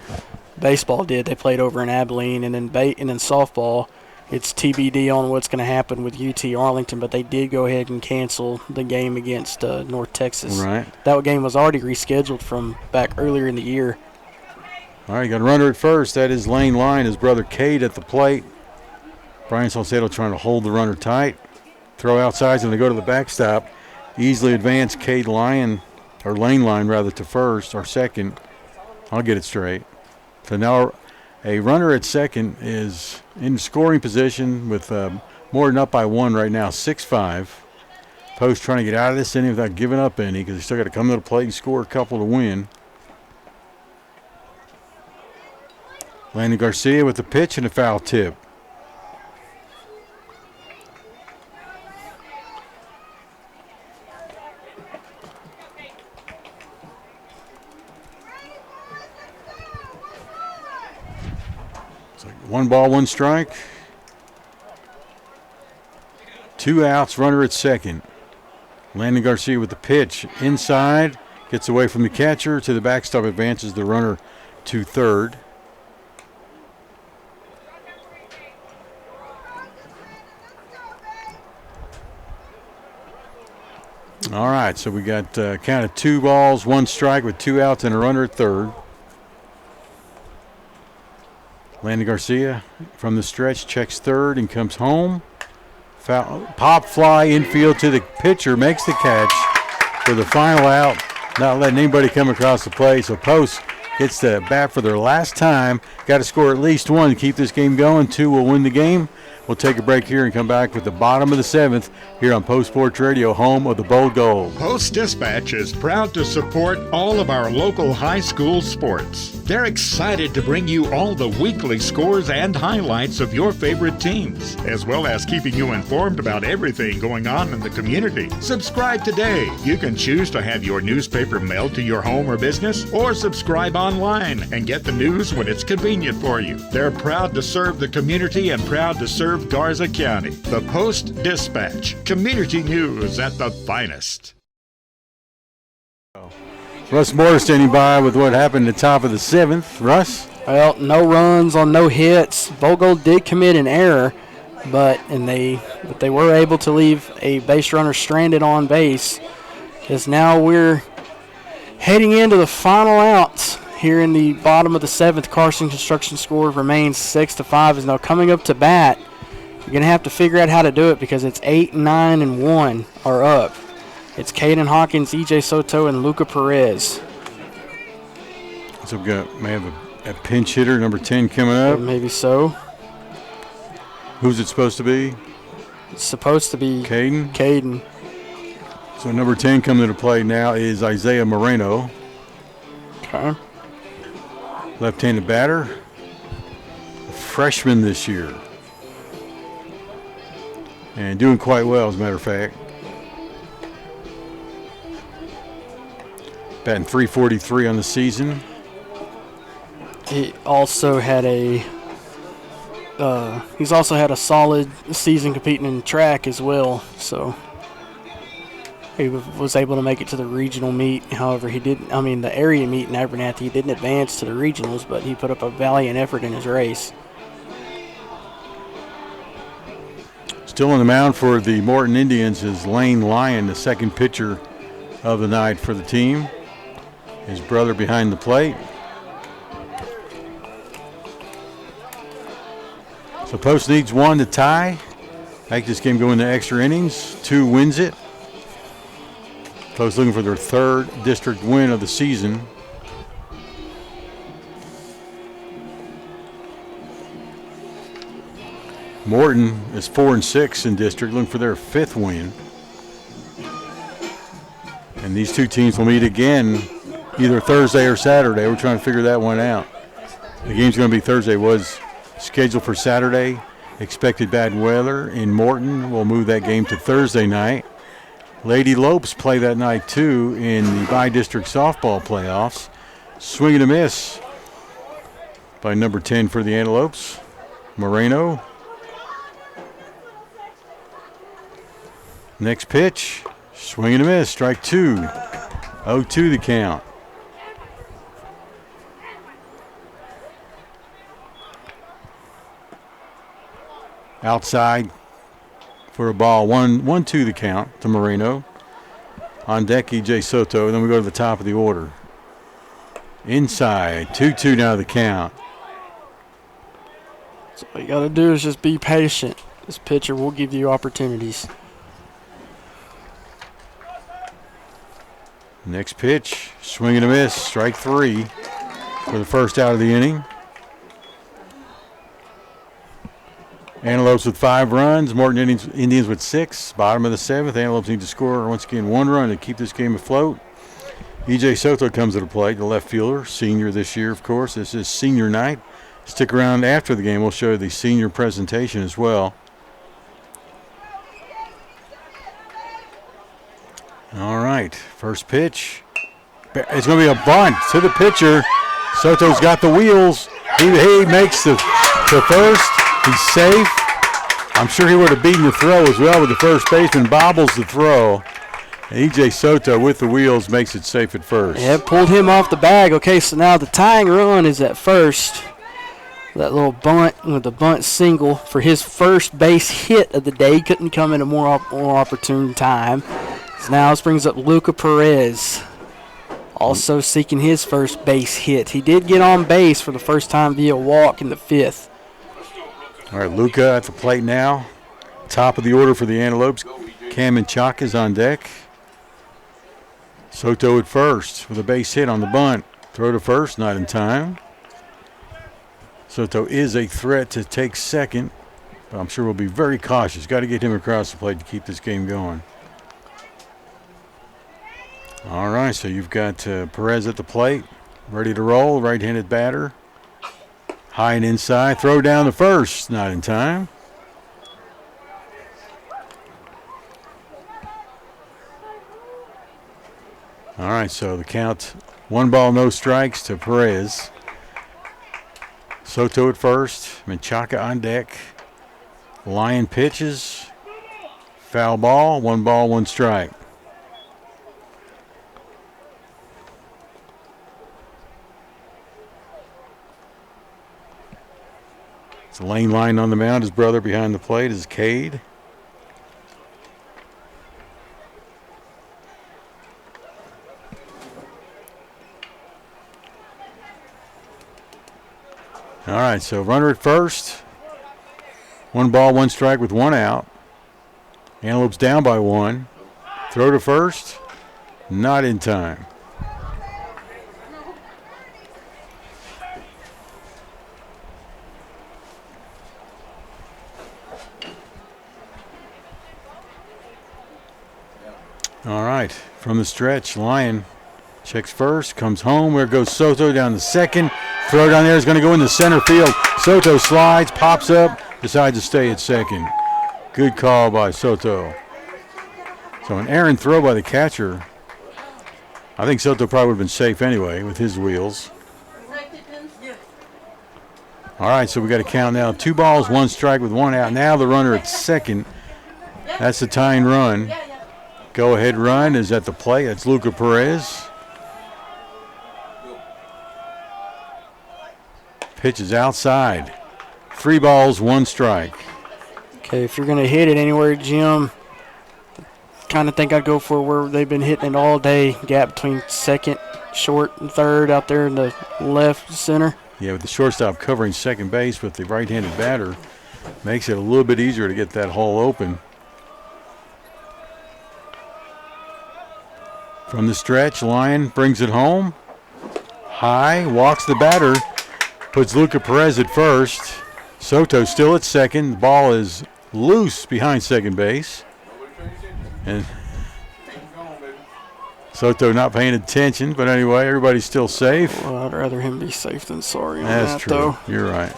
Baseball did. They played over in Abilene, and then softball. It's TBD on what's going to happen with UT Arlington, but they did go ahead and cancel the game against North Texas. Right. That game was already rescheduled from back earlier in the year. All right, got a runner at first. That is Lane Line, his brother Cade at the plate. Brian Salcedo trying to hold the runner tight. Throw outside and they go to the backstop. Easily advance Cade Lane Line to first or second. I'll get it straight. So now a runner at second is in scoring position with Morton up by 1 right now, 6-5. Post trying to get out of this inning without giving up any because they still got to come to the plate and score a couple to win. Landon Garcia with the pitch and a foul tip. It's like 1 ball, 1 strike. 2 outs, runner at second. Landon Garcia with the pitch inside, gets away from the catcher to the backstop, advances the runner to third. All right, so we got count of 2 balls, 1 strike with 2 outs and a runner at third. Landon Garcia from the stretch checks third and comes home. Foul, pop fly infield to the pitcher, makes the catch for the final out, not letting anybody come across the plate. So Post gets the bat for their last time. Got to score at least 1 to keep this game going. 2 will win the game. We'll take a break here and come back with the bottom of the 7th here on Post Sports Radio, home of the Bold Gold. Post-Dispatch is proud to support all of our local high school sports. They're excited to bring you all the weekly scores and highlights of your favorite teams, as well as keeping you informed about everything going on in the community. Subscribe today. You can choose to have your newspaper mailed to your home or business, or subscribe online and get the news when it's convenient for you. They're proud to serve the community and proud to serve Garza County. The Post-Dispatch. Community news at the finest. Russ Moore standing by with what happened at the top of the 7th. Russ? Well, no runs on no hits. Bogold did commit an error, but they were able to leave a base runner stranded on base. As now we're heading into the final outs here in the bottom of the 7th. Carson Construction score remains 6-5. Is now coming up to bat. You're going to have to figure out how to do it because it's 8, 9, and 1 are up. It's Caden Hawkins, E.J. Soto, and Luca Perez. So we may have a pinch hitter, number 10, coming up. Maybe so. Who's it supposed to be? It's supposed to be Caden. So number 10 coming to the plate now is Isaiah Moreno. Okay. Left-handed batter. A freshman this year. And doing quite well, as a matter of fact. Batting .343 on the season. He also had he's also had a solid season competing in track as well. So He was able to make it to the regional meet. However, the area meet in Abernathy. He didn't advance to the regionals, but he put up a valiant effort in his race. Still on the mound for the Morton Indians is Lane Lyon, the second pitcher of the night for the team. His brother behind the plate. So Post needs 1 to tie. Make this game go into extra innings. 2 wins it. Post looking for their 3rd district win of the season. Morton is 4-6 in district, looking for their 5th win. And these two teams will meet again either Thursday or Saturday. We're trying to figure that one out. The game's going to be Thursday. Was scheduled for Saturday. Expected bad weather in Morton. We'll move that game to Thursday night. Lady Lopes play that night too in the bi-district softball playoffs. Swing and a miss by number 10 for the Antelopes, Moreno. Next pitch, swing and a miss, strike 2. 0-2 the count. Outside for a ball, 1-2 the count to Moreno. On deck, E.J. Soto. Then we go to the top of the order. Inside, 2-2 now the count. So all you got to do is just be patient. This pitcher will give you opportunities. Next pitch, swing and a miss, strike 3 for the first out of the inning. Antelopes with 5 runs, Morton Indians with 6. Bottom of the 7th. Antelopes need to score once again 1 run to keep this game afloat. E.J. Soto comes to the plate, the left fielder, senior this year, of course. This is senior night. Stick around after the game. We'll show you the senior presentation as well. All right, first pitch. It's going to be a bunt to the pitcher. Soto's got the wheels. He makes the first. He's safe. I'm sure he would have beaten the throw as well, but the first baseman bobbles the throw. And E.J. Soto with the wheels makes it safe at first. Yeah, pulled him off the bag. Okay, so now the tying run is at first. That little bunt with the bunt single for his first base hit of the day. Couldn't come in a more opportune time. So now this brings up Luca Perez, also seeking his first base hit. He did get on base for the first time via walk in the 5th. All right, Luca at the plate now. Top of the order for the Antelopes. Cam Menchaca is on deck. Soto at first with a base hit on the bunt. Throw to first, not in time. Soto is a threat to take second, but I'm sure we'll be very cautious. Got to get him across the plate to keep this game going. All right, so you've got Perez at the plate, ready to roll, right-handed batter. High and inside, throw down the first, not in time. All right, so the count, 1 ball, no strikes to Perez. Soto at first, Menchaca on deck. Lyon pitches, foul ball, 1 ball, 1 strike. It's Lane Lyon on the mound. His brother behind the plate is Cade. All right, so runner at first. 1 ball, 1 strike with 1 out. Antelopes down by 1. Throw to first. Not in time. All right, from the stretch, Lyon checks first, comes home. Where goes Soto down the second. Throw down there is going to go into center field. Soto slides, pops up, decides to stay at second. Good call by Soto. So an errant throw by the catcher. I think Soto probably would have been safe anyway with his wheels. All right, so we got to count now. 2 balls, 1 strike with 1 out. Now the runner at second. That's the tying run. Go-ahead run is at the plate. It's Luca Perez. Pitch is outside. 3 balls, 1 strike. Okay, if you're going to hit it anywhere, Jim, kind of think I'd go for where they've been hitting it all day. Gap between second, short, and third out there in the left center. Yeah, with the shortstop covering second base with the right-handed batter, makes it a little bit easier to get that hole open. From the stretch, Lyon brings it home. High, walks the batter, puts Luca Perez at first. Soto still at second. The ball is loose behind second base. And Soto not paying attention, but anyway, everybody's still safe. Well, I'd rather him be safe than sorry on That's that, true. though. You're right.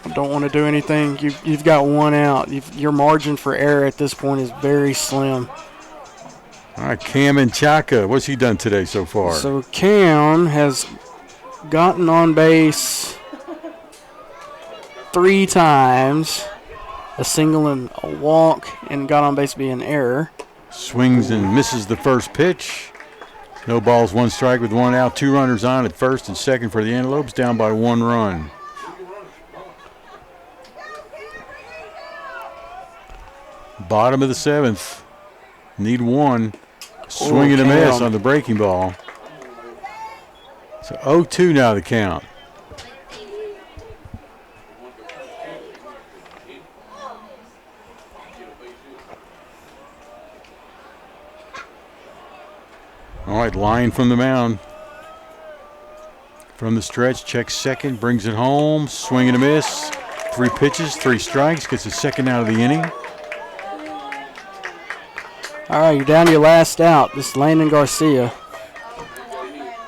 I don't want to do anything. You've got 1 out. Your margin for error at this point is very slim. All right, Cam and Chaka, what's he done today so far? So Cam has gotten on base 3 times, a single and a walk, and got on base be an error. Swings and misses the first pitch. No balls, 1 strike with 1 out. 2 runners on at first and second for the Antelopes, down by 1 run. Bottom of the 7th. Need 1. Swing and a miss on the breaking ball. So 0-2 now the count. All right, Lyon from the mound. From the stretch, checks second, brings it home, swing and a miss. 3 pitches, 3 strikes, gets his second out of the inning. All right, you're down to your last out. This is Landon Garcia.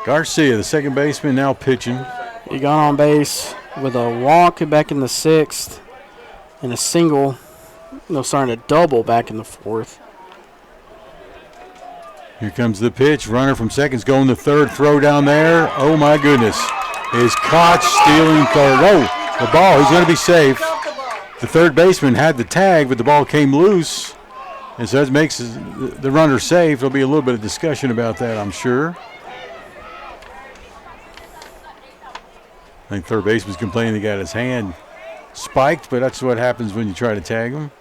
Garcia, the second baseman, now pitching. He got on base with a walk back in the 6th and a single, a double back in the 4th. Here comes the pitch. Runner from second's going to third. Throw down there. Oh, my goodness. Is caught stealing third. Oh, the ball. He's going to be safe. The third baseman had the tag, but the ball came loose. And so that makes the runner safe. There'll be a little bit of discussion about that, I'm sure. I think third baseman's complaining he got his hand spiked, but that's what happens when you try to tag him.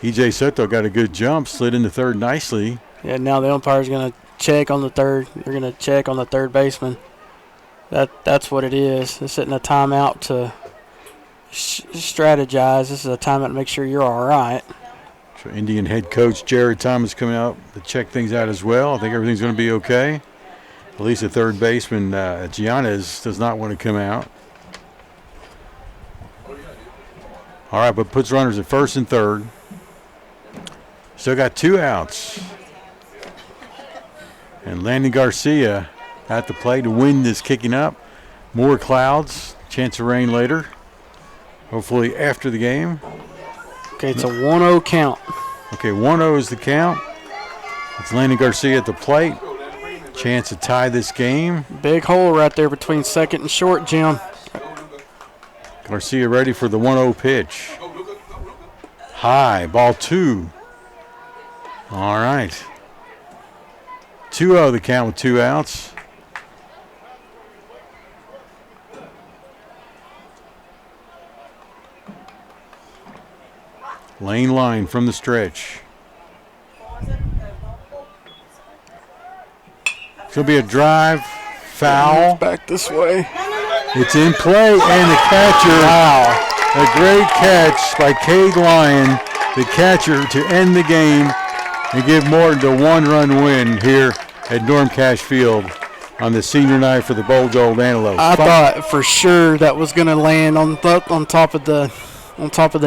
E.J. Soto got a good jump, slid into third nicely. Yeah, now the umpire's going to check on the third. They're going to check on the third baseman. That's what it is. They're setting a timeout to strategize. This is a timeout to make sure you're all right. So Indian head coach Jared Thomas coming out to check things out as well. I think everything's going to be okay. At least the third baseman, Giannis, does not want to come out. All right, but puts runners at first and third. Still got 2 outs. And Landon Garcia at the plate. The wind is kicking up. More clouds. Chance of rain later. Hopefully after the game. Okay, it's a 1-0 count. Okay, 1-0 is the count. It's Landon Garcia at the plate. Chance to tie this game. Big hole right there between second and short, Jim. Garcia ready for the 1-0 pitch. High, ball 2. All right. 2-0 the count with 2 outs. Lane line from the stretch. It's going to be a drive, foul. Back this way. It's in play, and the catcher. Wow. A great catch by Cade Lyon, the catcher, to end the game and give Morton the 1-run win here at Norm Cash Field on the senior night for the Bold Gold Antelopes. I thought for sure that was going to land on top of the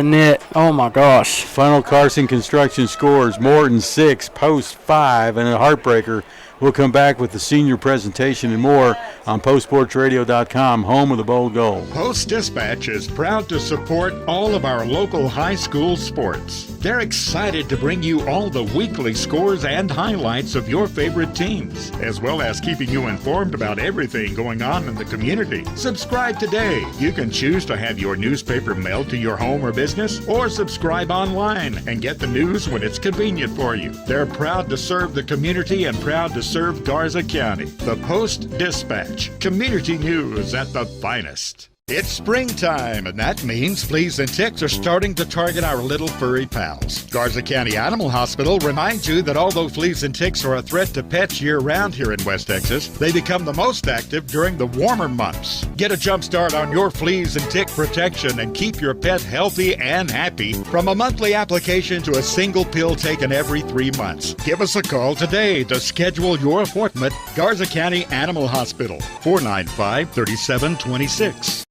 net. Oh my gosh. Funnel Carson Construction scores. Morton 6, Post 5, and a heartbreaker We'll come back with the senior presentation and more on postsportsradio.com, home of the Bold Gold. Post-Dispatch is proud to support all of our local high school sports. They're excited to bring you all the weekly scores and highlights of your favorite teams, as well as keeping you informed about everything going on in the community. Subscribe today. You can choose to have your newspaper mailed to your home or business, or subscribe online and get the news when it's convenient for you. They're proud to serve the community and proud to serve Garza County. The Post-Dispatch. Community news at the finest. It's springtime, and that means fleas and ticks are starting to target our little furry pals. Garza County Animal Hospital reminds you that although fleas and ticks are a threat to pets year-round here in West Texas, they become the most active during the warmer months. Get a jump start on your fleas and tick protection and keep your pet healthy and happy from a monthly application to a single pill taken every 3 months. Give us a call today to schedule your appointment. Garza County Animal Hospital, 495-3726.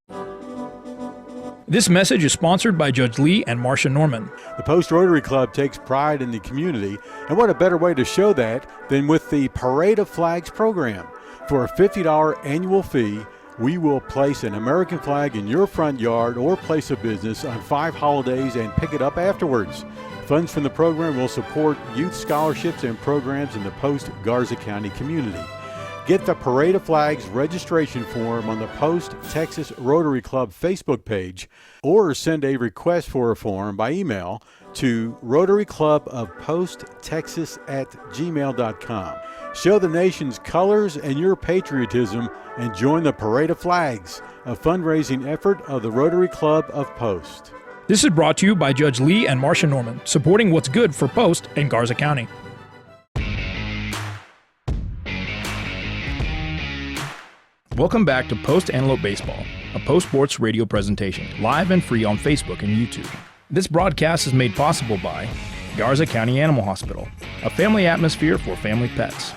This message is sponsored by Judge Lee and Marcia Norman. The Post Rotary Club takes pride in the community, and what a better way to show that than with the Parade of Flags program. For a $50 annual fee, we will place an American flag in your front yard or place of business on 5 holidays and pick it up afterwards. Funds from the program will support youth scholarships and programs in the Post-Garza County community. Get the Parade of Flags registration form on the Post Texas Rotary Club Facebook page, or send a request for a form by email to rotaryclubofposttexas@gmail.com. Show the nation's colors and your patriotism and join the Parade of Flags, a fundraising effort of the Rotary Club of Post. This is brought to you by Judge Lee and Marcia Norman, supporting what's good for Post and Garza County. Welcome back to Post Antelope Baseball, a Post Sports radio presentation, live and free on Facebook and YouTube. This broadcast is made possible by Garza County Animal Hospital, a family atmosphere for family pets.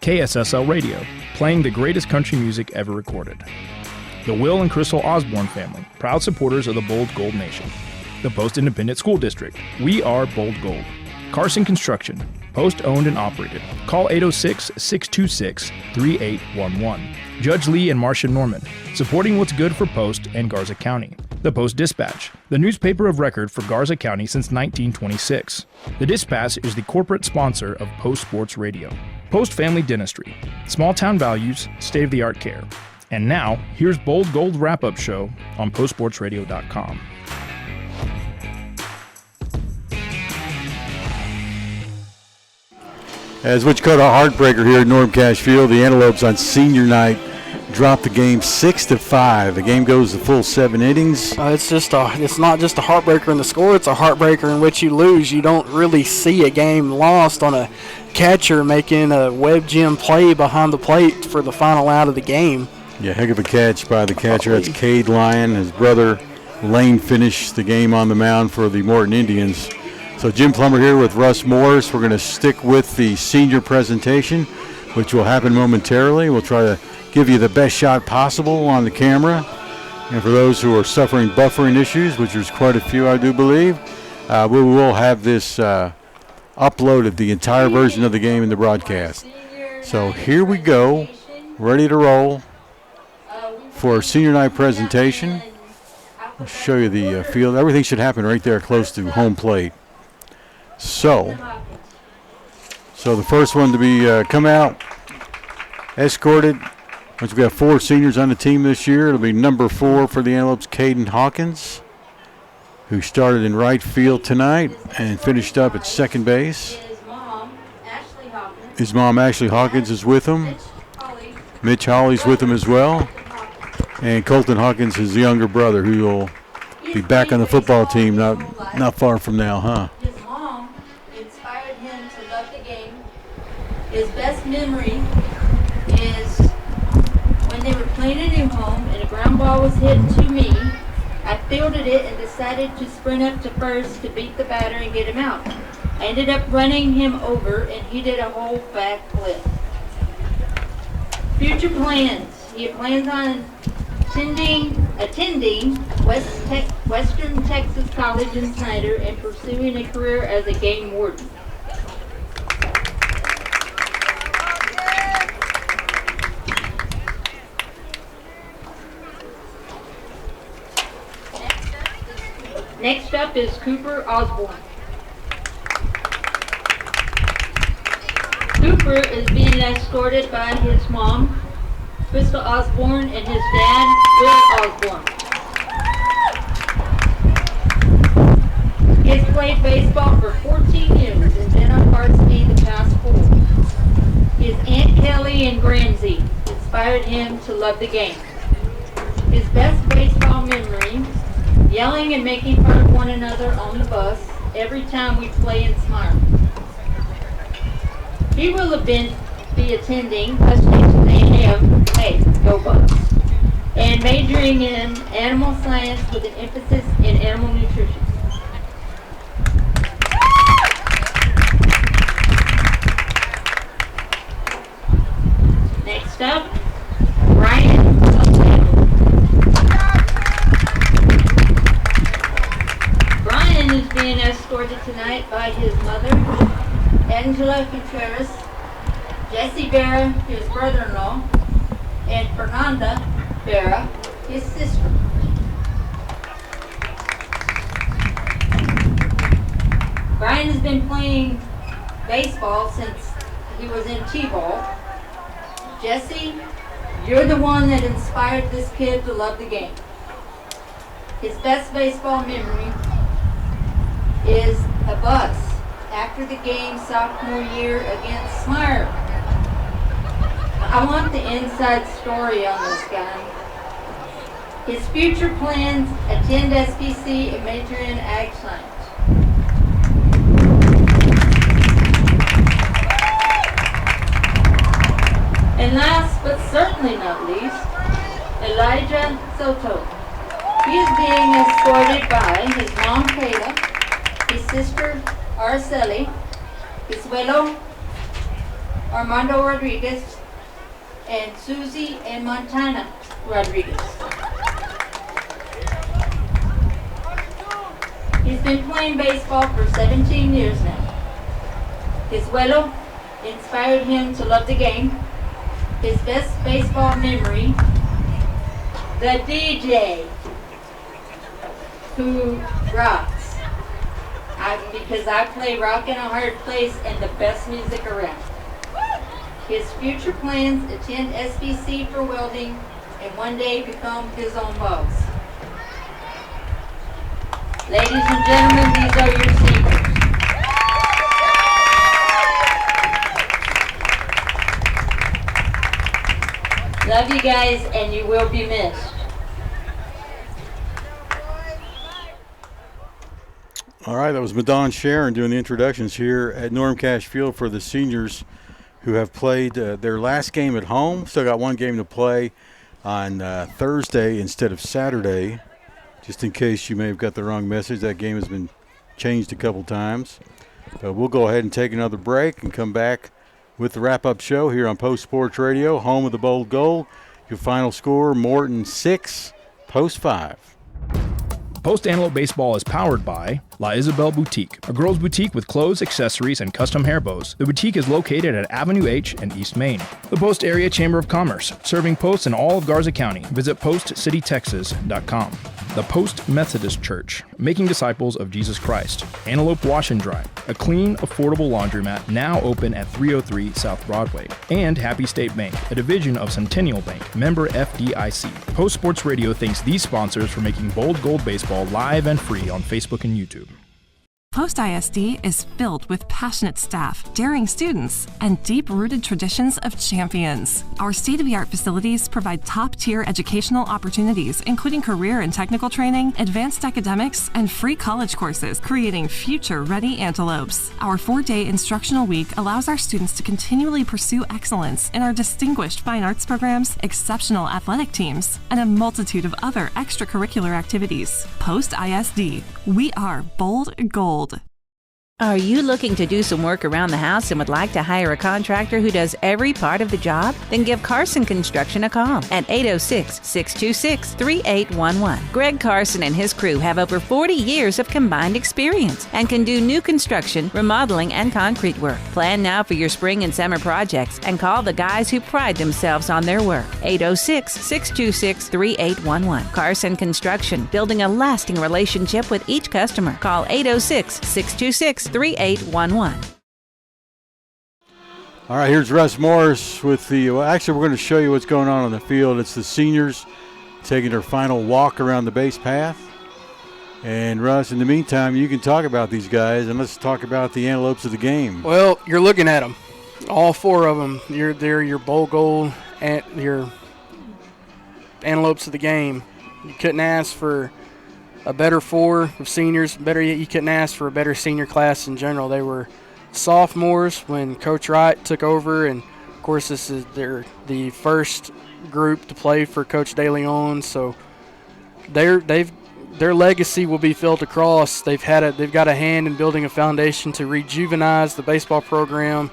KSSL Radio, playing the greatest country music ever recorded. The Will and Crystal Osborne family, proud supporters of the Bold Gold Nation. The Post Independent School District, we are Bold Gold. Carson Construction, Post owned and operated. Call 806-626-3811. Judge Lee and Marcia Norman, supporting what's good for Post and Garza County. The Post-Dispatch, the newspaper of record for Garza County since 1926. The Dispatch is the corporate sponsor of Post Sports Radio. Post Family Dentistry, small town values, state-of-the-art care. And now, here's Bold Gold Wrap-Up Show on postsportsradio.com. As which caught a heartbreaker here at Norm Cash Field, the Antelopes on senior night dropped the game 6-5. The game goes the full 7 innings. It's not just a heartbreaker in the score, it's a heartbreaker in which you lose. You don't really see a game lost on a catcher making a web gem play behind the plate for the final out of the game. Yeah, heck of a catch by the catcher. That's Cade Lyon. His brother Lane finished the game on the mound for the Morton Indians. So Jim Plummer here with Russ Morris. We're going to stick with the senior presentation, which will happen momentarily. We'll try to give you the best shot possible on the camera. And for those who are suffering buffering issues, which there's quite a few, I do believe, we will have this uploaded, the entire version of the game in the broadcast. So here we go, ready to roll for our senior night presentation. I'll show you the field. Everything should happen right there close to home plate. So the first one to be come out, escorted. We've got 4 seniors on the team this year. It'll be number 4 for the Antelopes, Caden Hawkins, who started in right field tonight and finished up at second base. His mom, Ashley Hawkins, is with him. Mitch Hawley's with him as well. And Colton Hawkins, his younger brother, who will be back on the football team not far from now, huh? His mom inspired him to love the game. His best memory is when they were playing at him home and a ground ball was hit to me. I fielded it and decided to sprint up to first to beat the batter and get him out. I ended up running him over and he did a whole back flip. Future plans. He plans on attending Western Texas College in Snyder and pursuing a career as a game warden. Next up is Cooper Osborne. Cooper is being escorted by his mom, Crystal Osborne, and his dad, Will Osborne. He has played baseball for 14 years and been on varsity the past 4. His Aunt Kelly and Gramsy inspired him to love the game. His best baseball memory, yelling and making fun of one another on the bus every time we play in Smart. He will have be attending Hutchinson A&M, hey, go Bucks, and majoring in animal science with an emphasis in animal nutrition. Next up, Brian. Brian is being escorted tonight by his mother, Angela Contreras, Jesse Vera, his brother-in-law, and Fernanda Vera, his sister. Brian has been playing baseball since he was in T-ball. Jesse, you're the one that inspired this kid to love the game. His best baseball memory is a bus after the game sophomore year against Smyre. I want the inside story on this guy. His future plans: attend SPC and major in ag science. And last but certainly not least, Elijah Soto. He is being escorted by his mom Kayla, his sister Araceli, his abuelo Armando Rodriguez, and Susie and Montana Rodriguez. He's been playing baseball for 17 years now. His abuelo inspired him to love the game. His best baseball memory, the DJ who rocks. Because I play rock in a hard place and the best music around. His future plans: attend SBC for welding and one day become his own boss. Ladies and gentlemen, these are your seniors. Love you guys, and you will be missed. All right, that was Madon Sharon doing the introductions here at Norm Cash Field for the seniors who have played their last game at home. Still got one game to play on Thursday instead of Saturday. Just in case you may have got the wrong message, that game has been changed a couple times. But we'll go ahead and take another break and come back with the wrap-up show here on Post Sports Radio, home of the Bold Gold. Your final score: Morton 6, Post 5. Post Antelope Baseball is powered by La Isabel Boutique, a girls' boutique with clothes, accessories, and custom hair bows. The boutique is located at Avenue H in East Main. The Post Area Chamber of Commerce, serving posts in all of Garza County. Visit postcitytexas.com. The Post Methodist Church, making disciples of Jesus Christ. Antelope Wash and Dry, a clean, affordable laundromat now open at 303 South Broadway. And Happy State Bank, a division of Centennial Bank, member FDIC. Post Sports Radio thanks these sponsors for making Bold Gold Baseball live and free on Facebook and YouTube. Post ISD is filled with passionate staff, daring students, and deep-rooted traditions of champions. Our state-of-the-art facilities provide top-tier educational opportunities, including career and technical training, advanced academics, and free college courses, creating future-ready antelopes. Our 4-day instructional week allows our students to continually pursue excellence in our distinguished fine arts programs, exceptional athletic teams, and a multitude of other extracurricular activities. Post ISD, we are Bold Gold. Are you looking to do some work around the house and would like to hire a contractor who does every part of the job? Then give Carson Construction a call at 806-626-3811. Greg Carson and his crew have over 40 years of combined experience and can do new construction, remodeling, and concrete work. Plan now for your spring and summer projects and call the guys who pride themselves on their work. 806-626-3811. Carson Construction, building a lasting relationship with each customer. Call 806-626-3811. All right, here's Russ Morris with actually, we're going to show you what's going on the field. It's the seniors taking their final walk around the base path. And, Russ, in the meantime, you can talk about these guys, and let's talk about the Antelopes of the game. Well, you're looking at them. All four of them. They're your bowl gold and your Antelopes of the game. You couldn't ask for a better four of seniors. Better yet, you couldn't ask for a better senior class in general. They were sophomores when Coach Wright took over, and of course they're the first group to play for Coach De Leon. So their legacy will be felt across. They've got a hand in building a foundation to rejuvenize the baseball program.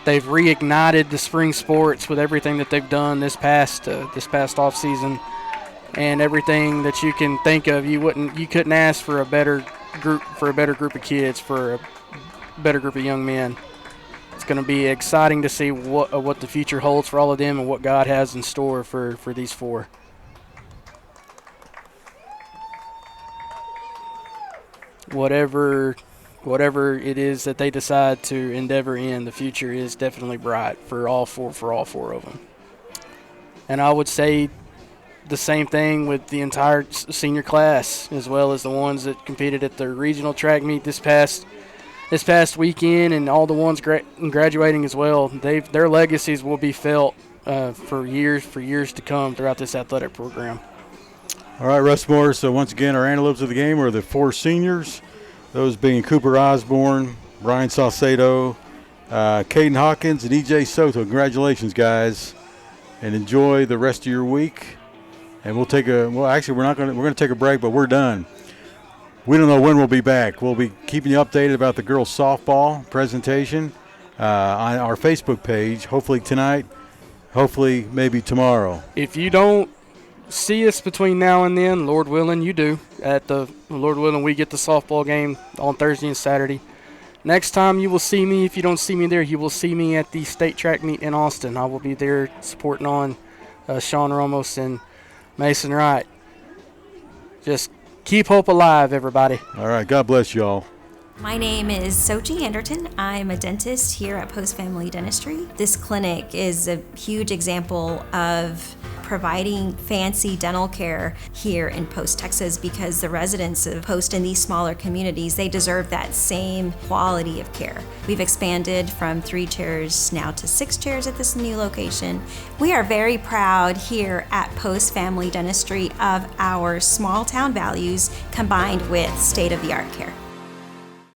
They've reignited the spring sports with everything that they've done this past off season. And everything that you can think of, you couldn't ask for a better group of kids, for a better group of young men. It's going to be exciting to see what the future holds for all of them and what God has in store for these four. Whatever it is that they decide to endeavor in, the future is definitely bright for all four of them. And I would say the same thing with the entire senior class, as well as the ones that competed at the regional track meet this past weekend, and all the ones graduating as well. Their legacies will be felt for years to come throughout this athletic program. All right, Russ Morris. So once again, our Antelopes of the game are the four seniors, those being Cooper Osborne, Brian Salcedo, Caden Hawkins, and E.J. Soto. Congratulations, guys, and enjoy the rest of your week. And we're going to take a break, but we're done. We don't know when we'll be back. We'll be keeping you updated about the girls softball presentation on our Facebook page, hopefully tonight, hopefully maybe tomorrow. If you don't see us between now and then, Lord willing, you do. Lord willing, we get the softball game on Thursday and Saturday. Next time you will see me, if you don't see me there, you will see me at the state track meet in Austin. I will be there supporting on Sean Ramos and Mason Wright. Just keep hope alive, everybody. All right. God bless you all. My name is Sochi Anderton. I'm a dentist here at Post Family Dentistry. This clinic is a huge example of providing fancy dental care here in Post, Texas, because the residents of Post in these smaller communities, they deserve that same quality of care. We've expanded from 3 chairs now to 6 chairs at this new location. We are very proud here at Post Family Dentistry of our small town values combined with state-of-the-art care.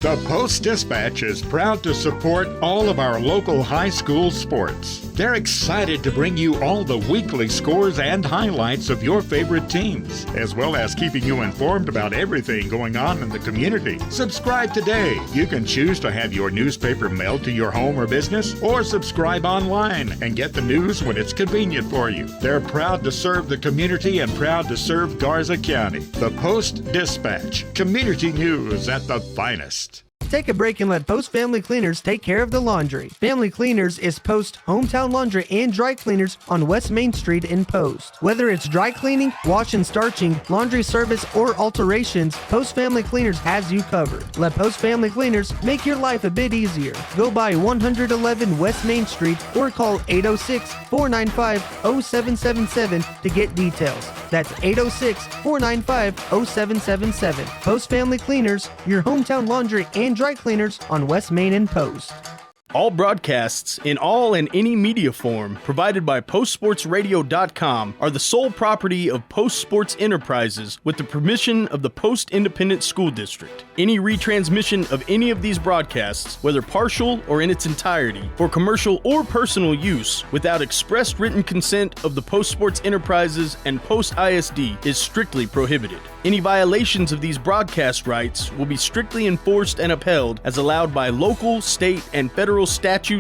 The Post-Dispatch is proud to support all of our local high school sports. They're excited to bring you all the weekly scores and highlights of your favorite teams, as well as keeping you informed about everything going on in the community. Subscribe today. You can choose to have your newspaper mailed to your home or business, or subscribe online and get the news when it's convenient for you. They're proud to serve the community and proud to serve Garza County. The Post-Dispatch, community news at the finest. Take a break and let Post Family Cleaners take care of the laundry. Family Cleaners is Post hometown laundry and dry cleaners on West Main Street in Post. Whether it's dry cleaning, wash and starching, laundry service, or alterations, Post Family Cleaners has you covered. Let Post Family Cleaners make your life a bit easier. Go by 111 West Main Street or call 806-495-0777 to get details. That's 806-495-0777. Post Family Cleaners, your hometown laundry and dry cleaners on West Main and Post. All broadcasts in all and any media form provided by PostSportsRadio.com are the sole property of Post Sports Enterprises with the permission of the Post Independent School District. Any retransmission of any of these broadcasts, whether partial or in its entirety, for commercial or personal use without express written consent of the Post Sports Enterprises and Post ISD is strictly prohibited. Any violations of these broadcast rights will be strictly enforced and upheld as allowed by local, state, and federal statute